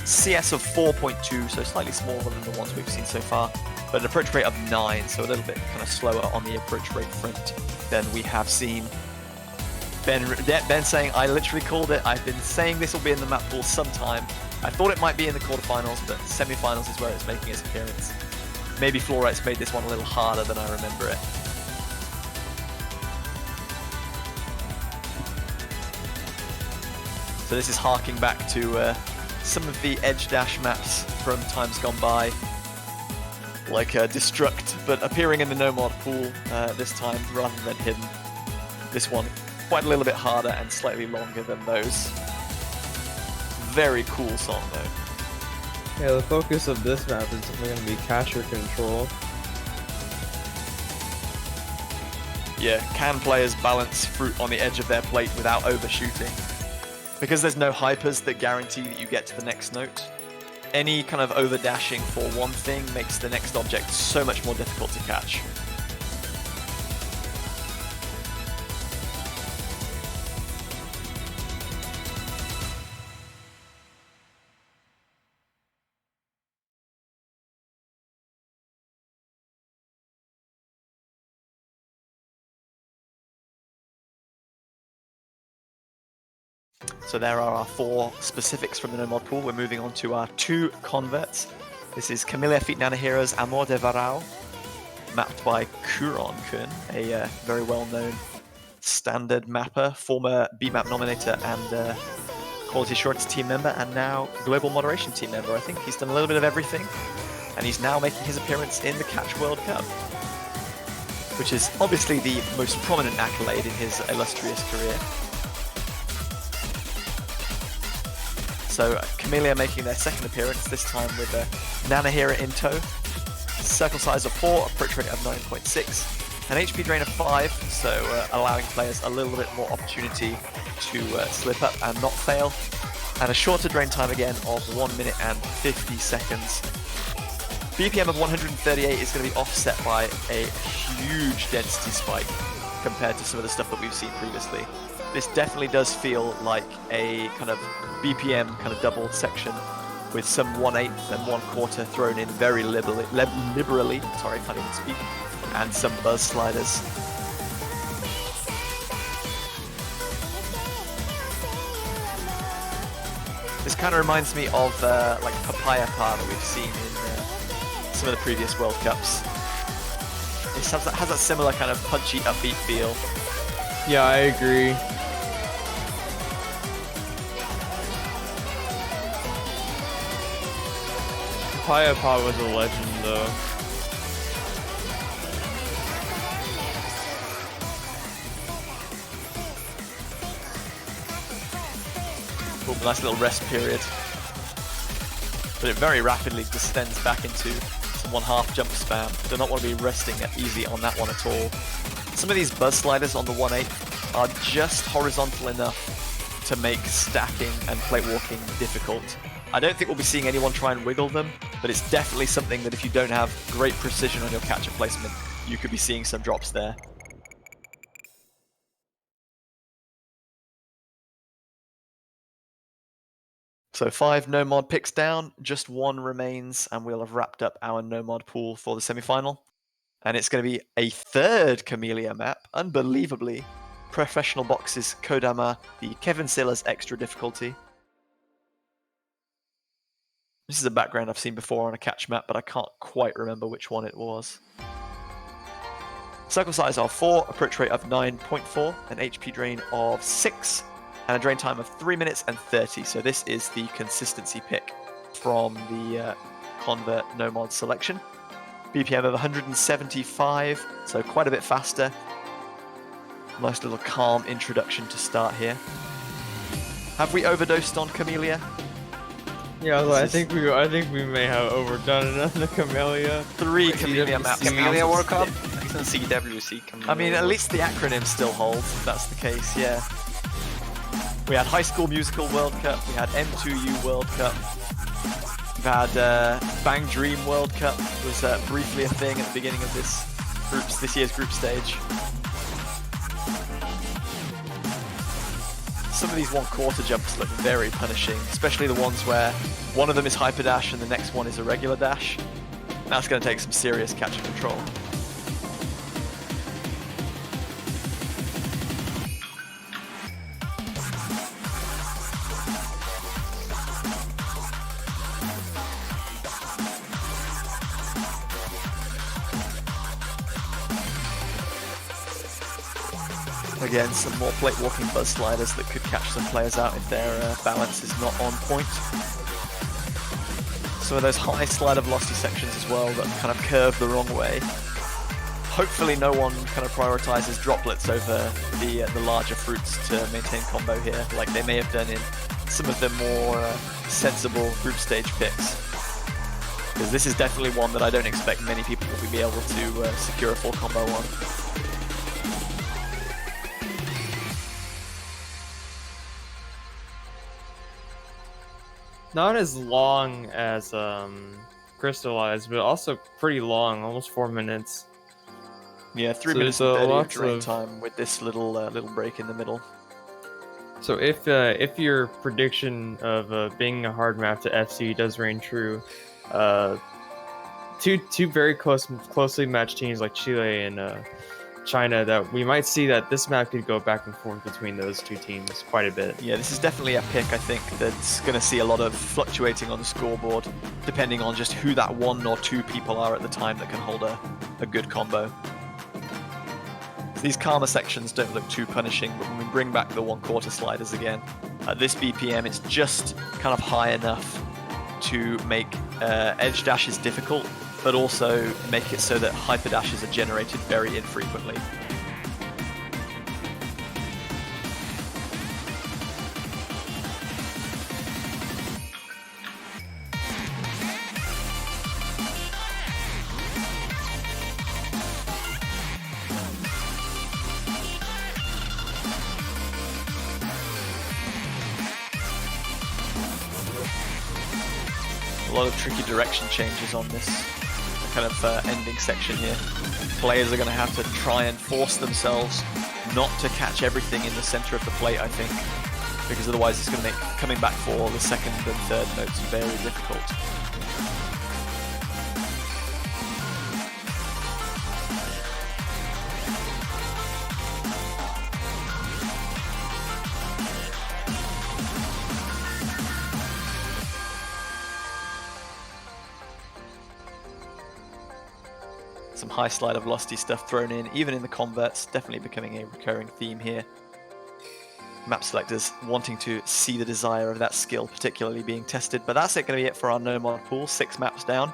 CS of 4.2, so slightly smaller than the ones we've seen so far, but an approach rate of 9, so a little bit kind of slower on the approach rate front than we have seen. Ben saying, I literally called it. I've been saying this will be in the map pool sometime. I thought it might be in the quarterfinals, but semi-finals is where it's making its appearance. Maybe Fluorite's made this one a little harder than I remember it. So this is harking back to some of the edge dash maps from times gone by, like Destruct, but appearing in the no mod pool this time rather than hidden. This one quite a little bit harder and slightly longer than those. Very cool song though. Yeah, the focus of this map is definitely going to be catcher control. Yeah, can players balance fruit on the edge of their plate without overshooting? Because there's no hypers that guarantee that you get to the next note, any kind of over dashing for one thing makes the next object so much more difficult to catch. So there are our 4 specifics from the no mod pool. We're moving on to our 2 converts. This is Camilla Feet Nanahiro's Amor de Varao, mapped by Kuron-kun, a very well-known standard mapper, former BMAP nominator and quality assurance team member, and now global moderation team member. I think he's done a little bit of everything, and he's now making his appearance in the Catch World Cup, which is obviously the most prominent accolade in his illustrious career. So Camellia making their second appearance, this time with Nanahira in tow. Circle size of 4, approach rate of 9.6, an HP drain of 5, so allowing players a little bit more opportunity to slip up and not fail. And a shorter drain time again of 1 minute and 50 seconds. BPM of 138 is going to be offset by a huge density spike compared to some of the stuff that we've seen previously. This definitely does feel like a kind of BPM kind of double section with some 1/8 and 1/4 thrown in very liberally, sorry, I can't even speak, and some buzz sliders. This kind of reminds me of like Papaya Par that we've seen in some of the previous World Cups. It has that similar kind of punchy, upbeat feel. Yeah, I agree. Papaya Pot was a legend, though. Cool, nice little rest period. But it very rapidly descends back into some 1/2 jump spam. Do not want to be resting easy on that one at all. Some of these buzz sliders on the 1/8 are just horizontal enough to make stacking and plate walking difficult. I don't think we'll be seeing anyone try and wiggle them, but it's definitely something that if you don't have great precision on your catcher placement, you could be seeing some drops there. So 5 no mod picks down, just 1 remains, and we'll have wrapped up our no mod pool for the semi-final. And it's going to be a 3rd Camellia map, unbelievably. Professional Boxes Kodama, the Kevin Sailor's extra difficulty. This is a background I've seen before on a catch map, but I can't quite remember which one it was. Circle size of 4, approach rate of 9.4, an HP drain of 6, and a drain time of 3 minutes and 30. So this is the consistency pick from the Convert no mod selection. BPM of 175, so quite a bit faster. Nice little calm introduction to start here. Have we overdosed on Camellia? Yeah, I think we may have overdone it on the Camellia. 3 Camellia maps. Camellia World Cup? It's in CWC. I mean, at least the acronym still holds, if that's the case, yeah. We had High School Musical World Cup, we had M2U World Cup, we've had Bang Dream World Cup, was briefly a thing at the beginning of this year's group stage. Some of these 1/4 jumps look very punishing, especially the ones where one of them is hyper dash and the next one is a regular dash. That's going to take some serious catcher control. Again, some more plate walking buzz sliders that could catch some players out if their balance is not on point. Some of those high slider velocity sections as well that kind of curve the wrong way. Hopefully no one kind of prioritizes droplets over the larger fruits to maintain combo here, like they may have done in some of the more sensible group stage picks. Because this is definitely one that I don't expect many people will be able to secure a full combo on. Not as long as Crystallized, but also pretty long, almost 4 minutes. Yeah, 3 So minutes there's and 30 of lots drain of- time with this little break in the middle. So if your prediction of being a hard map to FC does reign true, two very closely matched teams like Chile and China, that we might see that this map could go back and forth between those two teams quite a bit. Yeah, this is definitely a pick, I think, that's going to see a lot of fluctuating on the scoreboard, depending on just who that 1 or 2 people are at the time that can hold a good combo. So these Karma sections don't look too punishing, but when we bring back the 1/4 sliders again, at this BPM it's just kind of high enough to make edge dashes difficult, but also make it so that hyper dashes are generated very infrequently. A lot of tricky direction changes on this kind of ending section here. Players are going to have to try and force themselves not to catch everything in the center of the plate, I think, because otherwise it's going to make coming back for the second and third notes very difficult. Some high slider velocity stuff thrown in, even in the converts, definitely becoming a recurring theme here. Map selectors wanting to see the desire of that skill particularly being tested, but that's going to be it for our no mod pool, 6 maps down.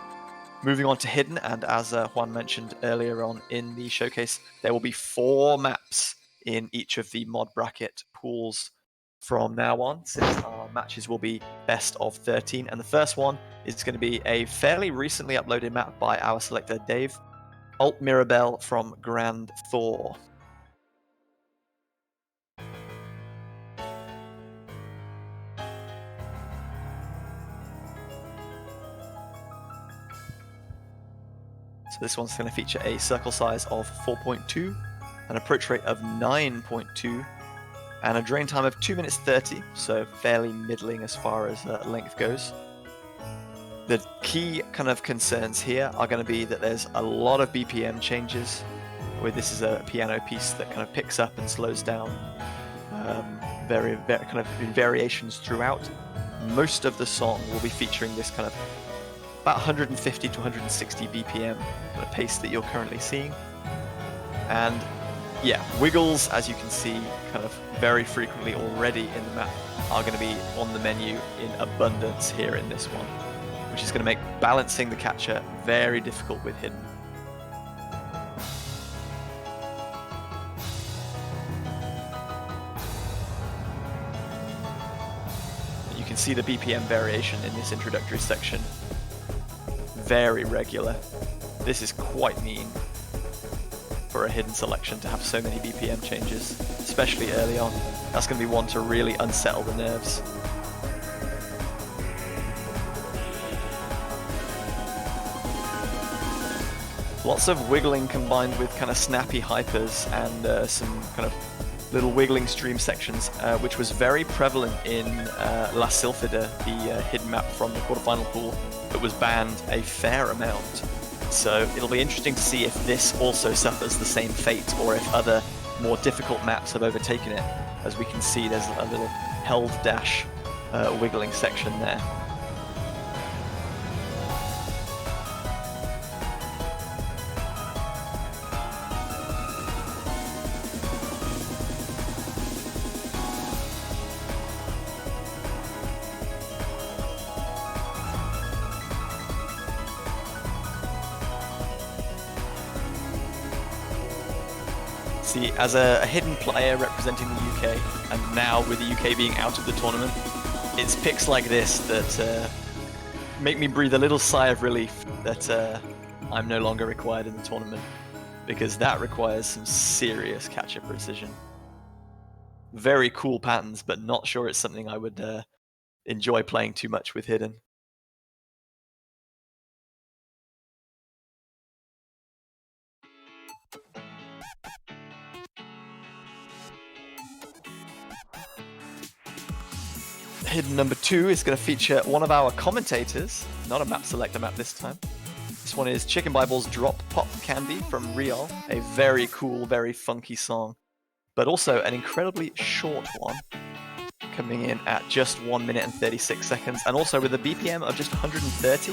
Moving on to hidden, and as Juan mentioned earlier on in the showcase, there will be 4 maps in each of the mod bracket pools from now on, since our matches will be best of 13, and the first one is going to be a fairly recently uploaded map by our selector Dave, Alt Mirabelle from Grand Thor. So this one's going to feature a circle size of 4.2, an approach rate of 9.2, and a drain time of 2 minutes 30, so fairly middling as far as length goes. The key kind of concerns here are going to be that there's a lot of BPM changes, where this is a piano piece that kind of picks up and slows down very kind of in variations throughout. Most of the song will be featuring this kind of about 150 to 160 BPM kind of pace that you're currently seeing. And yeah, wiggles, as you can see, kind of very frequently already in the map are going to be on the menu in abundance here in this one, which is going to make balancing the catcher very difficult with hidden. You can see the BPM variation in this introductory section. Very regular. This is quite mean for a hidden selection to have so many BPM changes, especially early on. That's going to be one to really unsettle the nerves. Lots of wiggling combined with kind of snappy hypers and some kind of little wiggling stream sections, which was very prevalent in La Sylphida, the hidden map from the quarterfinal pool that was banned a fair amount. So it'll be interesting to see if this also suffers the same fate, or if other more difficult maps have overtaken it. As we can see, there's a little held dash wiggling section there. See, as a hidden player representing the UK, and now with the UK being out of the tournament, it's picks like this that make me breathe a little sigh of relief that I'm no longer required in the tournament, because that requires some serious catcher precision. Very cool patterns, but not sure it's something I would enjoy playing too much with hidden. Hidden number 2 is going to feature one of our commentators, not a map selector map this time. This one is Chicken Bible's Drop Pop Candy from Real, a very cool, very funky song, but also an incredibly short one, coming in at just 1 minute and 36 seconds, and also with a BPM of just 130.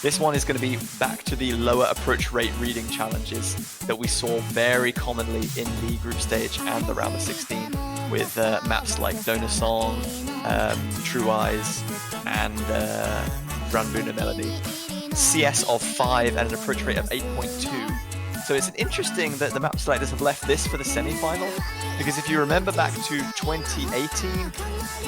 This one is going to be back to the lower approach rate reading challenges that we saw very commonly in the group stage and the round of 16, with maps like Donor Song, True Eyes, and Ranbuna Melody. CS of 5 and an approach rate of 8.2. So it's interesting that the map selectors have left this for the semi-final, because if you remember back to 2018,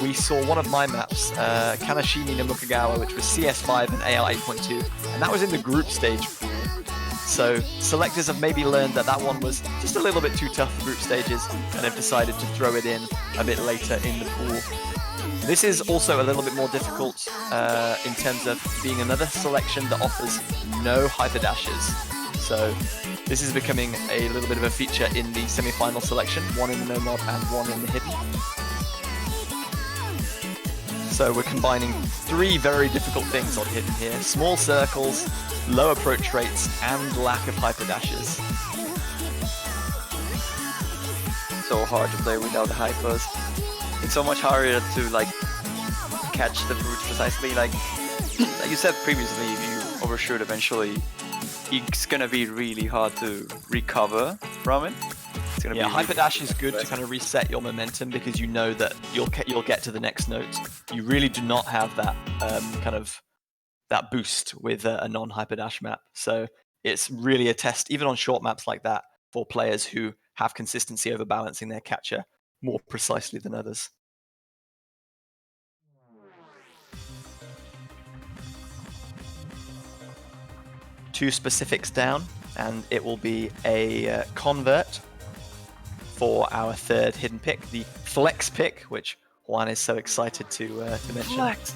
we saw one of my maps, Kanashimi no Mukagawa, which was CS5 and AL 8.2, and that was in the group stage pool. So selectors have maybe learned that that one was just a little bit too tough for group stages, and have decided to throw it in a bit later in the pool. This is also a little bit more difficult in terms of being another selection that offers no hyper dashes. So this is becoming a little bit of a feature in the semi-final selection, one in the no mod and one in the hidden. So we're combining 3 very difficult things on hidden here: small circles, low approach rates, and lack of hyper dashes. So hard to play without the hypers. It's so much harder to like catch the fruits precisely. Like you said previously, if you overshoot eventually, it's gonna be really hard to recover from it. It's gonna be hyper dash is good to kind of reset your momentum because you know that you'll get to the next note. You really do not have that kind of that boost with a non-hyper dash map. So it's really a test, even on short maps like that, for players who have consistency over balancing their catcher more precisely than others. Two specifics down, and it will be a convert for our third hidden pick, the flex pick, which Juan is so excited to mention. Flex.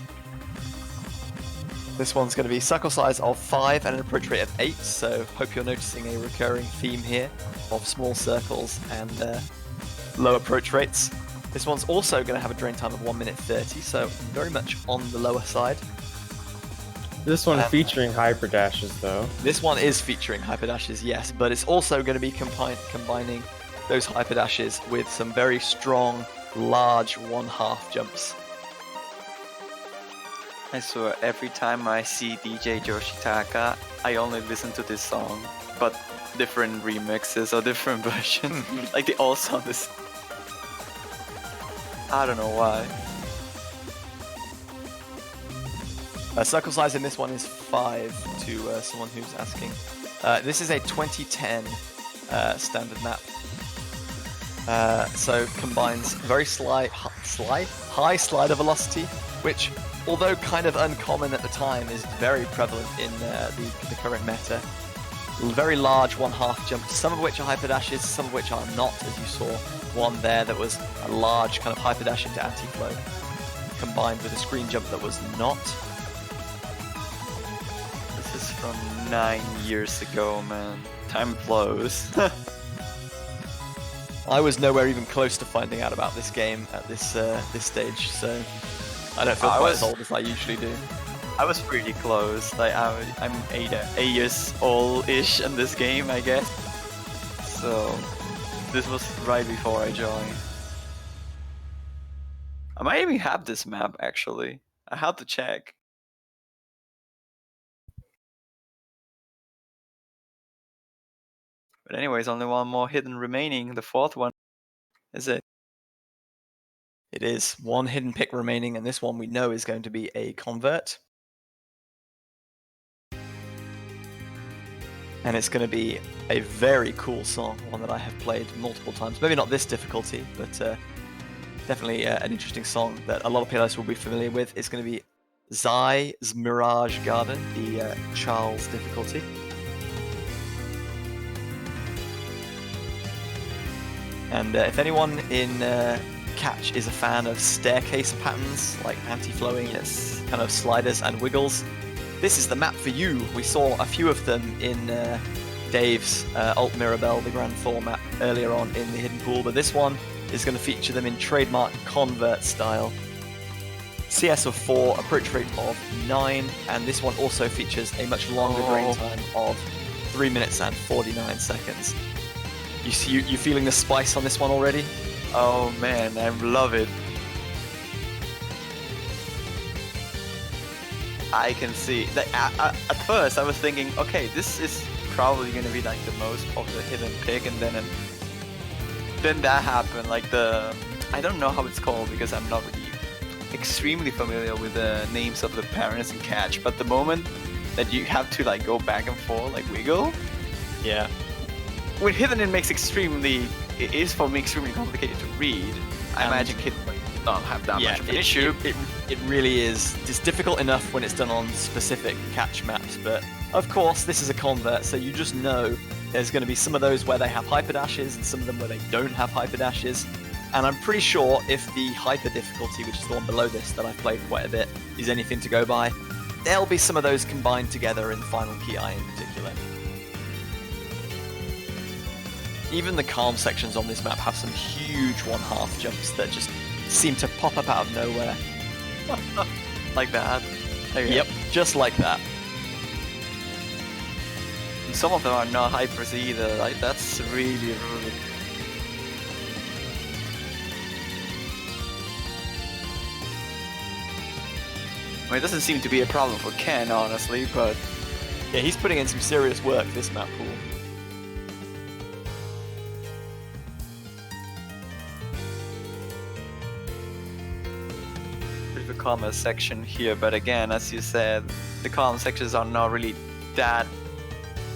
This one's going to be circle size of 5 and an approach rate of 8, so hope you're noticing a recurring theme here of small circles and low approach rates. This one's also going to have a drain time of 1 minute 30, so very much on the lower side. This one featuring hyper dashes, though. This one is featuring hyper dashes, yes, but it's also going to be combining those hyper dashes with some very strong, large 1/2 jumps. I swear, every time I see DJ Yoshitaka, I only listen to this song, but different remixes or different versions. Like they all sound this. I don't know why. Circle size in this one is 5 to someone who's asking. This is a 2010 standard map. So combines very high slider velocity, which, although kind of uncommon at the time, is very prevalent in the current meta. Very large 1/2 jumps, some of which are hyper dashes, some of which are not, as you saw one there that was a large kind of hyper dash into anti-flow, combined with a screen jump that was not. This is from 9 years ago, man. Time flows. I was nowhere even close to finding out about this game at this stage, so I don't feel quite as old as I usually do. I was pretty close. Like I'm 8 years old-ish in this game, I guess. So this was right before I joined. I might even have this map actually. I have to check. But anyways, only one more hidden remaining. The fourth one is it. It is one hidden pick remaining, and this one we know is going to be a convert. And it's going to be a very cool song, one that I have played multiple times. Maybe not this difficulty, but definitely an interesting song that a lot of players will be familiar with. It's going to be Zai's Mirage Garden, the Charles difficulty. And if anyone in Catch is a fan of staircase patterns, like anti-flowing kind of sliders and wiggles, this is the map for you. We saw a few of them in Dave's Alt Mirabelle, the Grand 4 map, earlier on in the Hidden Pool, but this one is going to feature them in trademark convert style. CS of 4, approach rate of 9, and this one also features a much longer drain time of 3 minutes and 49 seconds. You feeling the spice on this one already? Oh man, I love it. I can see. Like, at first, I was thinking, okay, this is probably gonna be like the most popular hidden pick, and then that happened. Like I don't know how it's called because I'm not really extremely familiar with the names of the parents in Catch. But the moment that you have to like go back and forth, like wiggle, yeah. With hidden, it is for me extremely complicated to read. I imagine hidden would not have that much of an issue. It really is. It's difficult enough when it's done on specific Catch maps, but of course this is a convert, so you just know there's going to be some of those where they have hyper dashes and some of them where they don't have hyper dashes. And I'm pretty sure if the hyper difficulty, which is the one below this that I've played quite a bit, is anything to go by, there'll be some of those combined together in Final Key Eye in particular. Even the calm sections on this map have some huge 1/2 jumps that just seem to pop up out of nowhere. Like that. Okay. Yep, just like that. Some of them are not hypers either. Like that's really rude. I mean, it doesn't seem to be a problem for Ken, honestly, but Yeah, he's putting in some serious work, this map pool. pretty calmer section here. But again, as you said, the calm sections are not really that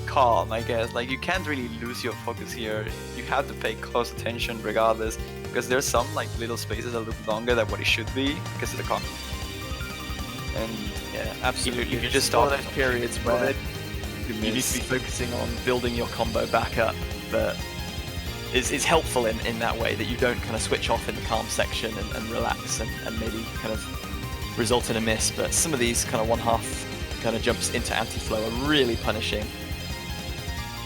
calm, I guess. Like you can't really lose your focus here. You have to pay close attention regardless, because there's some like little spaces that look longer than what it should be because of the calm. And Yeah, absolutely. you just It's one stop of those periods where you you need miss. to be focusing on building your combo back up, but it's helpful in that way that you don't kind of switch off in the calm section and relax and maybe kind of result in a miss. But some of these kind of 1/2 kind of jumps into anti-flow are really punishing.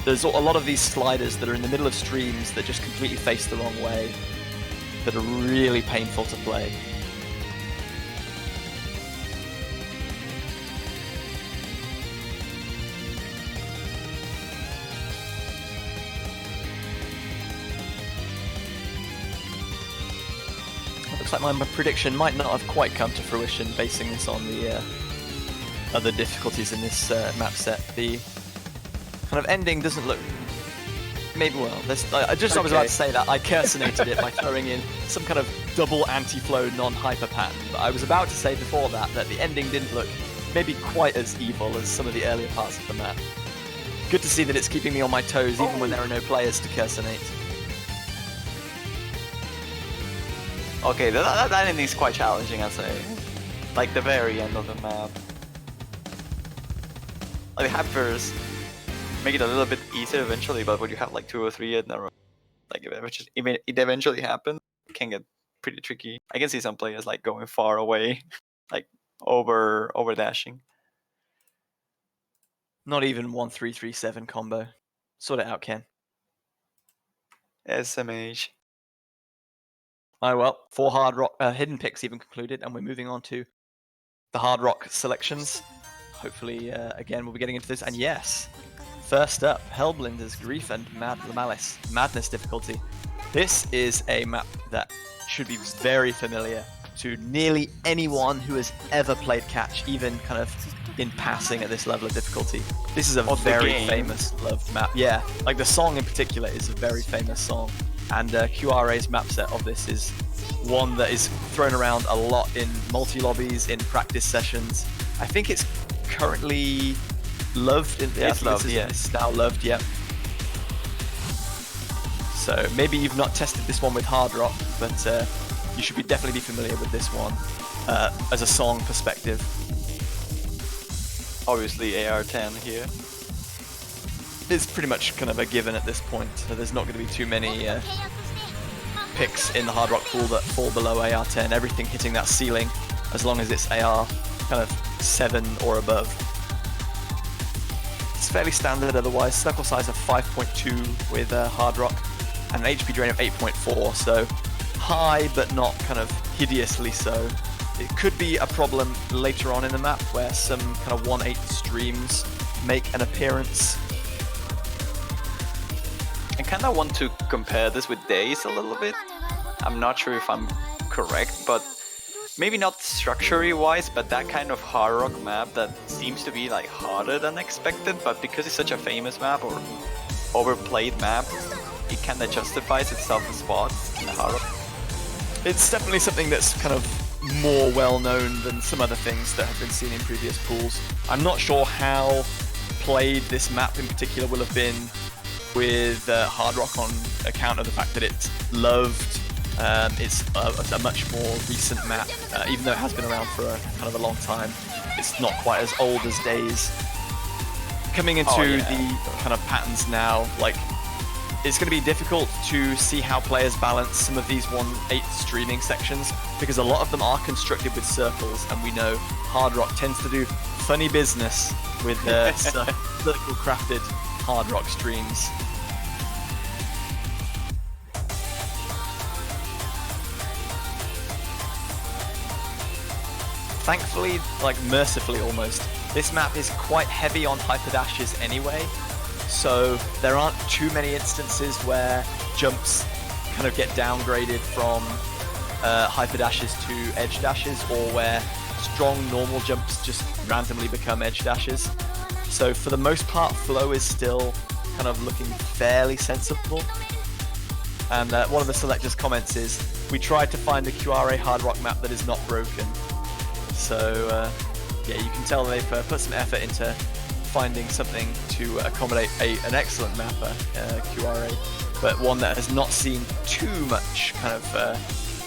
There's a lot of these sliders that are in the middle of streams that just completely face the wrong way that are really painful to play. Looks like my prediction might not have quite come to fruition, basing this on the other difficulties in this map set. The kind of ending doesn't look... Maybe, well, I was about to say that I cursinated it by throwing in some kind of double anti-flow non-hyper pattern, but I was about to say before that the ending didn't look maybe quite as evil as some of the earlier parts of the map. Good to see that it's keeping me on my toes even when there are no players to cursinate. Okay, that ending is quite challenging, I'd say. Like the very end of the map. Like the hypers make it a little bit easier eventually, but when you have like 2 or 3 in a row, like it eventually happens, it can get pretty tricky. I can see some players like going far away, like over dashing. Not even 1-3-3-7 combo. Sort it out, Ken. SMH. Oh well, 4 hard rock hidden picks even concluded, and we're moving on to the hard rock selections. Hopefully, again, we'll be getting into this. And yes, first up, Hellblinder's Grief and Malice Madness difficulty. This is a map that should be very familiar to nearly anyone who has ever played catch, even kind of in passing at this level of difficulty. This is a very famous loved map. Yeah, like the song in particular is a very famous song. And QRA's map set of this is one that is thrown around a lot in multi-lobbies, in practice sessions. I think it's currently loved. It's loved, yes. It's now loved, yep. So maybe you've not tested this one with hard rock, but you should definitely be familiar with this one as a song perspective. Obviously AR10 here. It's pretty much kind of a given at this point, so there's not going to be too many picks in the hard rock pool that fall below AR10. Everything hitting that ceiling, as long as it's AR kind of 7 or above. It's fairly standard otherwise. Circle size of 5.2 with hard rock, and an HP drain of 8.4, so high but not kind of hideously so. It could be a problem later on in the map where some kind of 1/8 streams make an appearance. I kind of want to compare this with Days a little bit. I'm not sure if I'm correct, but maybe not structure wise, but that kind of hard rock map that seems to be like harder than expected, but because it's such a famous map or overplayed map, it kind of justifies itself in spots in the hard rock. It's definitely something that's kind of more well known than some other things that have been seen in previous pools. I'm not sure how played this map in particular will have been with hard rock on account of the fact that it's loved. It's a much more recent map, even though it has been around for a kind of a long time. It's not quite as old as Days. Coming into the kind of patterns now, like it's going to be difficult to see how players balance some of these 1/8 streaming sections because a lot of them are constructed with circles, and we know Hard Rock tends to do funny business with circle crafted Hard Rock streams. Thankfully, like mercifully almost, this map is quite heavy on hyperdashes anyway, so there aren't too many instances where jumps kind of get downgraded from hyperdashes to edge dashes, or where strong normal jumps just randomly become edge dashes. So for the most part, flow is still kind of looking fairly sensible. And one of the selectors' comments is, we tried to find a QRA Hard Rock map that is not broken. So yeah, you can tell they've put some effort into finding something to accommodate an excellent mapper, QRA, but one that has not seen too much kind of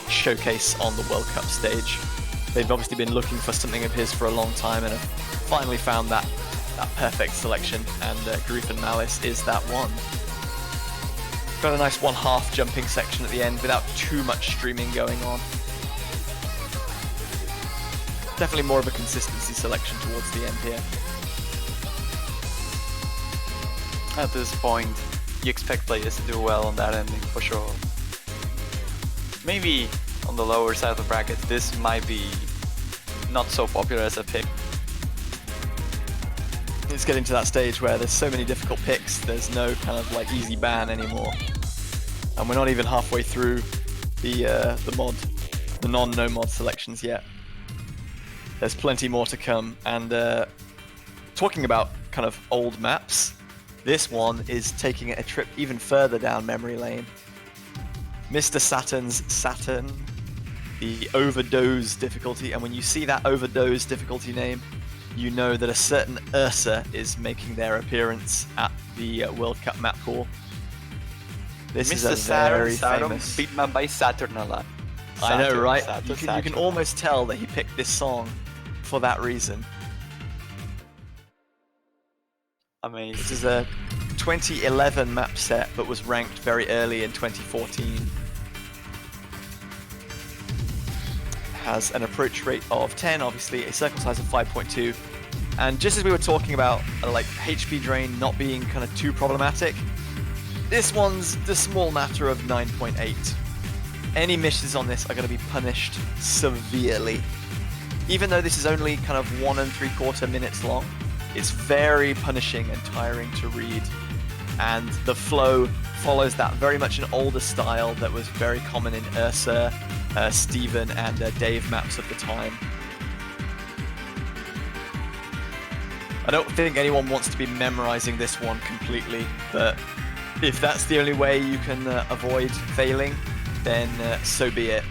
showcase on the World Cup stage. They've obviously been looking for something of his for a long time and have finally found that perfect selection, and Grief and Malice is that one. Got a nice 1/2 jumping section at the end without too much streaming going on. Definitely more of a consistency selection towards the end here. At this point, you expect players to do well on that ending for sure. Maybe on the lower side of the bracket, this might be not so popular as a pick. It's getting to that stage where there's so many difficult picks, there's no kind of like easy ban anymore. And we're not even halfway through the non-no mod selections yet. There's plenty more to come, and talking about kind of old maps, this one is taking it a trip even further down memory lane. Mr. Saturn's Saturn, the Overdose difficulty, and when you see that Overdose difficulty name, you know that a certain Ursa is making their appearance at the World Cup map pool. This is a very famous... beat man by Saturn a lot. I know, right? You can almost tell that he picked this song for that reason. Amazing. This is a 2011 map set, but was ranked very early in 2014. Has an approach rate of 10, obviously, a circle size of 5.2. And just as we were talking about like HP drain not being kind of too problematic, this one's the small matter of 9.8. Any misses on this are going to be punished severely. Even though this is only kind of 1 3/4 minutes long, it's very punishing and tiring to read. And the flow follows that very much an older style that was very common in Ursa, Steven, and Dave maps of the time. I don't think anyone wants to be memorizing this one completely, but if that's the only way you can avoid failing, then so be it.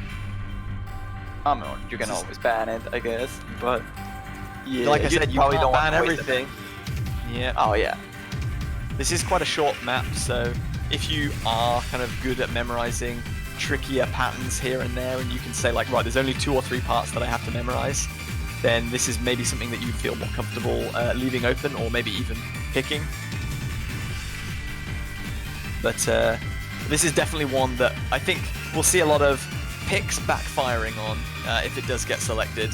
I mean, you can always ban it, I guess, but yeah, like I said, you probably can't don't ban want to waste everything. Yeah. Oh yeah. This is quite a short map, so if you are kind of good at memorizing trickier patterns here and there, and you can say like, right, there's only 2 or 3 parts that I have to memorize, then this is maybe something that you feel more comfortable leaving open, or maybe even picking. But this is definitely one that I think we'll see a lot of picks backfiring on if it does get selected,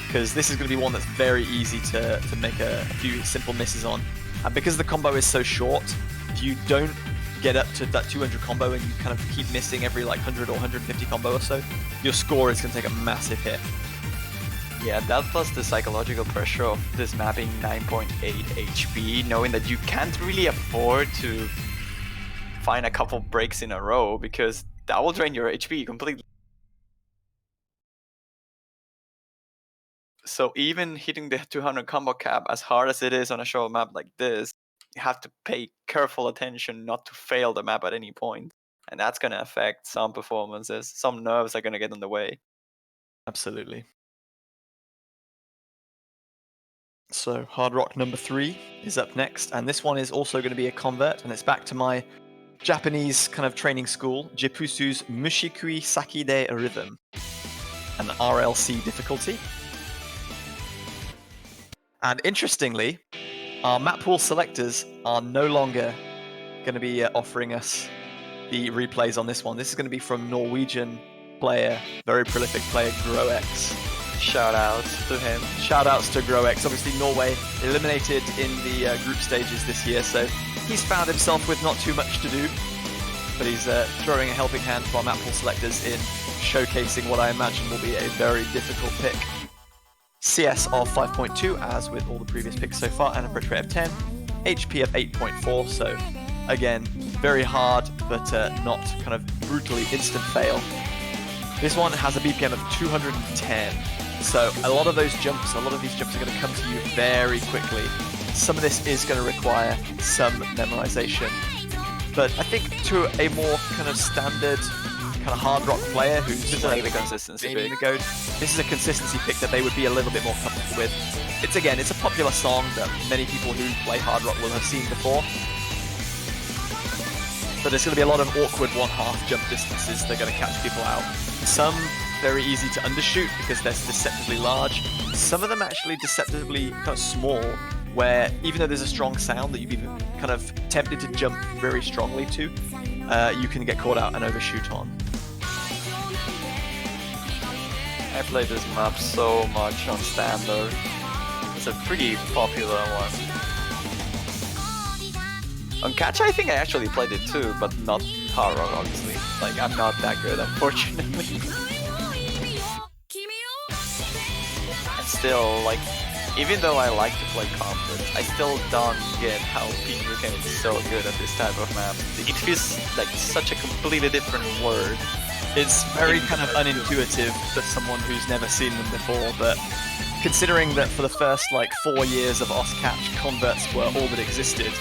because this is going to be one that's very easy to make a few simple misses on. And because the combo is so short, if you don't get up to that 200 combo and you kind of keep missing every like 100 or 150 combo or so, your score is going to take a massive hit. Yeah, that plus the psychological pressure of this mapping 9.8 HP, knowing that you can't really afford to find a couple breaks in a row, because that will drain your HP completely. So even hitting the 200 combo cap, as hard as it is on a short map like this, you have to pay careful attention not to fail the map at any point. And that's going to affect some performances. Some nerves are going to get in the way. Absolutely. So Hard Rock number 3 is up next, and this one is also going to be a convert, and it's back to my Japanese kind of training school, Jipusu's Mushikui Sakide Rhythm, an RLC difficulty. And interestingly, our map pool selectors are no longer going to be offering us the replays on this one. This is going to be from Norwegian player, very prolific player, Groex. Shout outs to him. Shout outs to Groex. Obviously, Norway eliminated in the group stages this year, so he's found himself with not too much to do. But he's throwing a helping hand to our map pool selectors in showcasing what I imagine will be a very difficult pick. CS of 5.2, as with all the previous picks so far, and a approach rate of 10. HP of 8.4, so again, very hard, but not kind of brutally instant fail. This one has a BPM of 210, so a lot of these jumps are going to come to you very quickly. Some of this is going to require some memorization, but I think to a more kind of standard kind of hard rock player who's just like the consistency pick. This is a consistency pick that they would be a little bit more comfortable with. It's a popular song that many people who play hard rock will have seen before. But there's going to be a lot of awkward 1/2 jump distances that are going to catch people out. Some very easy to undershoot because they're deceptively large. Some of them actually deceptively kind of small, where even though there's a strong sound that you've been kind of tempted to jump very strongly to, you can get caught out and overshoot on. I played this map so much on standard. It's a pretty popular one. On catch, I think I actually played it too, but not hard rock, obviously. Like, I'm not that good, unfortunately. And still, like, even though I like to play Combat, I still don't get how people can be so good at this type of map. It feels like such a completely different word. It's very kind of unintuitive for someone who's never seen them before, but considering that for the first like 4 years of OsCatch, converts were all that existed,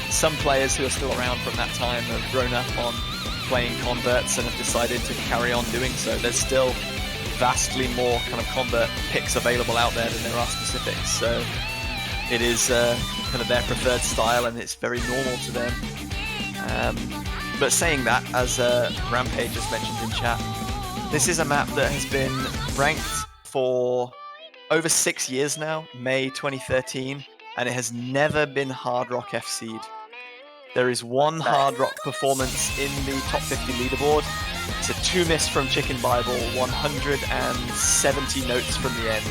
some players who are still around from that time have grown up on playing converts and have decided to carry on doing so. There's still vastly more kind of convert picks available out there than there are specifics, so it is kind of their preferred style and it's very normal to them. But saying that, as Rampage just mentioned in chat, this is a map that has been ranked for over 6 years now, May 2013, and it has never been Hard Rock FC'd. There is one Hard Rock performance in the top 50 leaderboard. It's a 2 miss from Chicken Bible, 170 notes from the end.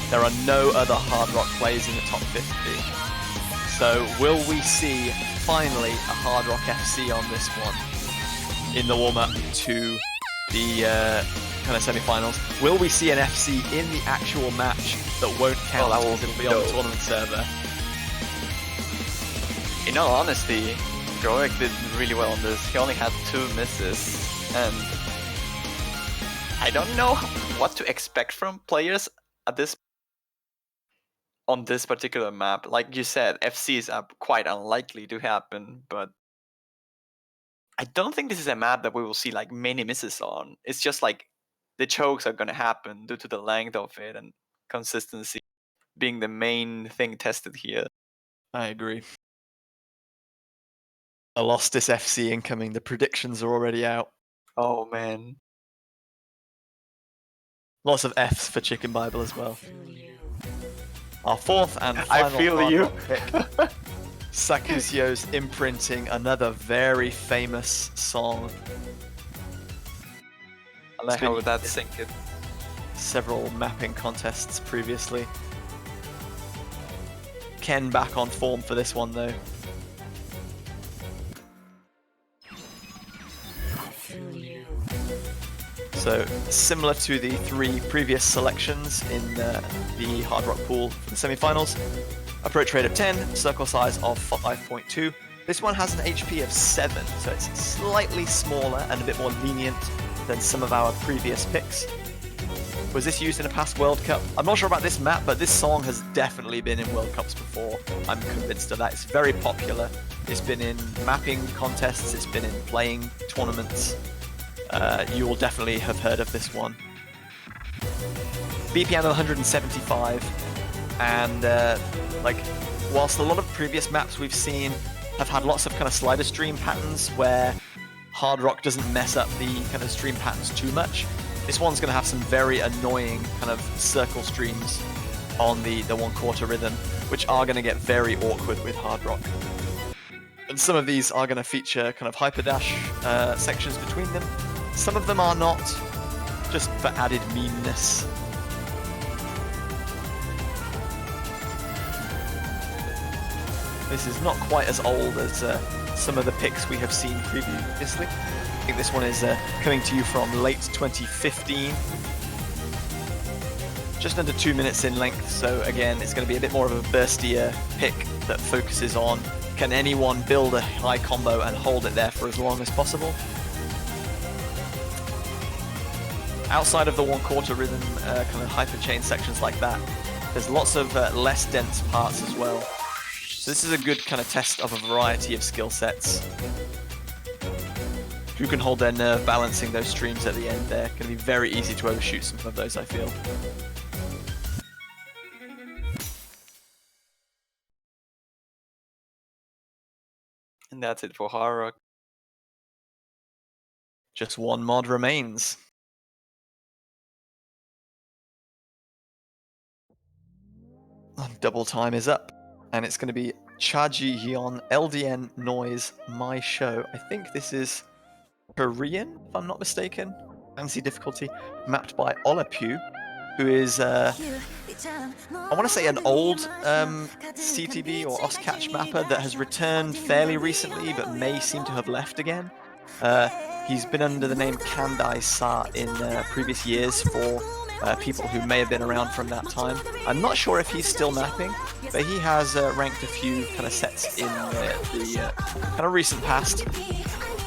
There are no other Hard Rock plays in the top 50. So will we see finally a Hard Rock FC on this one in the warm-up to the kind of semi-finals? Will we see an FC in the actual match that won't count because it'll be on the tournament server? In all honesty, Groex did really well on this. He only had 2 misses, and I don't know what to expect from players at this on this particular map. Like you said, FCs are quite unlikely to happen, but I don't think this is a map that we will see like many misses on. It's just like the chokes are gonna happen due to the length of it and consistency being the main thing tested here. I agree. Alostis FC incoming. The predictions are already out. Oh man. Lots of Fs for Chicken Bible as well. Our 4th and final I feel you. pick. Sakusio's imprinting another very famous song. I like how that sync it. Several mapping contests previously. Ken back on form for this one though. So similar to the 3 previous selections in the Hard Rock pool for the semi-finals, approach rate of 10, circle size of 5.2. This one has an HP of 7, so it's slightly smaller and a bit more lenient than some of our previous picks. Was this used in a past World Cup? I'm not sure about this map, but this song has definitely been in World Cups before. I'm convinced of that. It's very popular. It's been in mapping contests, it's been in playing tournaments. You will definitely have heard of this one. BPM of 175, and like, whilst a lot of previous maps we've seen have had lots of kind of slider stream patterns where Hard Rock doesn't mess up the kind of stream patterns too much, this one's going to have some very annoying kind of circle streams on the 1/4 rhythm, which are going to get very awkward with Hard Rock. And some of these are going to feature kind of hyperdash sections between them. Some of them are not, just for added meanness. This is not quite as old as some of the picks we have seen previously. I think this one is coming to you from late 2015. Just under 2 minutes in length, so again, it's going to be a bit more of a burstier pick that focuses on can anyone build a high combo and hold it there for as long as possible. Outside of the 1/4 rhythm kind of hyperchain sections like that, there's lots of less dense parts as well. So this is a good kind of test of a variety of skill sets. Who can hold their nerve balancing those streams at the end there? Going to be very easy to overshoot some of those, I feel. And that's it for Hard Rock. Just one mod remains. Double time is up, and it's going to be Chaji Hyun, LDN Noise, My Show. I think this is Korean, if I'm not mistaken. Fancy difficulty, mapped by Olapu, who is, I want to say, an old CTB or OSCatch mapper that has returned fairly recently, but may seem to have left again. He's been under the name Kandai Sa in previous years for people who may have been around from that time. I'm not sure if he's still mapping, but he has ranked a few kind of sets in the kind of recent past.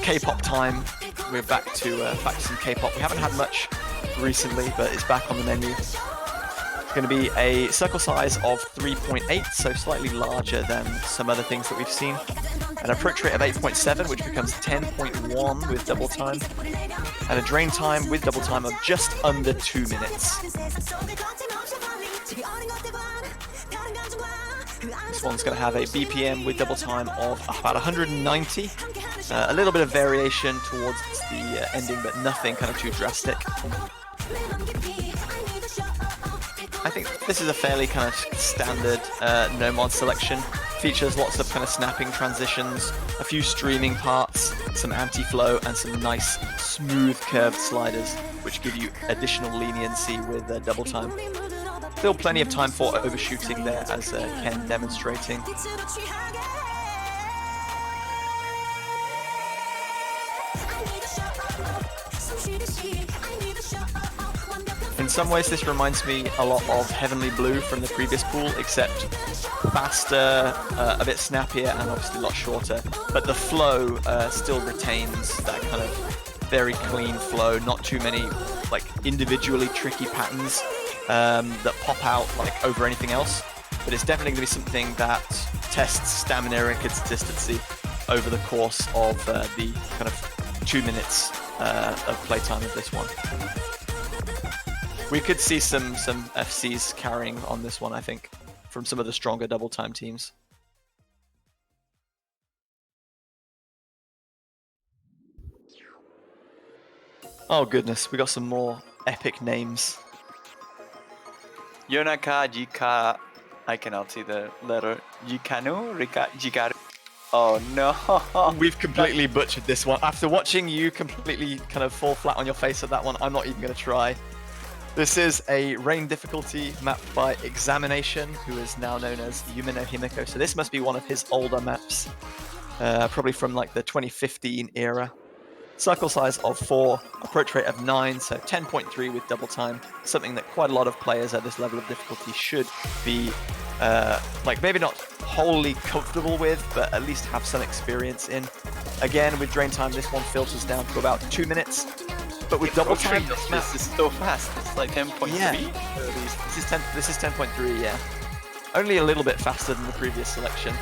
K-pop time. We're back to some K-pop. We haven't had much recently, but it's back on the menu. It's going to be a circle size of 3.8, so slightly larger than some other things that we've seen. An approach rate of 8.7, which becomes 10.1 with double time. And a drain time with double time of just under 2 minutes. This one's going to have a BPM with double time of about 190. A little bit of variation towards the ending, but nothing kind of too drastic. I think this is a fairly kind of standard no mod selection. Features lots of kind of snapping transitions, a few streaming parts, some anti-flow, and some nice smooth curved sliders, which give you additional leniency with double time. Still plenty of time for overshooting there, as Ken demonstrating. In some ways, this reminds me a lot of Heavenly Blue from the previous pool, except faster, a bit snappier, and obviously a lot shorter. But the flow still retains that kind of very clean flow, not too many like individually tricky patterns that pop out like over anything else. But it's definitely going to be something that tests stamina and consistency over the course of the kind of 2 minutes of playtime of this one. We could see some FCs carrying on this one, I think, from some of the stronger double time teams. Oh goodness, we got some more epic names. Yonaka Jika. I cannot see the letter. Jikanu? Jikaru. Oh no. We've completely butchered this one. After watching you completely kind of fall flat on your face at that one, I'm not even going to try. This is a rain difficulty mapped by Examination, who is now known as Yumino Himiko. So this must be one of his older maps, probably from like the 2015 era. Circle size of 4, approach rate of 9, so 10.3 with double time. Something that quite a lot of players at this level of difficulty should be, like maybe not wholly comfortable with, but at least have some experience in. Again, with drain time, this one filters down to about 2 minutes. But with double time, this is so fast. It's like 10.3. Yeah. This is 10.3, yeah. Only a little bit faster than the previous selection.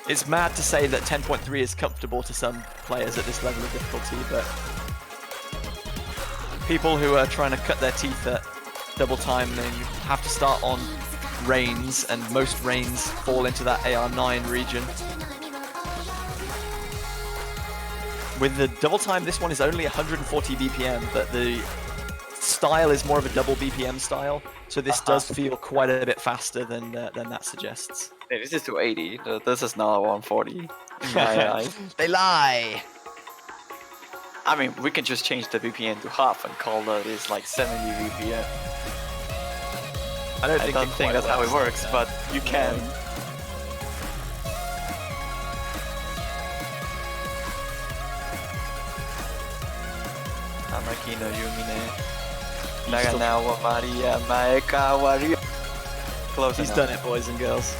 It's mad to say that 10.3 is comfortable to some players at this level of difficulty, but people who are trying to cut their teeth at double time, then you have to start on rains, and most rains fall into that AR9 region. With the double time, this one is only 140 BPM, but the style is more of a double BPM style, so this does feel quite a bit faster than that suggests. Hey, this is 280. This is not 140 in my eyes. They lie! I mean, we can just change the BPM to half and call that is like 70 BPM. I don't think that's how it works, but you can. Tamaki no Yumi ne. Naga wa Maria mae kawaru. Close He's enough. done it, boys and girls.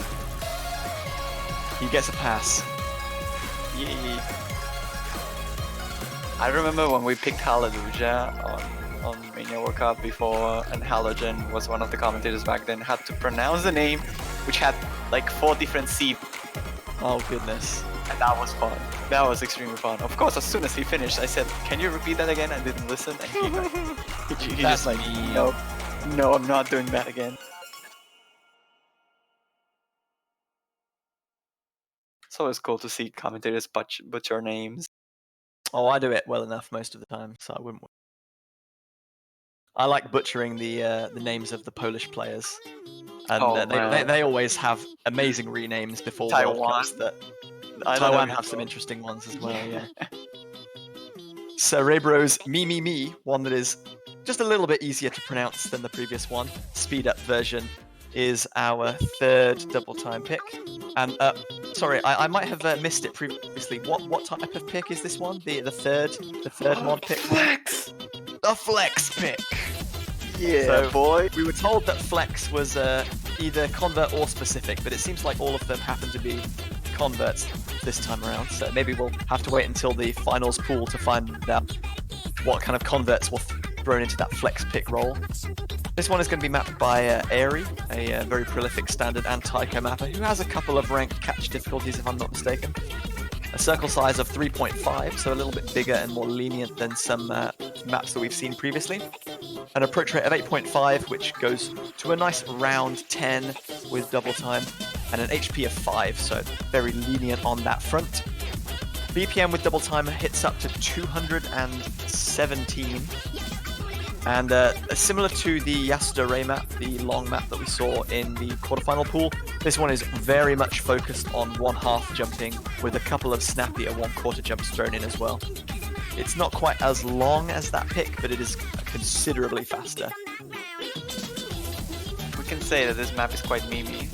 He gets a pass. Yay. I remember when we picked Hallelujah on Mania World Cup before, and Halogen was one of the commentators back then, had to pronounce the name, which had like 4 different C, Oh goodness. and that was fun. That was extremely fun. Of course, as soon as he finished, I said, "Can you repeat that again?" I didn't listen, and he That's just like, mean. "No, I'm not doing that again." It's always cool to see commentators butcher names. Oh, I do it well enough most of the time, so I wouldn't. I like butchering the names of the Polish players, and Oh, man. they always have amazing renames before World Taiwan. Cups. That I don't know Taiwan if have you some know. interesting ones as well. Yeah. Cerebro's Me one that is just a little bit easier to pronounce than the previous one. Speed up version is our third double time pick, and sorry, I might have missed it previously. What type of pick is this one? The third mod pick. Flex! The flex pick. Yeah, So- boy. We were told that flex was either convert or specific, but it seems like all of them happen to be converts this time around. So maybe we'll have to wait until the finals pool to find out what kind of converts were thrown into that flex pick role. This one is going to be mapped by Airy, a very prolific standard and Taiko mapper who has a couple of ranked catch difficulties if I'm not mistaken. A circle size of 3.5, so a little bit bigger and more lenient than some maps that we've seen previously. An approach rate of 8.5, which goes to a nice round 10 with double time, and an HP of 5, so very lenient on that front. BPM with double time hits up to 217. And similar to the Yasuda Ray map, the long map that we saw in the quarterfinal pool, this one is very much focused on 1/2 jumping with a couple of snappier 1/4 jumps thrown in as well. It's not quite as long as that pick, but it is considerably faster. We can say that this map is quite memey.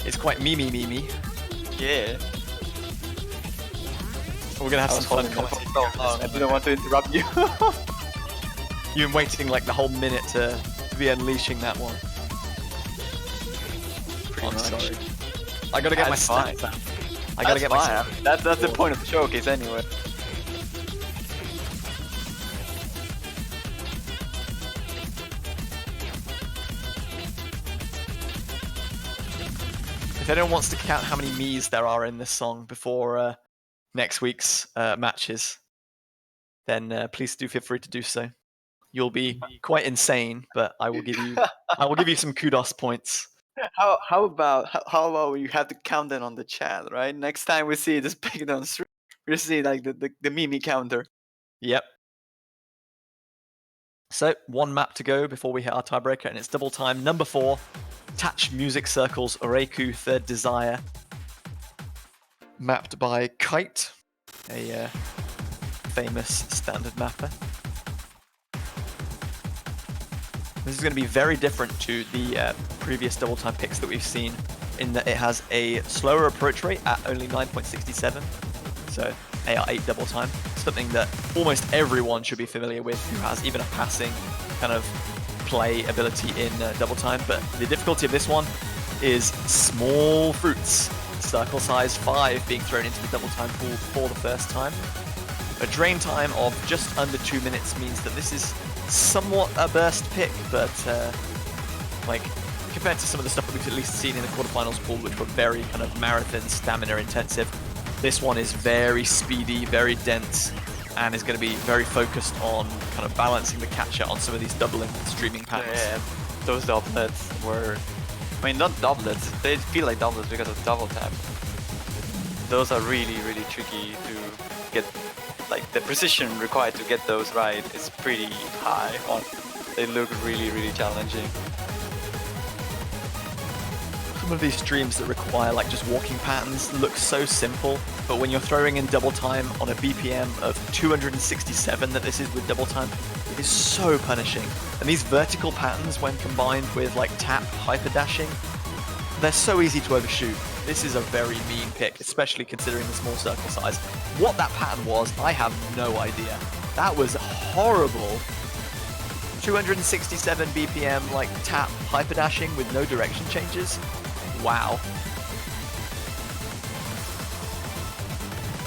It's quite memey. Yeah. We're gonna have some fun holding it for commenting. so long. I didn't want to interrupt you. You've been waiting like the whole minute to be unleashing that one. Pretty I'm much. sorry. I gotta get That's my fine. stats out. I gotta get my fine. stats. That's the point of the showcase anyway. If anyone wants to count how many me's there are in this song before next week's matches, then please do feel free to do so. You'll be quite insane, but I will give you some kudos points. How about you have to count it on the chat, right? Next time we see this pick on the street, we see like the meme counter. Yep. So one map to go before we hit our tiebreaker, and it's double time. Number 4, Touch Music Circles Oreiku Third Desire, mapped by Kite, a famous standard mapper. This is going to be very different to the previous double time picks that we've seen, in that it has a slower approach rate at only 9.67, so AR8 double time, something that almost everyone should be familiar with who has even a passing kind of play ability in double time. But the difficulty of this one is small fruits, circle size 5 being thrown into the double time pool for the first time. A drain time of just under 2 minutes means that this is somewhat a burst pick, but like compared to some of the stuff that we've at least seen in the quarterfinals pool, which were very kind of marathon stamina intensive, this one is very speedy, very dense, and is going to be very focused on kind of balancing the catcher on some of these doubling and streaming patterns. Yeah, those doublets were, I mean, not doublets. They feel like doublets because of double tap. those are really, really tricky to get. Like the precision required to get those right is pretty high. They look really, really challenging. Some of these streams that require like just walking patterns look so simple, but when you're throwing in double time on a BPM of 267 that this is with double time, it is so punishing. And these vertical patterns, when combined with like tap hyper dashing, they're so easy to overshoot. This is a very mean pick, especially considering the small circle size. What that pattern was, I have no idea. That was horrible. 267 BPM, like tap hyper dashing with no direction changes. Wow.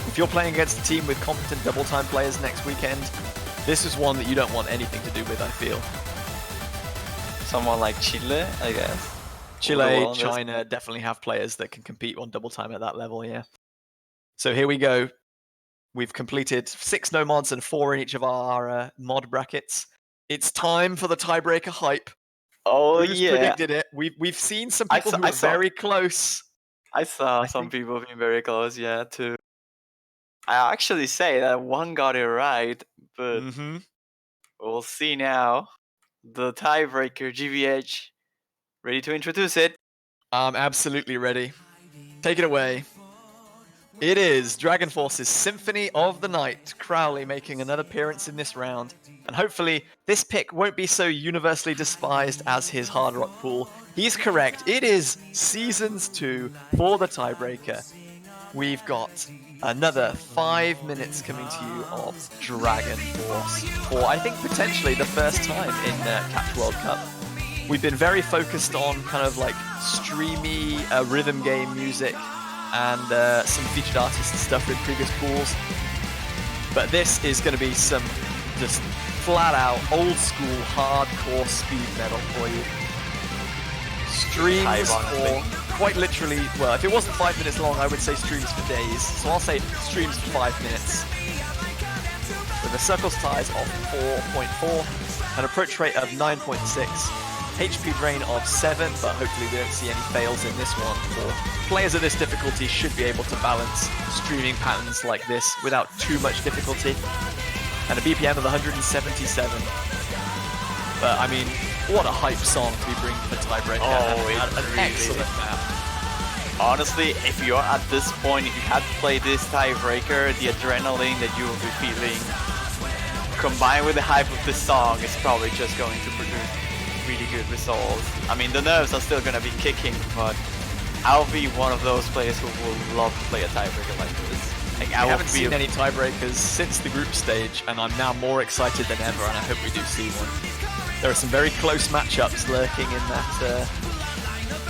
If you're playing against a team with competent double time players next weekend, this is one that you don't want anything to do with, I feel. Someone like Chile, I guess. Chile, China definitely have players that can compete on double time at that level, yeah. So here we go. We've completed 6 no mods and 4 in each of our mod brackets. It's time for the tiebreaker hype. Oh Who's predicted it? We've seen some people who are very close. I saw some people being very close, yeah, too. I actually say that one got it right, but we'll see now. The tiebreaker, GVH, ready to introduce it? I'm absolutely ready. Take it away. It is Dragon Force's Symphony of the Night, Crowley making another appearance in this round. And hopefully, this pick won't be so universally despised as his hard rock pool. He's correct. It is Seasons 2 for the tiebreaker. We've got another 5 minutes coming to you of Dragon Force for, I think, potentially the first time in Catch World Cup. We've been very focused on kind of like streamy rhythm game music and some featured artists and stuff in previous pools. But this is going to be some just flat out old school hardcore speed metal for you. Streams for quite literally, well, if it wasn't 5 minutes long, I would say streams for days. So I'll say streams for 5 minutes. With a circle size of 4.4, an approach rate of 9.6. HP drain of 7, but hopefully we don't see any fails in this one. For players at this difficulty should be able to balance streaming patterns like this without too much difficulty. And a BPM of 177. But I mean, what a hype song to be bringing for tiebreaker. Oh, an really excellent map. Honestly, if you're at this point, if you had to play this tiebreaker, the adrenaline that you will be feeling combined with the hype of this song is probably just going to produce really good results. I mean, the nerves are still going to be kicking, but I'll be one of those players who will love to play a tiebreaker like this. Like, I haven't seen any tiebreakers since the group stage, and I'm now more excited than ever, and I hope we do see one. There are some very close matchups lurking in that,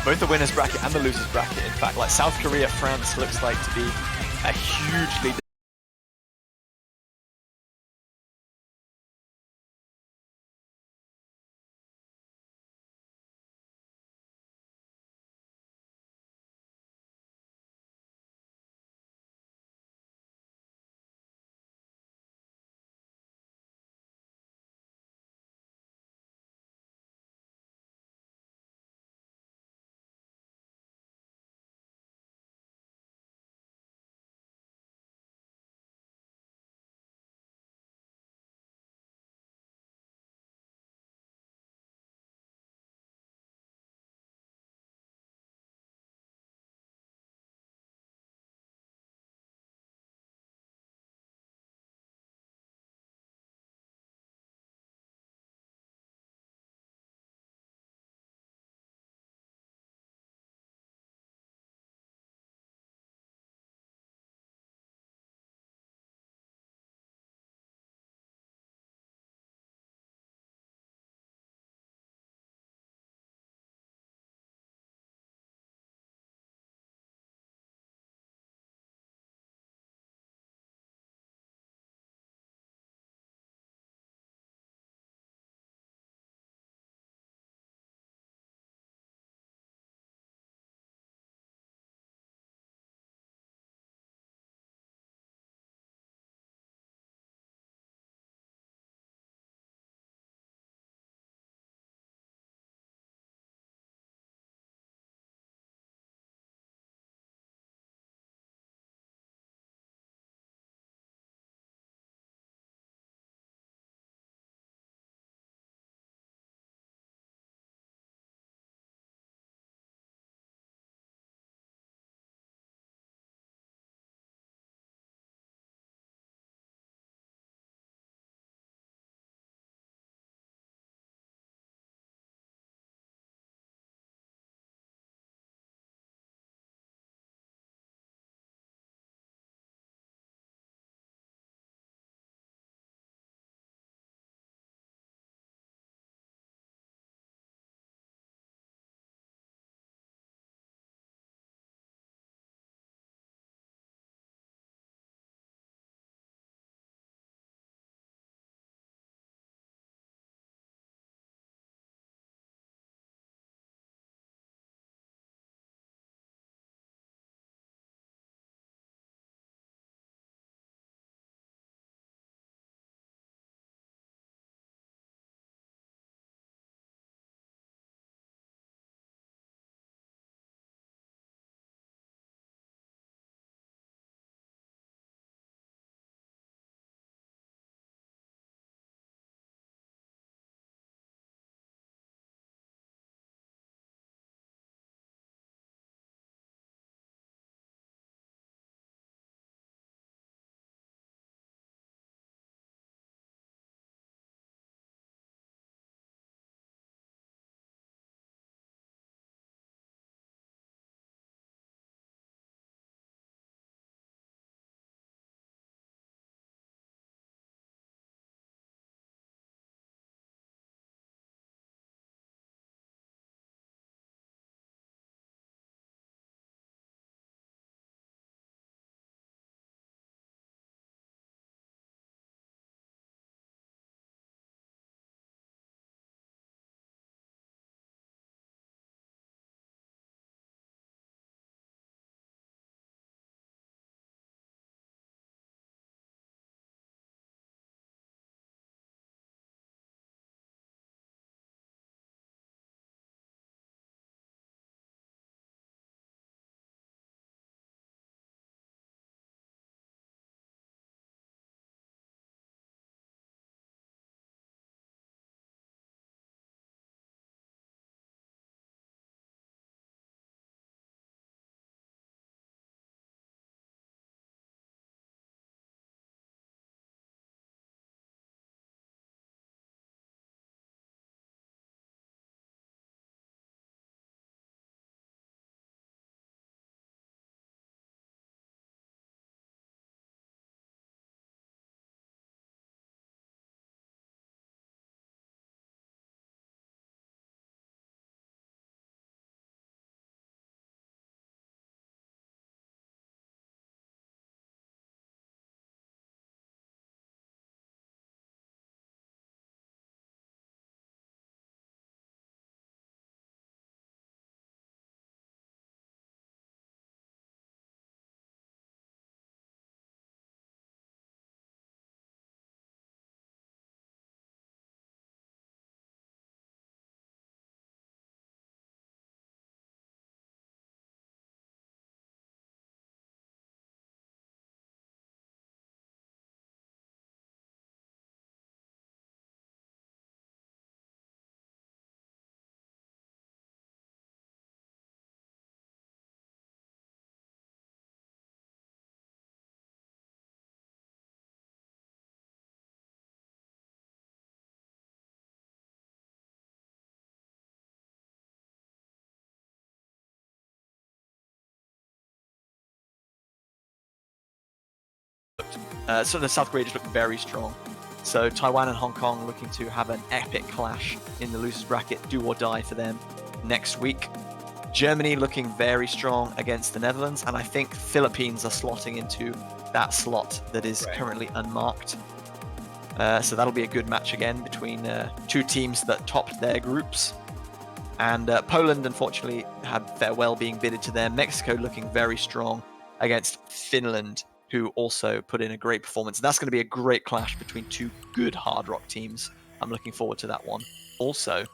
both the winners bracket and the losers bracket. In fact, like South Korea, France looks like to be a hugely So the South Korea just look very strong. So Taiwan and Hong Kong looking to have an epic clash in the losers bracket, do or die for them next week. Germany looking very strong against the Netherlands, and I think Philippines are slotting into that slot that is currently unmarked. So that'll be a good match again between two teams that topped their groups. And Poland, unfortunately, had farewell being bidded to them. Mexico looking very strong against Finland, who also put in a great performance. That's going to be a great clash between two good Hard Rock teams. I'm looking forward to that one also.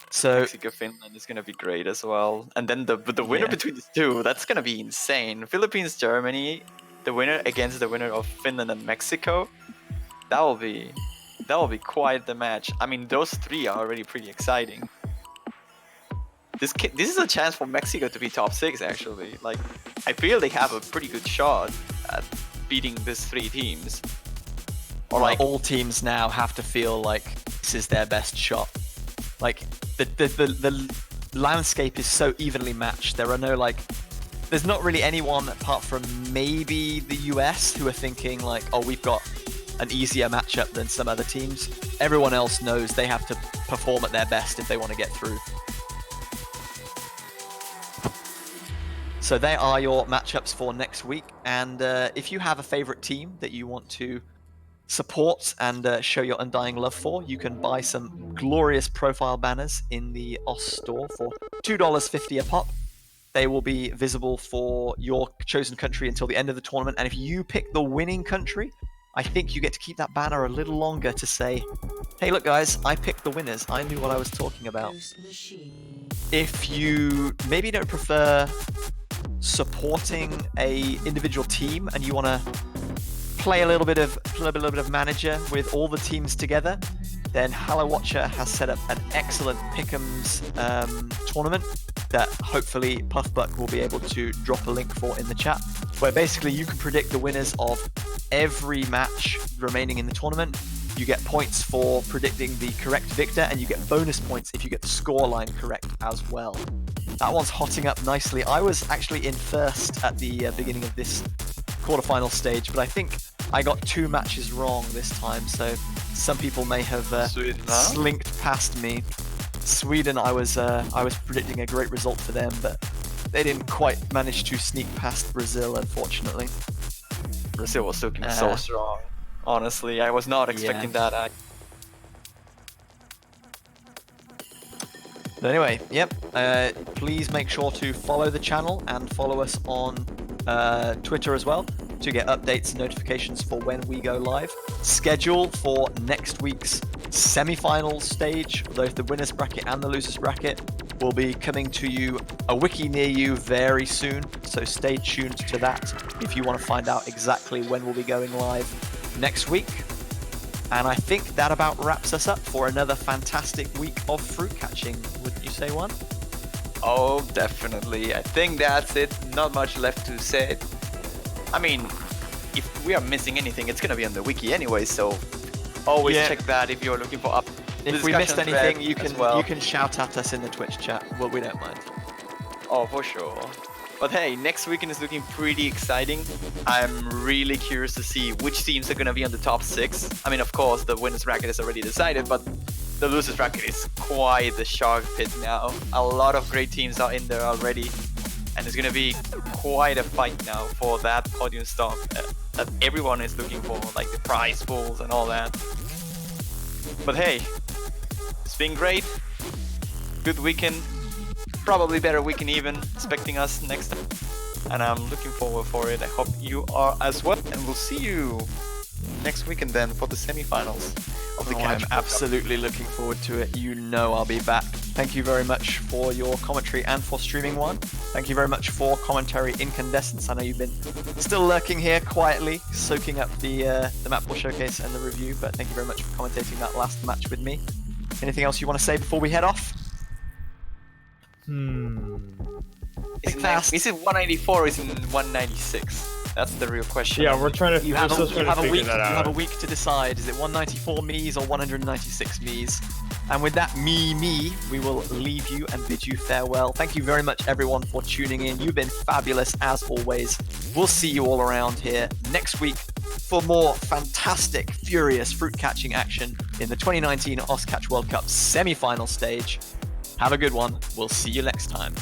So Mexico Finland is gonna be great as well. And then the winner between these two, that's gonna be insane. Philippines Germany, the winner against the winner of Finland and Mexico. That will be quite the match. I mean, those three are already pretty exciting. This is a chance for Mexico to be top 6 actually. Like, I feel they have a pretty good shot at beating these three teams. Or like all teams now have to feel like this is their best shot. Like the landscape is so evenly matched. There are no there's not really anyone apart from maybe the US who are thinking like, oh, we've got an easier matchup than some other teams. Everyone else knows they have to perform at their best if they want to get through. So they are your matchups for next week. And if you have a favorite team that you want to support and show your undying love for, you can buy some glorious profile banners in the OS store for $2.50 a pop. They will be visible for your chosen country until the end of the tournament. And if you pick the winning country, I think you get to keep that banner a little longer to say, hey, look, guys, I picked the winners. I knew what I was talking about. If you maybe don't prefer supporting a individual team and you want to play a little bit of manager with all the teams together, then Hello Watcher has set up an excellent Pick'ems tournament that hopefully Puffbuck will be able to drop a link for in the chat, where basically you can predict the winners of every match remaining in the tournament. You get points for predicting the correct victor, and you get bonus points if you get the scoreline correct as well. That one's hotting up nicely. I was actually in first at the beginning of this quarterfinal stage, but I think I got 2 matches wrong this time, so some people may have slinked past me. Sweden, I was predicting a great result for them, but they didn't quite manage to sneak past Brazil, unfortunately. Brazil was looking so strong. Honestly, I was not expecting that. But anyway, yep. Please make sure to follow the channel and follow us on Twitter as well to get updates and notifications for when we go live. Schedule for next week's semi-final stage, both the winners bracket and the losers bracket, will be coming to you, a wiki near you very soon, so stay tuned to that if you want to find out exactly when we'll be going live next week. And I think that about wraps us up for another fantastic week of fruit catching, wouldn't you say, One? Oh, definitely. I think that's it. Not much left to say. I mean, if we are missing anything, it's gonna be on the wiki anyway, so always check that if you're looking for if we missed anything, you can shout at us in the Twitch chat. Well, we don't mind. Oh, for sure. But hey, next weekend is looking pretty exciting. I'm really curious to see which teams are gonna be on the top 6. I mean, of course, the winners bracket is already decided, but the losers bracket is quite the shark pit now. A lot of great teams are in there already, and it's gonna be quite a fight now for that podium stop that everyone is looking for, like the prize pools and all that. But hey, it's been great. Good weekend. Probably better weekend even, expecting us next time. And I'm looking forward for it. I hope you are as well. And we'll see you next weekend then for the semifinals of the Catch. I'm absolutely looking forward to it. You know I'll be back. Thank you very much for your commentary and for streaming, One. Thank you very much for commentary Incandescence. I know you've been still lurking here quietly, soaking up the map pool showcase and the review, but thank you very much for commentating that last match with me. Anything else you want to say before we head off? Is it 194 or is it 196? That's the real question. Yeah, we're trying to. You have we're still trying to figure that out. You have a week to decide. Is it 194 Mies or 196 Mies? And with that me, we will leave you and bid you farewell. Thank you very much, everyone, for tuning in. You've been fabulous as always. We'll see you all around here next week for more fantastic, furious fruit catching action in the 2019 Oscatch World Cup semi-final stage. Have a good one. We'll see you next time.